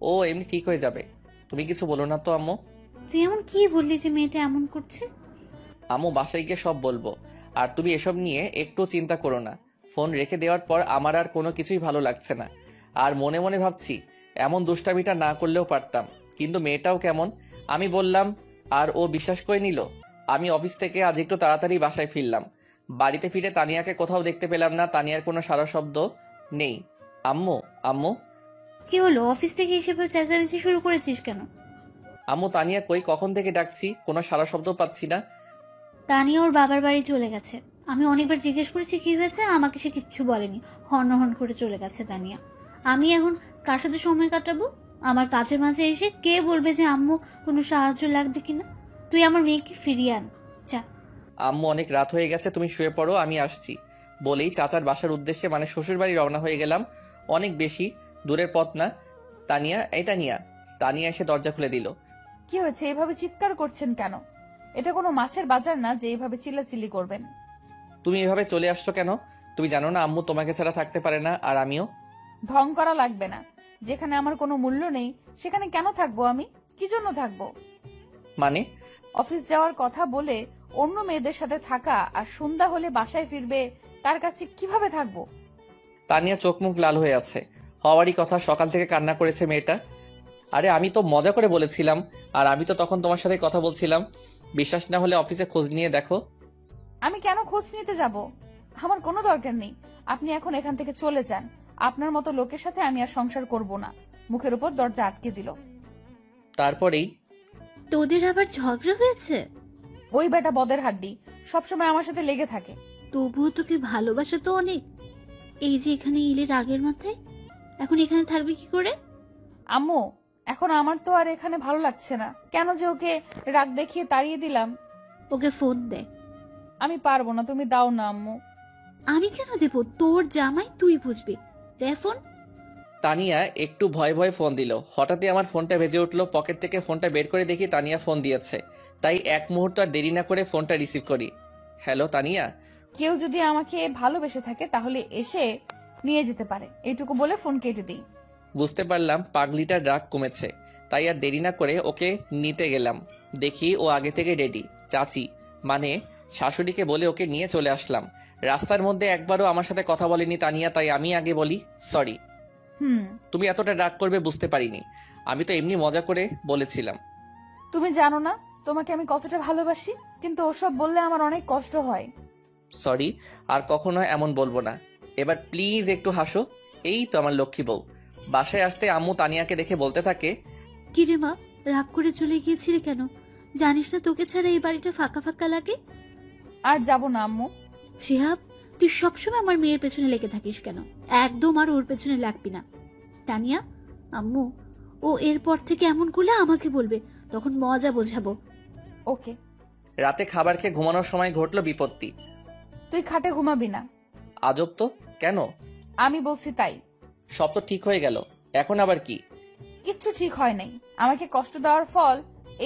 ও এমনি ঠিক হয়ে যাবে, তুমি কিছু বলো না তো আম্মু। তুই এমন কি বললি যে মেয়েটা এমন করছে? আম্মু, বাসায় গিয়ে সব বলবো। আর তুমি এসব নিয়ে একটু চিন্তা করো না। ফোন রেখে দেওয়ার পর আমার আর কোনো কিছুই ভালো লাগছে না। আর মনে মনে ভাবছি, এমন দুষ্টামিটা না করলেও পারতাম, কিন্তু মেয়েটাও কেমন। আমি বললাম, আর ও বিশ্বাস করে নিল। আমি অফিস থেকে আজ একটু তাড়াতাড়ি বাসায় ফিরলাম। বাড়িতে ফিরে তানিয়াকে কোথাও দেখতে পেলাম না, তানিয়ার কোনো সারা শব্দ নেই। আম্মু, আম্মু, কি হলো, অফিস থেকে এসে চেঁচামেচি শুরু করেছিস কেন? আম্মু, তানিয়া কই? কখন থেকে ডাকছি, কোনো সারা শব্দ পাচ্ছি না। তানিয়া ওর বাবার বাড়ি চলে গেছে। আমি অনেকবার জিজ্ঞেস করেছি কি হয়েছে, আমাকে সে কিচ্ছু বলেনি। হন হন করে চলে গেছে তানিয়া। আমি এখন কার সাথে সময় কাটাবো? আমার কাজের মাঝে এসে কে বলবে যে আম্মু কোনো সাহায্য লাগবে কিনা? তুই আমার মেয়েকে ফিরিয়ে আন, যা। আম্মু, অনেক রাত হয়ে গেছে, তুমি শুয়ে পড়ো, আমি আসছি। বলেই চাচার বাসার উদ্দেশ্যে, মানে শ্বশুর বাড়ি রওনা হয়ে গেলাম। অনেক বেশি দূরের পথ না। তানিয়া, এই তানিয়া। তানিয়া এসে দরজা খুলে দিল। কি হয়েছে, এভাবে চিৎকার করছেন কেন? এটা কোনো মাছের বাজার না যে এইভাবে চিল্লাচিল্লি করবেন। তুমি এভাবে চলে আসছো কেন? তুমি জানো না আম্মু তোমাকে ছাড়া থাকতে পারে না, আর আমিও। ঢং করা লাগবে না। যেখানে আমার কোনো মূল্য নেই সেখানে কেন থাকবো আমি? কি জন্য থাকবো? মানে? অফিস যাওয়ার কথা বলে অন্য মেয়েদের সাথে থাকা, আর সন্ধ্যা হলে বাসায় ফিরবে, তার কাছে কিভাবে থাকবো? তানিয়া চোখ মুখ লাল হয়ে আছে। হওয়ারই কথা, সকাল থেকে কান্না করেছে মেয়েটা। আরে আমি তো মজা করে বলেছিলাম, আর আমি তো তখন তোমার সাথে কথা বলছিলাম। বিশ্বাস না হলে অফিসে খোঁজ নিয়ে দেখো। আমি কেন খোঁজ নিতে যাব? আমার কোনো দরকার নেই। আপনি এখন এখান থেকে চলে যান। আপনার মতো লোকের সাথে আমি আর সংসার করব না। মুখের উপর দরজা আটকে দিল। তারপরেই, তোদের আবার ঝগড়া হয়েছে? ওই বেটা বদের হাড্ডি, সবসময় আমার সাথে লেগে থাকে। তবুও তোকে ভালোবাসা তো অনেক। এই যে এখানে এলে রাগের মাথায়, এখন এখানে থাকবি কি করে? আম্মু, এখন আমার তো আর এখানে ভালো লাগছে না। কেন যে ওকে রাগ দেখিয়ে তাড়িয়ে দিলাম। ওকে ফোন দে। আমি পারবো না, তুমি দাও না আম্মু। আমি কেন দেব? তোর জামাই, তুই বুঝবি। দে ফোন। তানিয়া একটু ভয় ভয় ফোন দিল। হঠাৎই আমার ফোনটা বেজে উঠলো। পকেট থেকে ফোনটা বের করে দেখি তানিয়া ফোন দিয়েছে। তাই এক মুহূর্ত আর দেরি না করে ফোনটা রিসিভ করি। হ্যালো তানিয়া। কেউ যদি আমাকে ভালোবেসে থাকে তাহলে এসে নিয়ে যেতে পারে, এইটুকু বলে ফোন কেটে দিই। বুঝতে পারলাম পাগলিটার রাগ কমেছে, তাই আর দেরি না করে ওকে নিতে গেলাম। দেখি ও আগে থেকে রেডি। চাচি, মানে শাশুড়িকে বলে ওকে নিয়ে চলে আসলাম। রাস্তার মধ্যে একবারও আমার সাথে কথা বলেনি তানিয়া, তাই আমি আগে বলি, সরি। তুমি এতটা রাগ করবে বুঝতে পারিনি। আমি তো এমনি মজা করে বলেছিলাম। তুমি জানো না তোমাকে আমি কতটা ভালোবাসি, কিন্তু ওসব বললে আমার অনেক কষ্ট হয়। সরি, আর কখনো এমন বলবো না। এবার প্লিজ একটু হাসো। এই তো আমার লক্ষ্মী বউ। বাসায় আসতে আম্মু তানিয়াকে দেখে বলতে থাকে, কি রে মা, রাগ করে চলে গিয়েছিলে কেন? জানিস না তোকে ছাড়া এই বাড়িটা ফাঁকা ফাঁকা লাগে? আর যাব না আম্মু। শিহাব, তুই সবসময় আমার মেয়ের পেছনে লেগে থাকিস কেন? একদম আর ওর পেছনে লাগবি না। তানিয়া, আম্মু, ও এরপর থেকে এমন করলে আমাকে বলবে, তখন মজা বোঝাবো। ওকে। রাতে খাবার খেয়ে ঘুমানোর সময় ঘটলো বিপত্তি। তুই খাটে ঘুমাবি না। আজব তো, কেন? আমি বলছি তাই। সব তো ঠিক হয়ে গেল, এখন আবার কি? কিচ্ছু ঠিক হয় নাই। আমাকে কষ্ট দেওয়ার ফল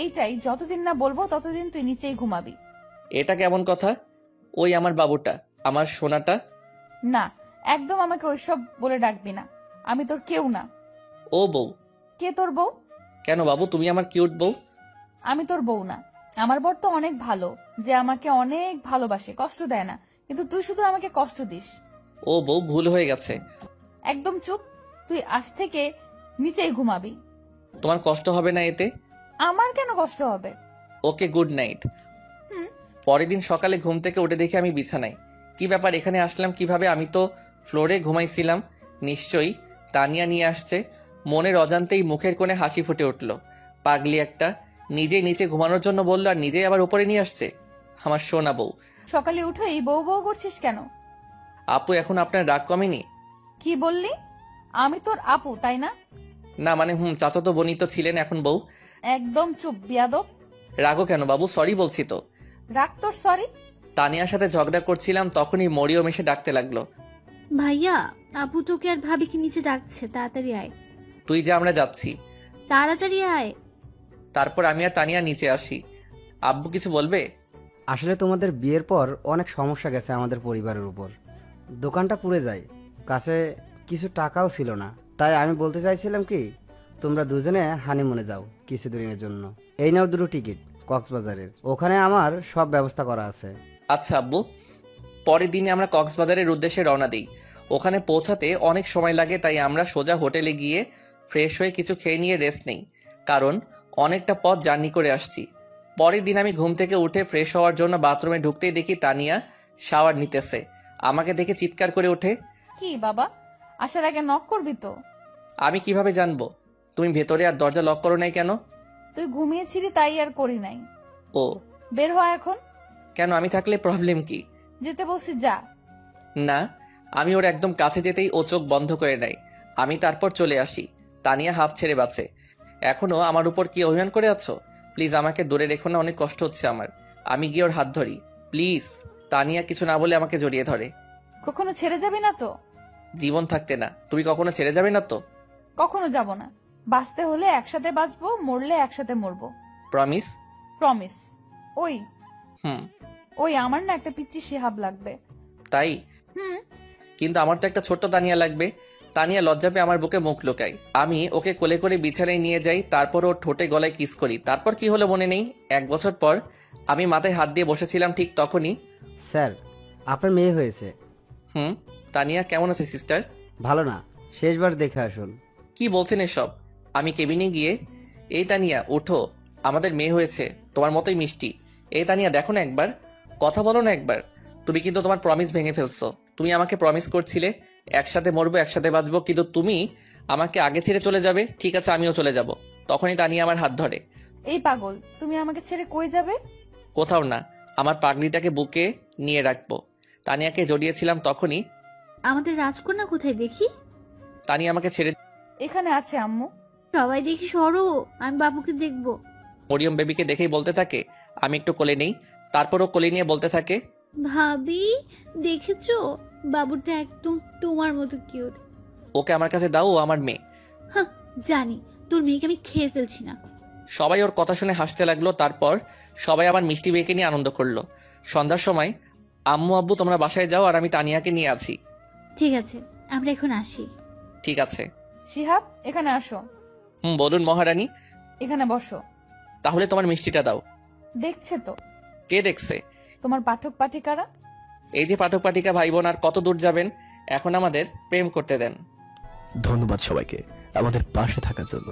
এইটাই, যতদিন না বলবো ততদিন তুই নিচেই ঘুমাবি। এটা কেমন কথা? ওই আমার বাবুটা, আমার সোনাটা। না, একদম আমাকে ওইসব বলে ডাকবি না। আমি তোর কেউ না। ও বউ। কে তোর বউ? কেন বাবু, তুমি আমার কিউট বউ। আমি তোর বউ না। আমার বর তো অনেক ভালো, যে আমাকে অনেক ভালোবাসে, কষ্ট দেয় না। কিন্তু তুই শুধু আমাকে কষ্ট দিস। ও বউ, ভুল হয়ে গেছে। একদম চুপ। তুই আজ থেকে নিচেই ঘুমাবি। তোমার কষ্ট হবে না এতে? আমার কেন কষ্ট হবে? ওকে, গুড নাইট। হুম। পরের দিন সকালে ঘুম থেকে উঠে দেখি আমি বিছানায়। কি ব্যাপার, এখানে আসলাম কিভাবে? আমি তো ফ্লোরে ঘুমাইছিলাম। নিশ্চয়ই তানিয়া নিয়ে আসছে। মনের অজান্তেই মুখের কোণে হাসি ফুটে উঠল। পাগলি একটা, নিজেই নিচে ঘুমানোর জন্য বললো আর নিজেই আবার উপরে নিয়ে আসছে। আমার সোনা বউ। সকালে উঠেই বউ বউ করছিস কেন? আপু, এখন আপনার রাগ কমেনি? কি বললি? আমি তোর আপু, তাই না? না মানে চাচাতো বোনই তো ছিলেন, এখন বউ। একদম চুপ, বিয়াদব। রাগো কেন বাবু? সরি বলছি তো। রাগ তোর সরি? তানিয়ার সাথে ঝগড়া করছিলাম, তখনই মরিয়ম এসে ডাকতে লাগলো। ভাইয়া, আপু তোকে আর ভাবিকে নিচে ডাকছে, তাড়াতাড়ি আয়। তুই যা, আমরা যাচ্ছি। তাড়াতাড়ি আয়। তারপর আমি আর তানিয়া নিচে আসি। আব্বু কিছু বলবে? আসলে তোমাদের বিয়ের পর অনেক সমস্যা গেছে আমাদের পরিবারের উপর। দোকানটা পুড়ে যায়, কাছে কিছু টাকাও ছিল না। তাই আমি বলতে চাইছিলাম কি, তোমরা দুজনে হানিমুনে যাও কিছুদিনের জন্য। এই নাও 2 টিকিট কক্সবাজারের, ওখানে আমার সব ব্যবস্থা করা আছে। আচ্ছা আব্বু। পরের দিনে আমরা কক্সবাজারের উদ্দেশ্যে রওনা দিই। ওখানে পৌঁছাতে অনেক সময় লাগে, তাই আমরা সোজা হোটেলে গিয়ে ফ্রেশ হয়ে কিছু খেয়ে নিয়ে রেস্ট নেই, কারণ অনেকটা পথ জার্নি করে আসছি। পরের দিন আমি ঘুম থেকে উঠে ফ্রেশ হওয়ার জন্য বাথরুমে ঢুকতেই দেখি তানিয়া শাওয়ার নিতেছে। আমাকে দেখে চিৎকার করে ওঠে। কি বাবা, আসার আগে নক করবি তো? আমি কিভাবে জানবো? তুমি ভেতরে আর দরজা লক করো নাই কেন? তুই ঘুমিয়েছিলি তাই আর করি নাই। ও, বের হয় এখন। কেন? আমি থাকলে প্রবলেম কি? যেতে বলছি যা। না, আমি ওর একদম কাছে যেতেই ও চোখ বন্ধ করে নেয়। আমি তারপর চলে আসি। তানিয়া হাফ ছেড়ে বাঁচে। এখনো আমার উপর কি অভিমান করে আছো? প্লিজ আমাকে দূরে রেখো না, অনেক কষ্ট হচ্ছে আমার। আমি গিয়ে ওর হাত ধরি, প্লিজ। তানিয়া কিছু না বলে আমাকে জড়িয়ে ধরে। কখনো ছেড়ে যাবি না তো? জীবন থাকতে না। তুমি কখনো ছেড়ে যাবে না তো? কখনো যাব না। বাঁচতে হলে একসাথে বাঁচবো, মরলে একসাথে মরবো। প্রমিস? প্রমিস। ওই হুম। ওই আমার না একটা পিচ্চি শিহাব লাগবে। তাই? হুম। কিন্তু আমার তো একটা ছোট্ট তানিয়া লাগবে। তানিয়া লজ্জা পেয়ে আমার বুকে মুখ লুকাই। আমি ওকে কোলে করে বিছানায় নিয়ে যাই, তারপর ওর ঠোঁটে গলায় কিস করি। তারপর কি হলো মনে নেই। 1 বছর পর আমি মাথায় হাত দিয়ে বসেছিলাম, ঠিক তখনই। স্যার, আপনার মেয়ে হয়েছে। তানিয়া কেমন আছে সিস্টার? ভালো না, শেষবার দেখে আসুন। কি বলছেন এসব? আমি কেবিনে গিয়ে, এই তানিয়া ওঠো, আমাদের মেয়ে হয়েছে, তোমার মতোই মিষ্টি। এই তানিয়া দেখো না একবার, কথা বলো না একবার। তুমি কিন্তু তোমার প্রমিস ভেঙে ফেলছো। তুমি আমাকে প্রমিস করছিলে একসাথে মরবো একসাথে বাঁচবো, কিন্তু তুমি আমাকে আগে ছেড়ে চলে যাবে। ঠিক আছে, আমিও চলে যাব। তখনই তানিয়া আমার হাত ধরে। এই পাগল, তুমি আমাকে ছেড়ে কই যাবে? কোথাও না, আমার পাগলিটাকে বুকে নিয়ে রাখবো। তানিয়াকে জড়িয়েছিলাম তখনই। আমাদের রাজকন্যা কোথায় দেখি? তানিয়া আমাকে ছেড়ে এখানে আছে আম্মু। সবাই দেখি সরো, আমি বাবুকে দেখবো। মরিয়ম বেবিকে দেখেই বলতে থাকে, আমি একটু কোলে নেই। তারপরও কোলে নিয়ে বলতে থাকে, ভাবি দেখেছো, বাবুটা একদম তোমার মতো কিউট। ওকে আমার কাছে দাও, ও আমার মেয়ে। হ্যাঁ, জানি তোর মেয়েকে আমি খেয়ে ফেলছি না। সবাই ওর কথা শুনে হাসতে লাগলো। তারপর সবাই আমার মিষ্টি মেয়েকে নিয়ে আনন্দ করলো। সন্ধ্যার সময় আম্মু আব্বু তোমরা বাসায় যাও, আর আমি তানিয়াকে নিয়ে আছি। ঠিক আছে, আমরা এখন আসি। ঠিক আছে। শিহাব, এখানে আসো। বলুন মহারানী। এখানে বসো। তাহলে তোমার মিষ্টিটা দাও। দেখছে তো? কে দেখছে? তোমার পাঠক পাঠিকারা। এই যে পাঠক পাঠিকা ভাই বোন, আর কত দূর যাবেন? এখন আমাদের প্রেম করতে দেন। ধন্যবাদ সবাইকে আমাদের পাশে থাকার জন্য।